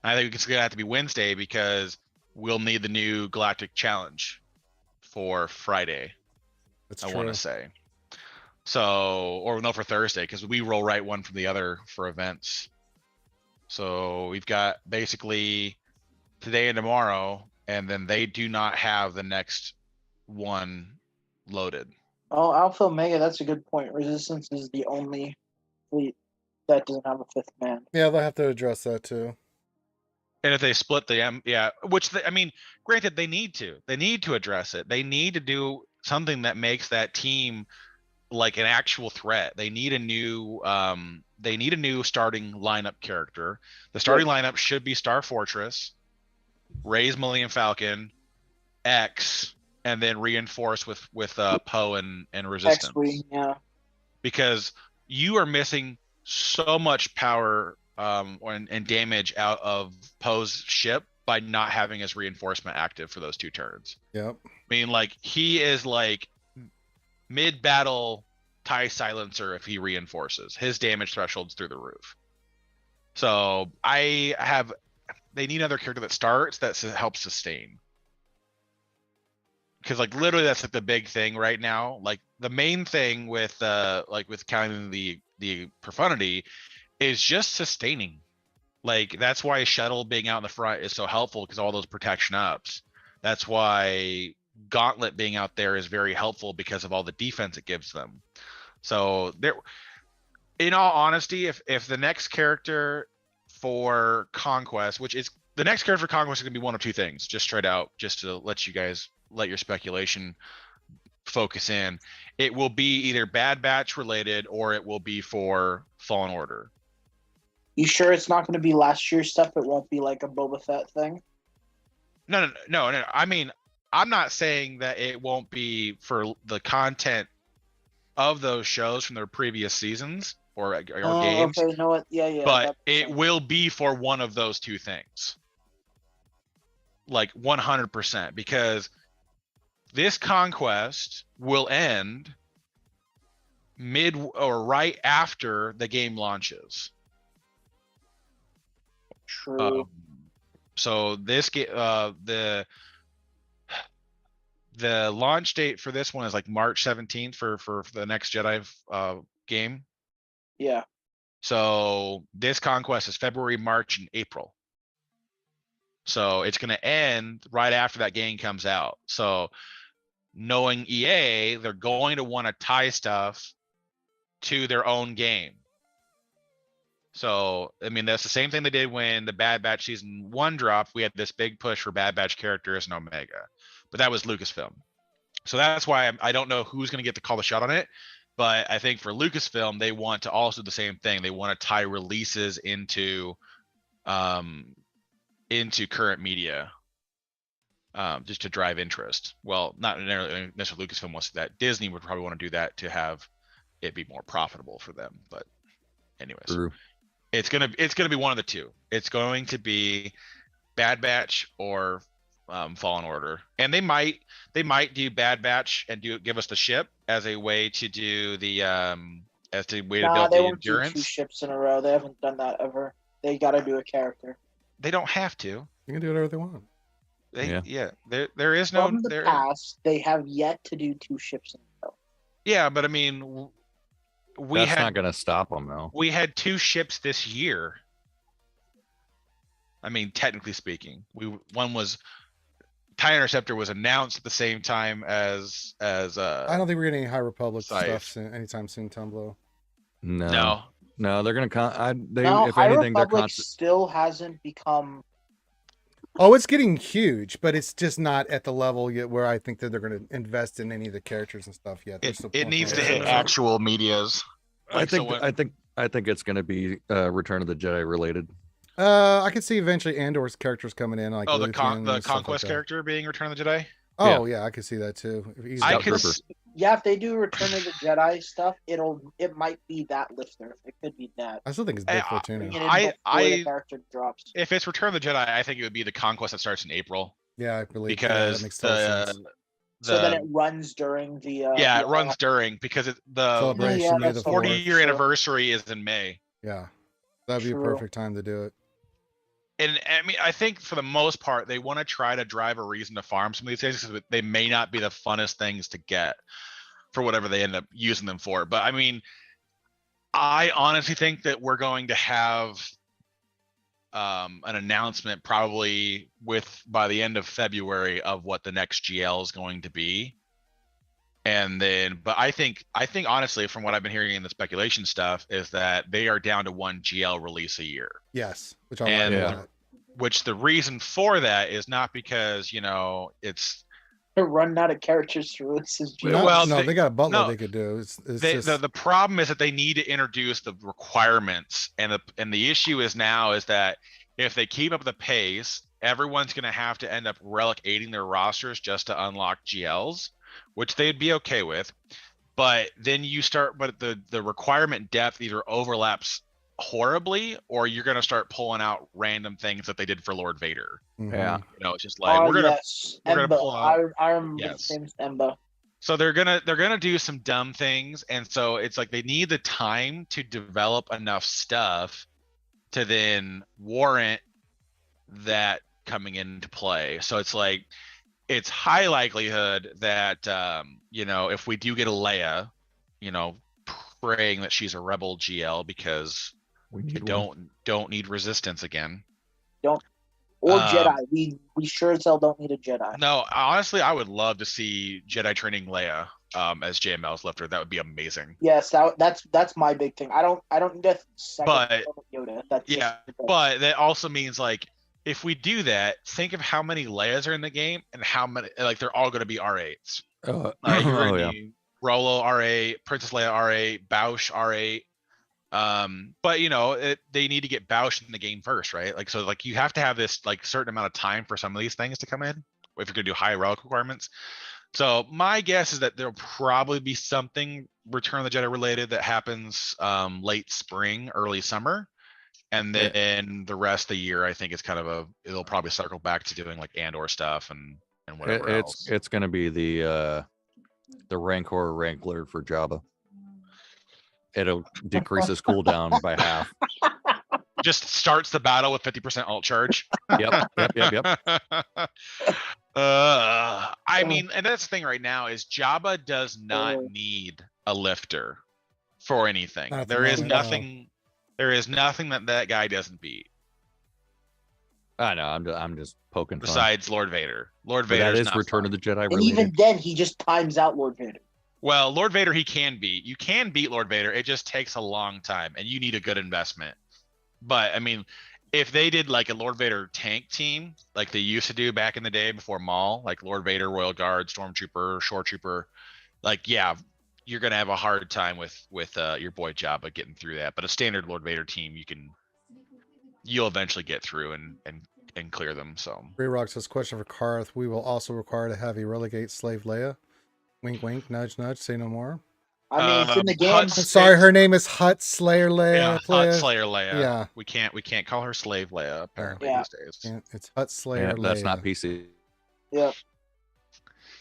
I think it's gonna have to be Wednesday because we'll need the new Galactic Challenge for Friday. That's I true. want to say. So, or no, for Thursday, because we roll right one from the other for events. So we've got basically today and tomorrow, and then they do not have the next one loaded. Oh, Alpha Omega, that's a good point. Resistance is the only fleet that doesn't have a 5th man. Yeah, they'll have to address that too. And if they split the which I mean, granted, they need to address it. They need to do something that makes that team like an actual threat. They need a new starting lineup character. The starting lineup should be Star Fortress, Rey's Millennium Falcon, X, and then reinforce with Poe and Resistance. X-Wing, yeah. Because you are missing so much power and damage out of Poe's ship by not having his reinforcement active for those 2 turns. Yep. I mean, like, he is like mid-battle TIE silencer if he reinforces. His damage threshold's through the roof. So they need another character that starts that helps sustain. Because like literally that's like the big thing right now. Like the main thing with counting the profundity is just sustaining. Like that's why Shuttle being out in the front is so helpful because all those protection ups. That's why Gauntlet being out there is very helpful because of all the defense it gives them. So there, in all honesty, if the next character for Conquest, which is the next character for Conquest is gonna be one of 2 things, just straight out, just to let your speculation focus in. It will be either Bad Batch related or it will be for Fallen Order. You sure it's not going to be last year's stuff? It won't be like a Boba Fett thing? No. I mean, I'm not saying that it won't be for the content of those shows from their previous seasons or games. Okay, you know what? Yeah. But it will be for one of those 2 things. Like 100%, because this conquest will end mid or right after the game launches. True. So this the launch date for this one is like March 17th for the next Jedi game. Yeah. So this conquest is February, March, and April. So it's going to end right after that game comes out. So knowing EA, they're going to want to tie stuff to their own game. So, I mean, that's the same thing they did when the Bad Batch Season 1 dropped. We had this big push for Bad Batch characters and Omega, but that was Lucasfilm. So that's why I don't know who's going to get to call the shot on it. But I think for Lucasfilm, they want to also do the same thing. They want to tie releases into current media, just to drive interest. Well, not necessarily Lucasfilm wants that. Disney would probably want to do that to have it be more profitable for them. But anyways, True. It's gonna be one of the 2. It's going to be Bad Batch or Fallen Order, and they might do Bad Batch and give us the ship as a way to do the as a way to Nah, build they the won't do 2 endurance. ships in a row. They haven't done that ever. They got to do a character. They don't have to. You can do whatever they want. Yeah. There is no From the past, they have yet to do 2 ships in a row. Yeah, but I mean, That's not going to stop them though. we had 2 ships this year. I mean, technically speaking, one was TIE Interceptor was announced at the same time as I don't think we're getting any High Republic Scythe. stuff anytime soon, Tumblo. no. No, they're going to No, if High anything they're Republic still hasn't become. Oh, it's getting huge, but it's just not at the level yet where I think that they're going to invest in any of the characters and stuff yet. They're still It needs to playing hit with it. actual medias. I Like, so think when- I think it's going to be Return of the Jedi related. I could see eventually Andor's characters coming in, like the Luthen and stuff conquest like that. character being Return of the Jedi. Oh yeah, I could see that too. If he's I got- could Trooper. Yeah, if they do Return of the Jedi stuff, it might be that lifter. It could be that. I still think it's Big I- Fortuna. Bring it in I- before I- the character drops. If it's Return of the Jedi, I think it would be the conquest that starts in April Yeah, I believe because that makes total sense. So then it runs during the. yeah, the it runs during because the Celebration Yeah, of that's the the 40-year Sure. anniversary is in May. Yeah, that'd be a True. perfect time to do it. And I mean, I think for the most part, they want to try to drive a reason to farm some of these things because they may not be the funnest things to get for whatever they end up using them for. But I mean, I honestly think that we're going to have an announcement probably by the end of February of what the next GL is going to be. And then, but I think honestly, from what I've been hearing in the speculation stuff, is that they are down to 1 GL release a year. Yes, which I And- like. Yeah. that. Which the reason for that is not because it's They're running out of characters to release his Well, GL. well, no, they- they got a butler no, they could do. It's the just problem is that they need to introduce the requirements, and the issue is now is that if they keep up the pace, everyone's going to have to end up relic aiding their rosters just to unlock GLs, which they'd be okay with. But then the requirement depth either overlaps horribly, or you're going to start pulling out random things that they did for Lord Vader. mhm. Yeah. It's just like we're gonna yes. we're gonna Emba. pull out- I remember Yes. the famous Emba. So they're gonna do some dumb things, and so it's like they need the time to develop enough stuff to then warrant that coming into play. So it's like it's high likelihood that if we do get a Leia, praying that she's a rebel GL because We you need one. don't need resistance again. Or Um, Jedi. We sure as hell don't need a Jedi. No, honestly, I would love to see Jedi training Leia as JML's lifter. That would be amazing. Yes, that's my big thing. I don't need a second But- Yoda. That's just Yeah, ridiculous. but that also means like if we do that, think of how many Leias are in the game and how many they're all going to be R8s. You're oh gonna yeah. need Rolo R8, Princess Leia R8, Bausch R8. But they need to get Bausch in the game first, right? So you have to have this certain amount of time for some of these things to come in if you're gonna do high relic requirements. So my guess is that there'll probably be something Return of the Jedi related that happens late spring, early summer. And Yeah. then the rest of the year, I think it's kind of it'll probably circle back to doing Andor stuff and whatever else. It's going to be the Rancor Wrangler for Jabba. It'll decrease his cooldown by half. Just starts the battle with 50% alt charge. Yep. I mean, and that's the thing right now is Jabba does not need a lifter for anything. Not at the There is moment, no. nothing. There is nothing that guy doesn't beat I know. I'm just poking fun. besides Lord Vader. Lord But that Vader is Return of the Jedi and related. even then, he just times out Lord Vader. Well, Lord Vader he can beat. You can beat Lord Vader. It just takes a long time, and you need a good investment. But I mean, if they did a Lord Vader tank team like they used to do back in the day before Maul, like Lord Vader, Royal Guard, Stormtrooper, Shore Trooper, you're gonna have a hard time with your boy Jabba getting through that. But a standard Lord Vader team, you'll eventually get through and clear them. So Ray Rock says, question for Karth. We will also require to have a relegate slave Leia. Wink, wink, nudge, nudge. Say no more. I mean, it's in the game. I'm sorry, her name is Hut Slayer Leia. Yeah, Leia. Hut Slayer Leia. Yeah. We can't call her Slave Leia apparently Yeah. these days. It's Hut Slayer Yeah, Leia. that's not PC. Yeah.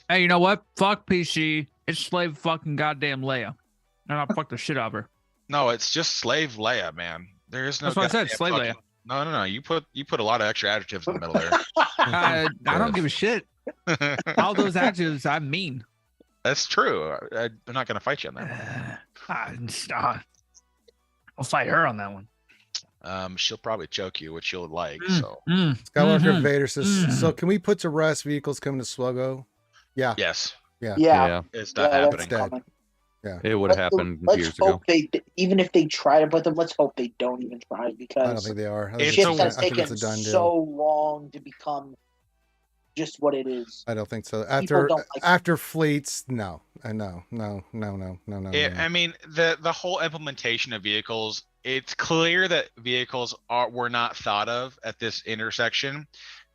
Hey, you know what? Fuck PC. It's slave fucking goddamn Leia. And I'll fuck the shit out of her. No, it's just slave Leia, man. There is no. That's what I said, goddamn slave fucking- Leia. No. You put a lot of extra adjectives in the middle there. I don't give a shit. All those adjectives I mean. That's true. I'm not gonna fight you on that. I'll fight her on that one. She'll probably choke you, which you'll like. Mm, So Skywalker Vader says, Mhm. so can we put to rest vehicles coming to Sluggo? Yeah. yes, Yeah. Yeah, it's not that's happening. dead. coming. it would have happened Let's years ago. hope even if they try to put them, let's hope they don't even try I don't because think they are. I think It's shit a- has I think taken it's a done deal. so long to become just what it is. I don't think so. People don't like- After fleets, no. No. I mean, the whole implementation of vehicles. It's clear that vehicles were not thought of at this intersection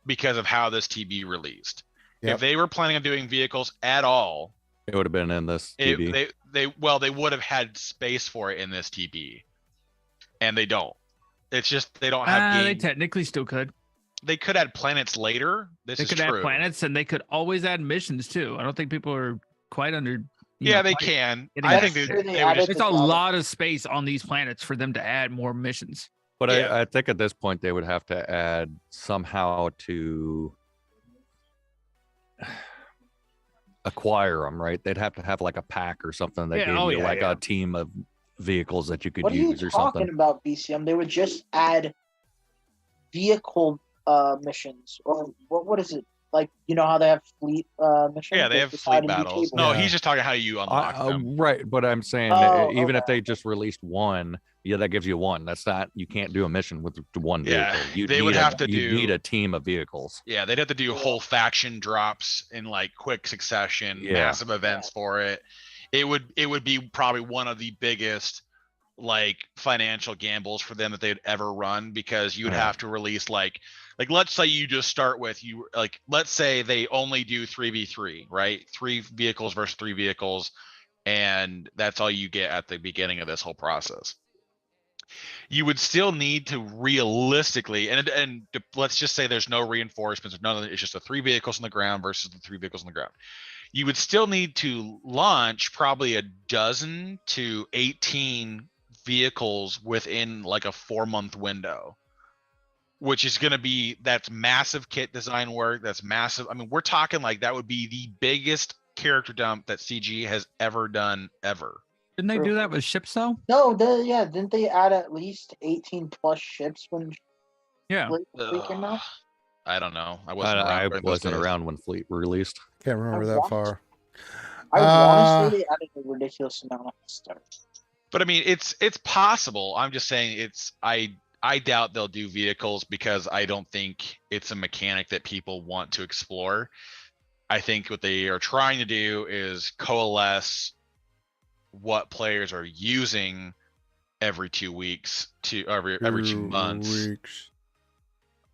because of how this TB released. Yep. If they were planning on doing vehicles at all, It would have been in this TV. they would have had space for it in this TB, and they don't. It's just they don't have. They technically still could. They could add planets later. This They is could true. add planets and they could always add missions too. I don't think people are quite under. Yeah, they can. getting I that think shit. they, Sure they they would added just, It's the a data. lot of space on these planets for them to add more missions. But Yeah. I think at this point they would have to add somehow to acquire them, right? They'd have to have like a pack or something that Yeah, gave oh you yeah, like yeah. a team of vehicles that you could What are you use or talking something. about, BCM? They would just add vehicle missions, or what is it? Like, you know how they have fleet missions? yeah, they have decide fleet to do battles. tables. No, Yeah. he's just talking how you unlock them. Right, but I'm saying Oh, even if okay. they just released one, yeah, that gives you one. That's not, you can't do a mission with one Yeah, vehicle. You they would have to you do- need a team of vehicles. Yeah, they'd have to do whole faction drops in like quick succession, Yeah. massive events for it. It would be probably one of the biggest like financial gambles for them that they'd ever run because you would Yeah. have to release like let's say you just start with you like let's say they only do 3v3, right? 3 vehicles versus 3 vehicles, and that's all you get at the beginning of this whole process. You would still need to realistically, and let's just say there's no reinforcements, none of it, it's just the 3 vehicles on the ground versus the 3 vehicles on the ground. You would still need to launch probably a dozen to 18 vehicles within like a 4-month window, which is going to be, that's massive kit design work. That's massive. I mean, we're talking like that would be the biggest character dump that CG has ever done ever. Didn't they do that with ships though? No, didn't they add at least 18 plus ships when Yeah. Fleet came out? I don't know. I wasn't around. I during those wasn't days. around when Fleet released. Can't remember that want- far. I want to say they added a ridiculous amount at the start. But I mean, it's possible. I'm just saying it's I doubt they'll do vehicles because I don't think it's a mechanic that people want to explore. I think what they are trying to do is coalesce what players are using every 2 weeks to every 2 months Weeks.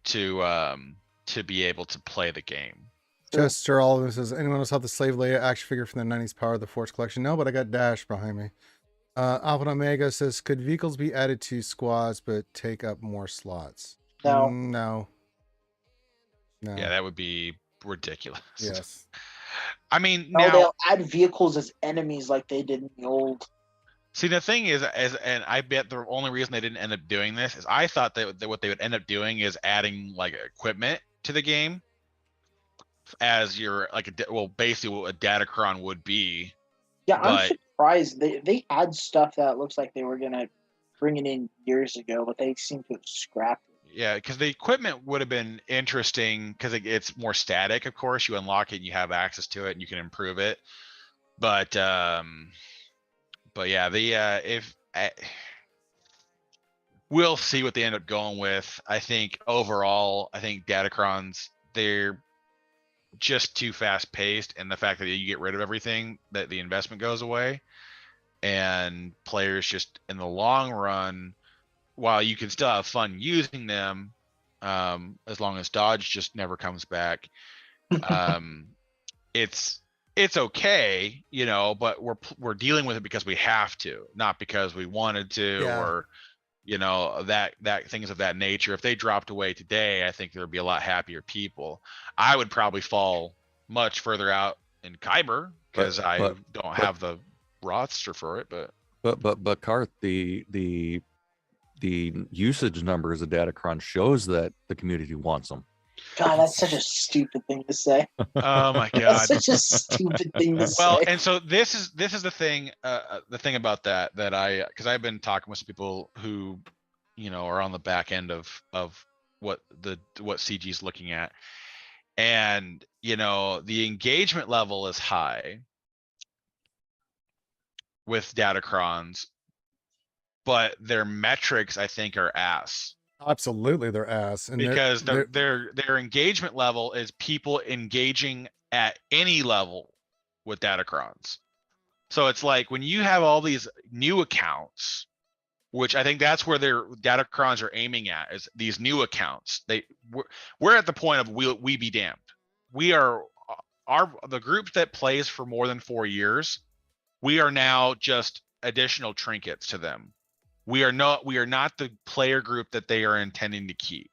to be able to play the game. Chester Oliver says, anyone else have the Slave Leia action figure from the 90s Power of the Force collection? No, but I got Dash behind me. Alpha and Omega says, could vehicles be added to squads but take up more slots? No. No. Yeah, that would be ridiculous. Yes. I mean, No, now they'll add vehicles as enemies like they did in the old. see the thing is, and I bet the only reason they didn't end up doing this is I thought that what they would end up doing is adding like equipment to the game as your like basically what a Datacron would be. Yeah, But- I'm surprised they had stuff that looks like they were gonna bring it in years ago, but they seem to have scrapped it. Yeah, because the equipment would have been interesting because it's more static. Of course, you unlock it, and you have access to it, and you can improve it. But yeah, we'll see what they end up going with. I think overall, I think Datacrons, they're just too fast paced, and the fact that you get rid of everything, that the investment goes away, and players just in the long run, while you can still have fun using them, as long as Dodge just never comes back, it's okay, you know, but we're dealing with it because we have to, not because we wanted to, Yeah. or that things of that nature. If they dropped away today, I think there'd be a lot happier people. I would probably fall much further out in Kyber because I don't have the roster for it. But Karth, the usage numbers of Datacron shows that the community wants them. God, that's such a stupid thing to say. Oh my That's god. such a stupid thing to Well, say. and so this is the thing about that because I've been talking with some people who are on the back end of what CG's looking at, and the engagement level is high with Datacrons, but their metrics I think are ass. Absolutely, they're ass. And Because their engagement level is people engaging at any level with Datacrons. So it's like when you have all these new accounts, which I think that's where their Datacrons are aiming at, is these new accounts. We're at the point of we be damned. We are the group that plays for more than 4 years. We are now just additional trinkets to them. We are not the player group that they are intending to keep.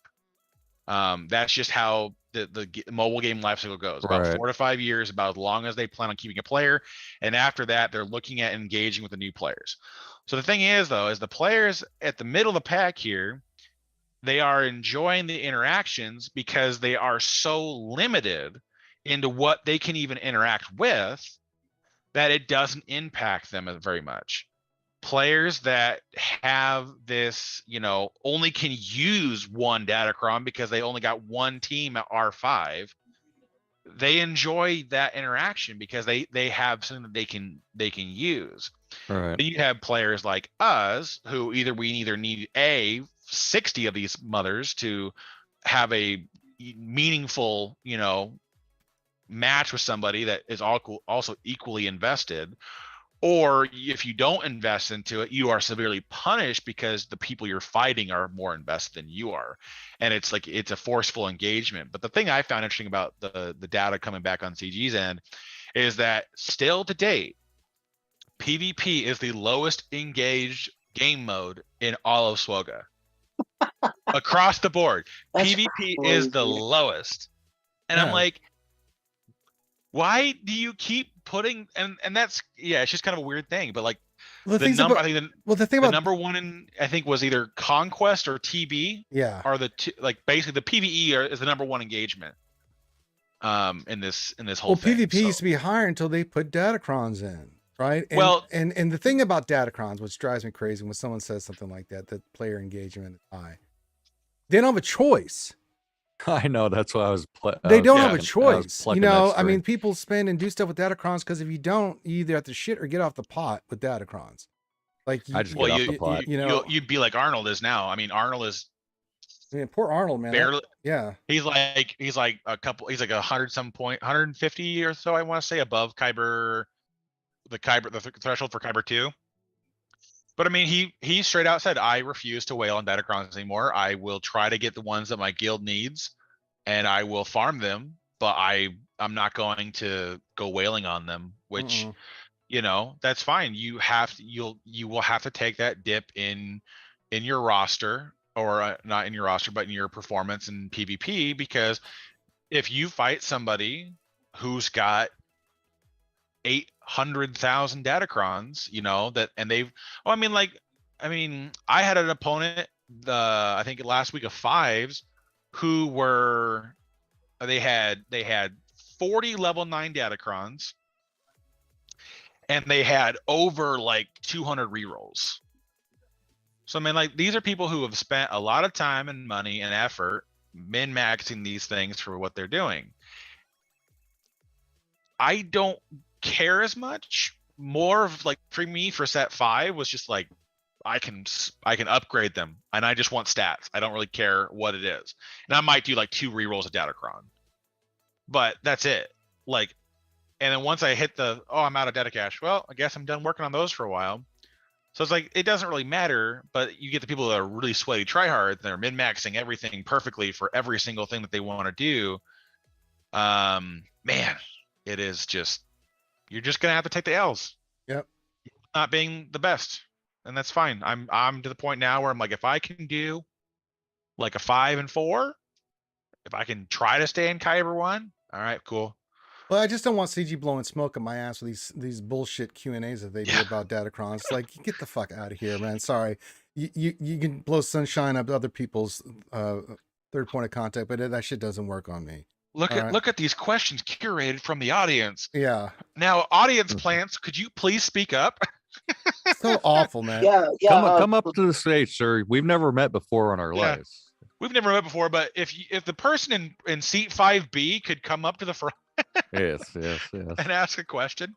That's just how the mobile game life cycle goes. About 4 to 5 years, about as long as they plan on keeping a player. And after that, they're looking at engaging with the new players. So the thing is, though, is the players at the middle of the pack here, they are enjoying the interactions because they are so limited into what they can even interact with that it doesn't impact them very much. Players that have this, only can use one Datacron because they only got one team at R5. They enjoy that interaction because they have something that they can use. Right. Then you have players like us who we either need 60 of these mothers to have a meaningful, match with somebody that is also equally invested. Or if you don't invest into it, you are severely punished because the people you're fighting are more invested than you are. And it's a forceful engagement. But the thing I found interesting about the data coming back on CG's end is that still to date, PvP is the lowest engaged game mode in all of SWOGA. Across the board. That's PvP is the crazy. lowest. And I'm like, why do you keep putting and that's it's just kind of a weird thing, but like the the thing number about, I think the number one in I think was either Conquest or TB are the two, like basically the PvE is the number one engagement in this whole thing. PvP used to be higher until they put Datacrons in, right? And, and the thing about Datacrons, which drives me crazy when someone says something like that player engagement is high, they don't have a choice. I know, that's why I was they don't have a choice. I mean, people spend and do stuff with Datacrons because if you don't, you either have to shit or get off the pot with Datacrons. Like, I just get off the pot. You'd be like Arnold is now. I mean, Arnold is. I mean, poor Arnold, man. Barely, he's like 150 or so, I want to say, above Kyber, the threshold for Kyber 2. But I mean, he straight out said, I refuse to whale on Datacrons anymore. I will try to get the ones that my guild needs and I will farm them, but I'm not going to go whaling on them, which, that's fine. You will have to take that dip in your roster, or not in your roster, but in your performance in PvP, because if you fight somebody who's got 800,000 Datacrons, I had an opponent I think last week of fives who they had 40 level 9 Datacrons and they had over like 200 rerolls. So these are people who have spent a lot of time and money and effort min-maxing these things for what they're doing. I don't care as much. More of like for me for set 5 was just like I can upgrade them and I just want stats. I don't really care what it is. And I might do like 2 rerolls of Datacron. But that's it. And then once I hit I'm out of data cache, well, I guess I'm done working on those for a while. So it's like it doesn't really matter, but you get the people that are really sweaty tryhards, they're min-maxing everything perfectly for every single thing that they want to do. Man, it is just, you're just gonna have to take the L's. Yep. Not being the best. and that's fine. I'm to the point now where I'm like, if I can do like a 5-4, if I can try to stay in Kyber 1, all right, cool. Well, I just don't want CG blowing smoke in my ass with these bullshit Q&As that they do about Datacrons. Like, get the fuck out of here, man. Sorry. You can blow sunshine up other people's third point of contact, but that shit doesn't work on me. Look at these questions curated from the audience. Yeah. Now, audience plants, could you please speak up? So awful, man. Yeah, yeah. Come up to the stage, sir. We've never met before in our Yeah. lives. We've never met before, but if the person in seat 5B could come up to the front Yes. and ask a question.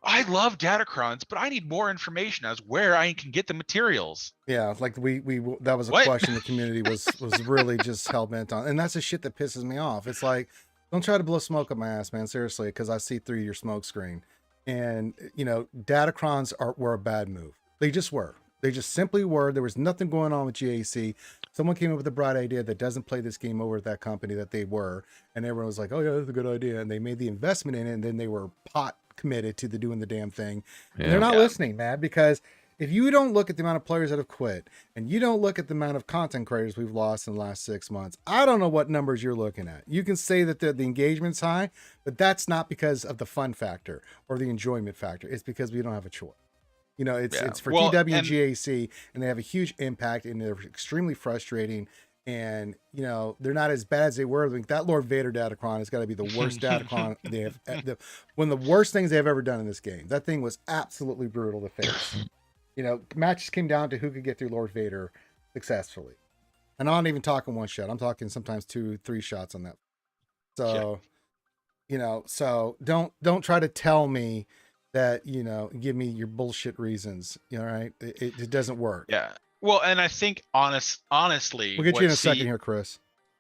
I love Datacrons, but I need more information as where I can get the materials. Yeah, like we that was a What? question the community was really just hell bent on, and that's the shit that pisses me off. It's like, don't try to blow smoke up my ass, man. Seriously, because I see through your smoke screen, and Datacrons were a bad move. They just were. They just simply were. There was nothing going on with GAC. Someone came up with a bright idea that doesn't play this game over at that company that they were, and everyone was like, "Oh yeah, that's a good idea," and they made the investment in it, and then they were pot committed to doing the damn thing. And they're not listening, man, because if you don't look at the amount of players that have quit and you don't look at the amount of content creators we've lost in the last 6 months, I don't know what numbers you're looking at. You can say that the engagement's high, but that's not because of the fun factor or the enjoyment factor. It's because we don't have a choice. It's for TW and GAC, and they have a huge impact, and they're extremely frustrating. And they're not as bad as they were. Like, that Lord Vader Datacron has got to be the worst Datacron they have. One of the worst things they've ever done in this game. That thing was absolutely brutal to face. Matches came down to who could get through Lord Vader successfully. And I'm not even talking one shot. I'm talking sometimes 2-3 shots on that. So, so don't try to tell me that, give me your bullshit reasons. All right. It doesn't work. Yeah. Well, and I think honestly, we'll get you in a second here, Chris.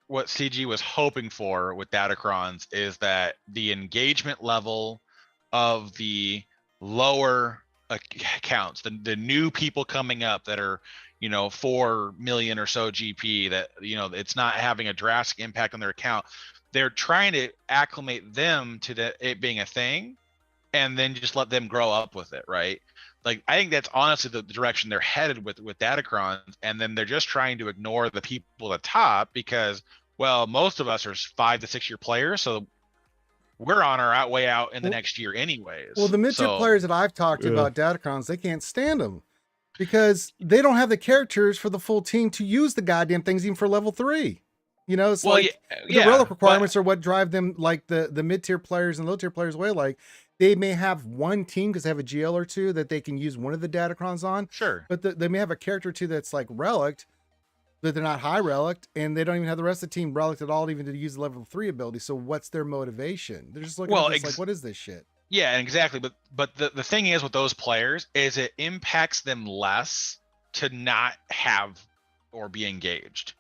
What CG was hoping for with Datacrons is that the engagement level of the lower accounts, the new people coming up that are 4 million or so GP, that it's not having a drastic impact on their account. They're trying to acclimate them to it being a thing, and then just let them grow up with it, right? Like, I think that's honestly the direction they're headed with Datacrons, and then they're just trying to ignore the people at the top because, well, most of us are 5 to 6 year players, so we're on our way out in the next year anyways. Well, the mid-tier players that I've talked to about Datacrons, they can't stand them because they don't have the characters for the full team to use the goddamn things even for level 3. It's the relic requirements are what drive them, like the mid-tier players and low-tier players away. Like, they may have one team because they have a GL or two that they can use one of the Datacrons on. Sure. But they may have a character or two that's like relic, but they're not high relic, and they don't even have the rest of the team relic at all, even to use the level 3 ability. So what's their motivation? They're just looking at this like, what is this shit? Yeah, exactly. But the thing is with those players is it impacts them less to not have or be engaged.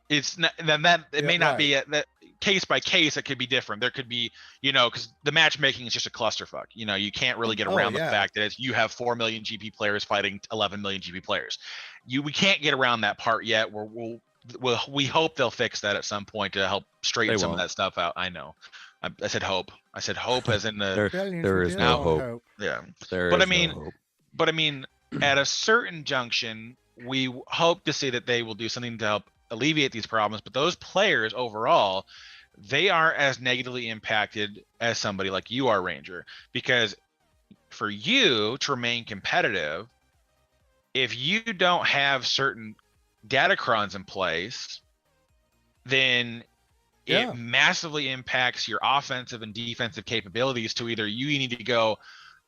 It's not that it may not be that case by case. It could be different. There could be, because the matchmaking is just a clusterfuck. You can't really get around the fact that you have 4 million GP players fighting 11 million GP players. We can't get around that part yet. We hope they'll fix that at some point to help straighten some of that stuff out. I know. I said hope. I said hope as in the there is no hope. Yeah. No hope. But I mean, at a certain junction, we hope to see that they will do something to help alleviate these problems. But those players overall, they aren't as negatively impacted as somebody like you are, Ranger, because for you to remain competitive, if you don't have certain Datacrons in place, then it massively impacts your offensive and defensive capabilities to either you need to go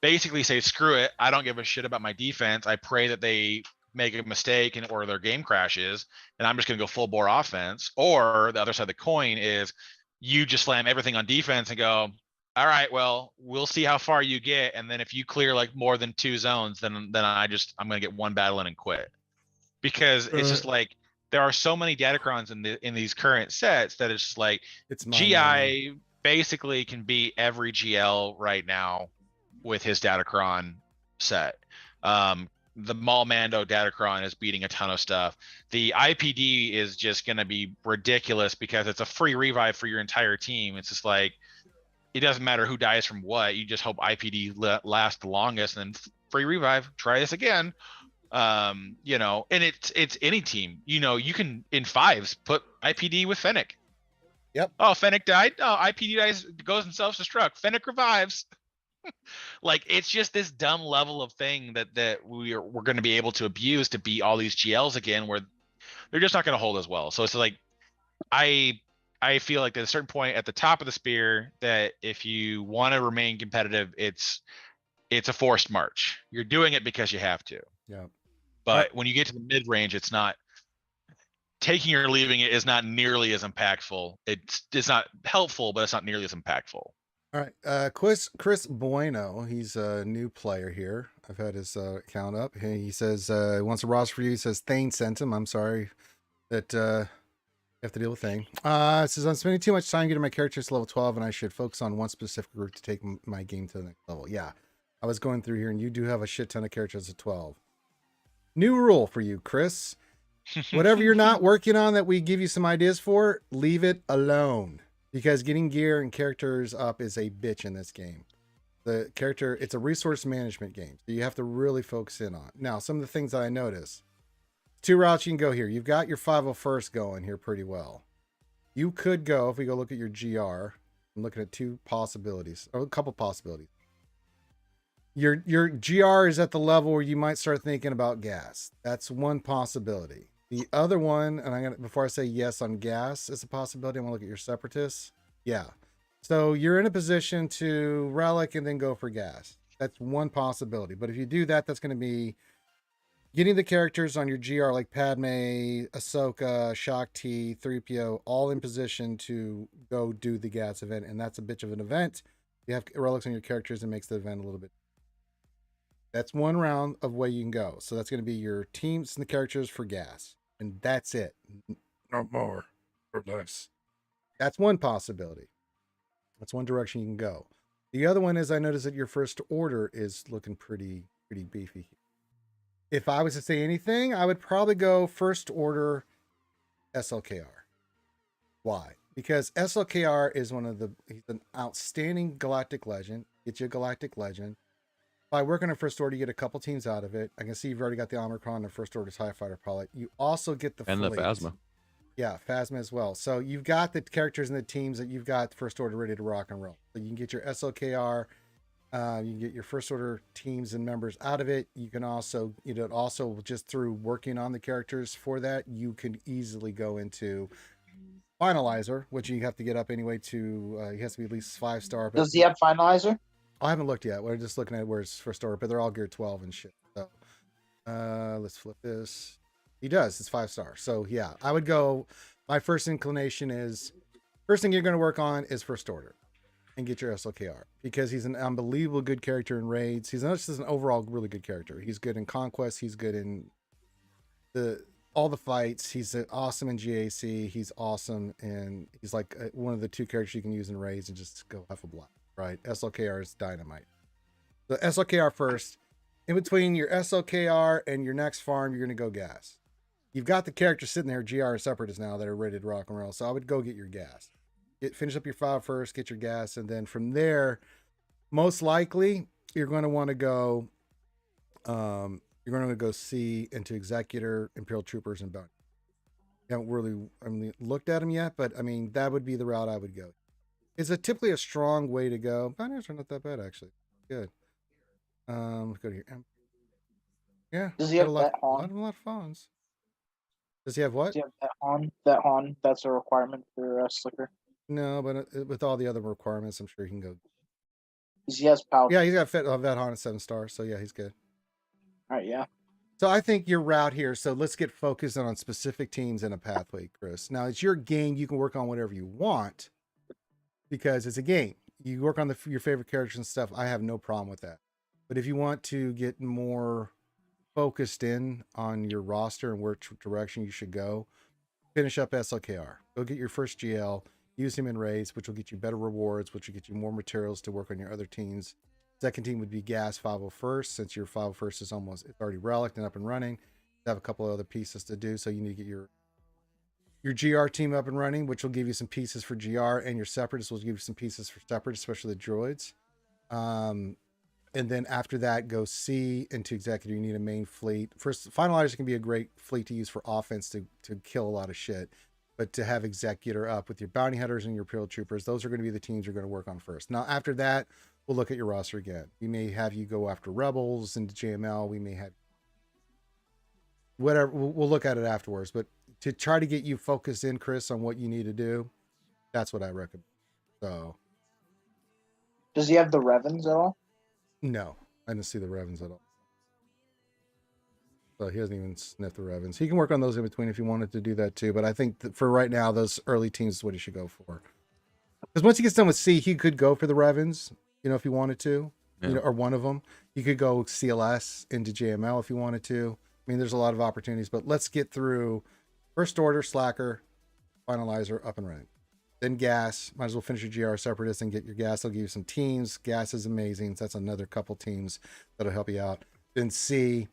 basically say, screw it, I don't give a shit about my defense. I pray that they make a mistake or their game crashes, and I'm just going to go full bore offense. Or the other side of the coin is you just slam everything on defense and go, all right, well, we'll see how far you get. And then if you clear like more than 2 zones, then I'm going to get one battle in and quit. Because it's just like, there are so many Datacrons in these current sets that it's just like, GI basically can beat every GL right now with his Datacron set. The Maul Mando Datacron is beating a ton of stuff. The IPD is just going to be ridiculous because it's a free revive for your entire team. It's just like, it doesn't matter who dies from what. You just hope IPD lasts the longest, and free revive. Try this again. You know, and it's any team. You know, you can in 5s put IPD with Fennec. Yep. Oh, Fennec died. Oh, IPD dies, goes and self-destruct. Fennec revives. Like it's just this dumb level of thing that we're going to be able to abuse to beat all these GLs again, where they're just not going to hold as well. So it's like I feel like at a certain point at the top of the spear that if you want to remain competitive, it's a forced march. You're doing it because you have to. Yeah. But when you get to the mid range, it's not taking or leaving it is not nearly as impactful. It's not helpful, but it's not nearly as impactful. All right. Chris Bueno, he's a new player here. I've had his account up. He says he wants a roster for you. He says Thane sent him. I'm sorry that you have to deal with Thane. It says I'm spending too much time getting my characters to level 12, and I should focus on one specific group to take my game to the next level. Yeah, I was going through here, and you do have a shit ton of characters at 12. New rule for you, Chris. Whatever you're not working on that we give you some ideas for, leave it alone. Because getting gear and characters up is a bitch in this game. It's a resource management game. So you have to really focus in on. Now, some of the things that I notice. 2 routes you can go here. You've got your 501st going here pretty well. You could go, if we go look at your GR, I'm looking at 2 possibilities, or a couple possibilities. Your GR is at the level where you might start thinking about gas. That's one possibility. The other one, and before I say yes on gas as a possibility, I'm gonna look at your separatists. Yeah. So you're in a position to relic and then go for gas. That's one possibility. But if you do that, that's going to be getting the characters on your GR like Padme, Ahsoka, Shakti, 3PO, all in position to go do the gas event. And that's a bitch of an event. You have relics on your characters and makes the event a little bit. That's one round of way you can go. So that's going to be your teams and the characters for gas. And that's it. No more or less. That's one possibility. That's one direction you can go. The other one is I noticed that your first order is looking pretty beefy. If I was to say anything, I would probably go first order SLKR. Why? Because SLKR is he's an outstanding galactic legend. Get you a galactic legend. By working on first order, you get a couple teams out of it. I can see you've already got the Omicron and first order TIE fighter pilot. You also get the and fleet. the Phasma. Yeah, Phasma as well. So you've got the characters and the teams that you've got first order ready to rock and roll. So you can get your SLKR, you can get your first order teams and members out of it. You can also, just through working on the characters for that, you can easily go into Finalizer, which you have to get up anyway to, he has to be at least 5-star. Does he have Finalizer? I haven't looked yet. We're just looking at where it's first order, but they're all gear 12 and shit. So let's flip this. He does. It's 5-star. So yeah, I would go. My first inclination is first thing you're going to work on is first order and get your SLKR because he's an unbelievable good character in raids. He's not just an overall really good character. He's good in conquest. He's good in all the fights. He's awesome in GAC. He's awesome. And he's like one of the 2 characters you can use in raids and just go half a block. Right, SLKR is dynamite. The SLKR first. In between your SLKR and your next farm, you're going to go gas. You've got the characters sitting there, GR and Separatists now, that are ready to rock and roll. So I would go get your gas. Finish up your 5 first, get your gas, and then from there, most likely you're going to want to go. You're going to go see into Executor, Imperial Troopers, and Bounty. You haven't really looked at them yet, but I mean that would be the route I would go. It's typically a strong way to go. Bounties are not that bad, actually. Good. Let's go to here. Yeah. Does he have a that lot on? of phones. Does he have what? Does he have that on? That on? That's a requirement for Slicker. No, but with all the other requirements, I'm sure he can go. Because he has pouch. Yeah, he's got Vet Han at 7-star, so yeah, he's good. All right, yeah. So I think your route here. So let's get focused on specific teams and a pathway, Chris. Now it's your game. You can work on whatever you want. Because it's a game. You work on your favorite characters and stuff. I have no problem with that. But if you want to get more focused in on your roster and where direction you should go, finish up SLKR. Go get your first GL. Use him in raids, which will get you better rewards, which will get you more materials to work on your other teams. Second team would be Gas 501st, since your 501st is it's already relicked and up and running. You have a couple of other pieces to do, so you need to get your GR team up and running, which will give you some pieces for GR, and your Separatists will give you some pieces for Separatists, especially the droids. And then after that, go C into executor. You need a main fleet. First, finalizer can be a great fleet to use for offense to kill a lot of shit. But to have executor up with your bounty hunters and your imperial troopers, those are going to be the teams you're going to work on first. Now, after that, we'll look at your roster again. We may have you go after rebels into JML. We may have whatever. We'll look at it afterwards. But to try to get you focused in, Chris, on what you need to do, that's what I recommend. So, Does he have the Revens at all? no, I didn't see the Revens at all. So he hasn't even sniffed the Revens. He can work on those in between if you wanted to do that too. But I think that for right now, those early teams is what he should go for. Because once he gets done with C, he could go for the Revens, if he wanted to, or one of them. He could go CLS into JML if he wanted to. I mean, there's a lot of opportunities, but let's get through first order, slacker, finalizer, up and running. Then gas. Might as well finish your GR separatist and get your gas. They'll give you some teams. Gas is amazing. So that's another couple teams that'll help you out. Then C,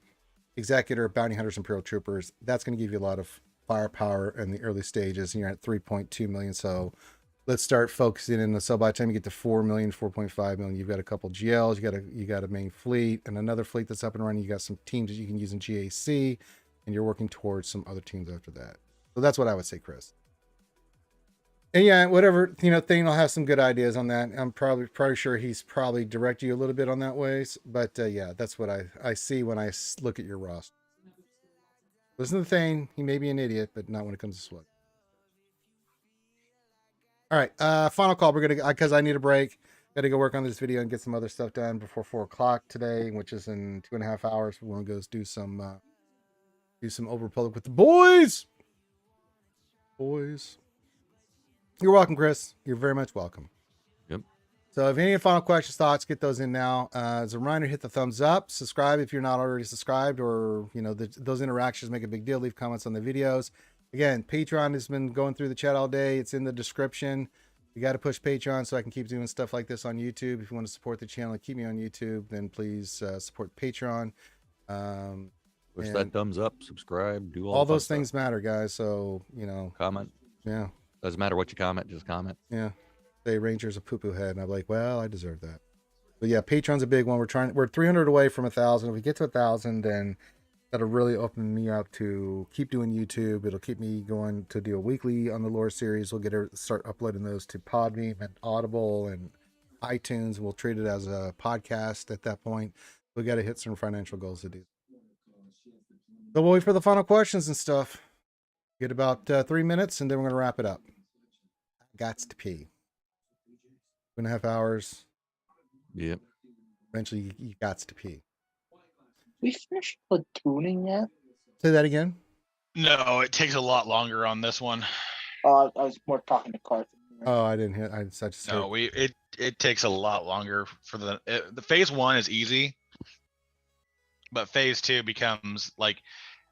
executor, bounty hunters, imperial troopers. That's going to give you a lot of firepower in the early stages. And you're at 3.2 million. So let's start focusing in. So by the time you get to 4 million, 4.5 million, you've got a couple GLs, you got a main fleet and another fleet that's up and running. You got some teams that you can use in GAC, and you're working towards some other teams after that. So that's what I would say, Chris. And yeah, whatever, Thane will have some good ideas on that. I'm probably sure he's probably direct you a little bit on that ways. But yeah, that's what I see when I look at your roster. Listen to Thane. He may be an idiot, but not when it comes to SWAT. All right, final call. We're gonna, because I need a break. Got to go work on this video and get some other stuff done before 4 o'clock today, which is in 2.5 hours. We want to go do some Overpublic with the boys. You're welcome, Chris. You're very much welcome. Yep. So if any final questions, thoughts, get those in now. As a reminder, hit the thumbs up, subscribe if you're not already subscribed, or those interactions make a big deal. Leave comments on the videos. Again, Patreon has been going through the chat all day. It's in the description. We got to push Patreon so I can keep doing stuff like this on YouTube. If you want to support the channel and keep me on YouTube, then please support Patreon. Push that thumbs up, subscribe, do all those things matter, guys. So comment. Yeah. Doesn't matter what you comment, just comment. Yeah. Say Ranger's a poo-poo head, and I'm like, well, I deserve that. But yeah, Patreon's a big one. We're 300 away from 1,000. If we get to 1,000, then that'll really open me up to keep doing YouTube. It'll keep me going to do a weekly on the lore series. We'll start uploading those to Podbean and Audible and iTunes. We'll treat it as a podcast at that point. We got to hit some financial goals to do. So we'll wait for the final questions and stuff. Get about 3 minutes, and then we're going to wrap it up. Gots to pee. 2.5 hours. Yep. Eventually, you gots to pee. We finished platooning yet? Say that again. No, it takes a lot longer on this one. I was more talking to Carth. Oh, I didn't hear. I just No, it takes a lot longer for the phase 1 is easy, but phase 2 becomes like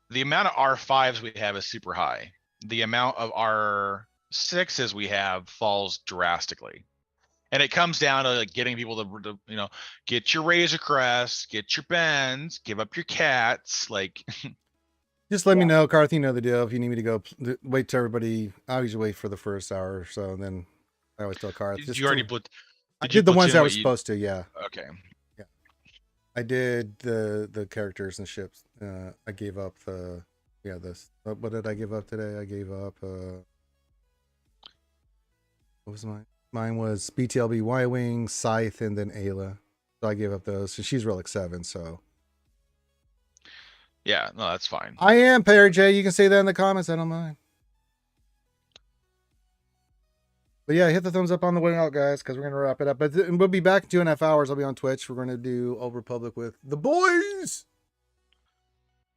the amount of R5s we have is super high. The amount of R6s we have falls drastically. And it comes down to like getting people to get your Razor Crest, get your Bends, give up your cats. Like, just let me know, Carth. You know the deal. If you need me to go, wait till everybody. I usually wait for the first hour or so, and then I always tell Carth. Did you already I did the ones I was supposed to. Yeah. Okay. Yeah. I did the characters and ships. I gave up the this. What did I give up today? I gave up. What was mine? Mine was BTLB, Y-Wing, Scythe, and then Ayla. So I gave up those. So she's Relic 7, so. Yeah, no, that's fine. I am, Perry J. You can say that in the comments. I don't mind. But yeah, hit the thumbs up on the way out, guys, because we're going to wrap it up. But we'll be back in 2.5 hours. I'll be on Twitch. We're going to do Old Republic with the boys.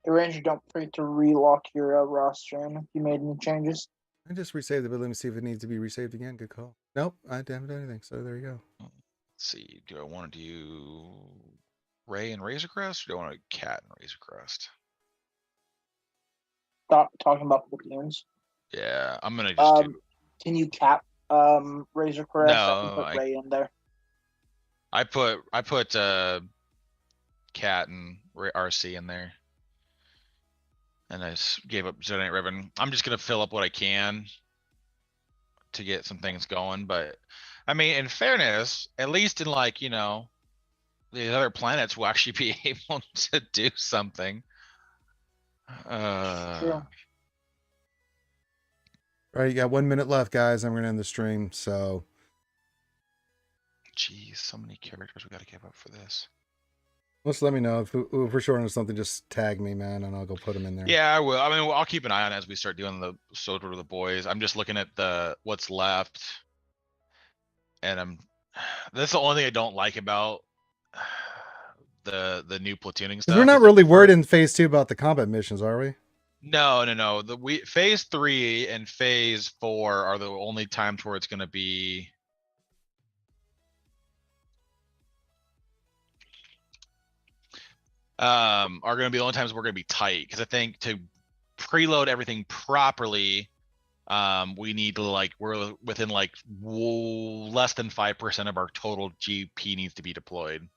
Hey, Ranger, don't forget to relock your roster in if you made any changes. I just resaved it, but let me see if it needs to be resaved again. Good call. Nope, I haven't done anything. So there you go. Let's see. Do I want to do Ray and Razor Crest, or do I want to Cat and Razor Crest? Talking about platoons. Yeah, I'm gonna just do. Can you cap Razor Crest? No, put Ray in there. I put Cat and RC in there. And I just gave up Zonate Ribbon. I'm just gonna fill up what I can to get some things going. But I mean, in fairness, at least in like, the other planets will actually be able to do something. True. All right, you got 1 minute left, guys. I'm gonna end the stream. So Jeez, so many characters we got to give up for this. just let me know if we're short on something. Just tag me, man, and I'll go put them in there. Yeah, I will. I mean, I'll keep an eye on it as we start doing the Soldier of the Boys. I'm just looking at what's left, and that's the only thing I don't like about the new platooning stuff. We're not is really for- worried in phase 2 about the combat missions, are we? No. Phase 3 and phase 4 are the only times where it's going to be. Are going to be the only times we're going to be tight, because I think to preload everything properly, we need to we're within less than 5% of our total GP needs to be deployed.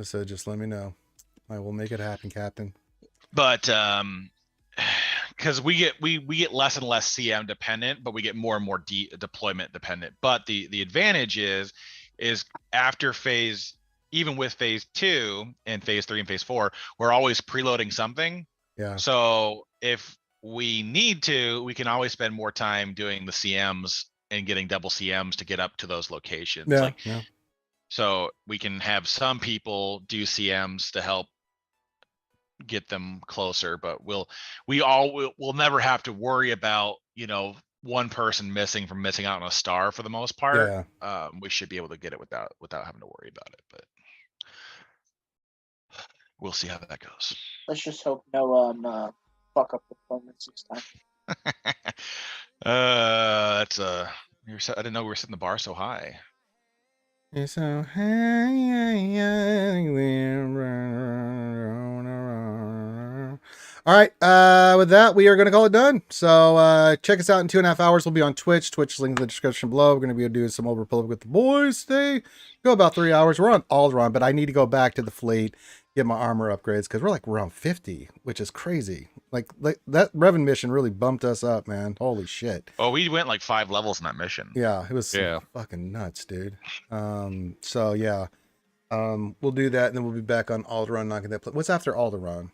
So just let me know. I will make it happen, Captain. But because we get less and less CM dependent, but we get more and more deployment dependent. But the advantage is after even with phase 2 and phase 3 and phase 4, we're always preloading something. Yeah. So if we need to, we can always spend more time doing the CMs and getting double CMs to get up to those locations. Yeah. So we can have some people do CMs to help get them closer, but we'll never have to worry about, one person missing out on a star for the most part. Yeah. We should be able to get it without having to worry about it, but we'll see how that goes. Let's just hope no fuck up deployments this time. I didn't know we were setting the bar so high. So all right, with that, we are going to call it done. So check us out in 2.5 hours. We'll be on Twitch. Twitch link in the description below. We're going to be doing some Old Republic with the boys today. Go about 3 hours. We're on Alderaan, but I need to go back to the fleet, get my armor upgrades, because we're around 50, which is crazy. Like that Revan mission really bumped us up, man. Holy shit. Oh, we went 5 levels in that mission. Yeah, it was fucking nuts, dude. So yeah, we'll do that, and then we'll be back on Alderaan knocking that. What's after Alderaan?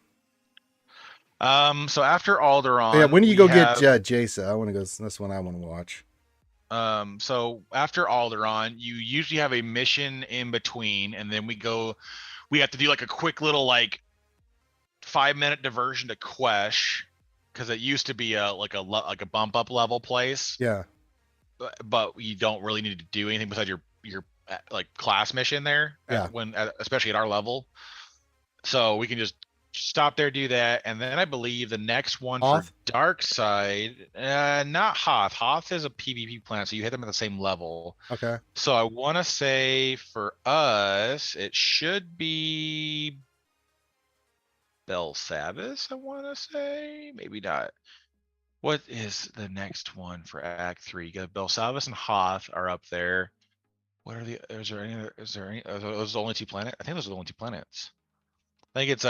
So after Alderaan, Yeah, when do you go get Jace? I want to go. That's one I want to watch. So after Alderaan, you usually have a mission in between, and then we have to do a quick little 5-minute diversion to Quesh, because it used to be a bump up level place. Yeah. But you don't really need to do anything besides your class mission there. Yeah. Especially at our level. So we can just stop there, do that, and then I believe the next one Hoth? for Dark Side, not Hoth. Hoth is a PvP planet, so you hit them at the same level. Okay. So I want to say for us, it should be Belsavis. I want to say, maybe not. What is the next one for Act 3? You got Belsavis and Hoth are up there. What are the? Is there any? Are those the only 2 planets? I think those are the only 2 planets. I think it's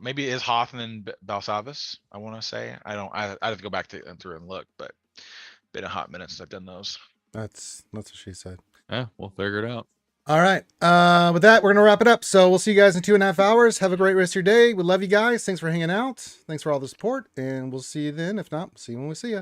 maybe it is Hoth and then Belsavis, I want to say. I'd have to go back through and look, but been a hot minute since I've done those. That's what she said. Yeah, we'll figure it out. All right. With that, we're gonna wrap it up. So we'll see you guys in 2.5 hours. Have a great rest of your day. We love you guys. Thanks for hanging out. Thanks for all the support, and we'll see you then. If not, see you when we see you.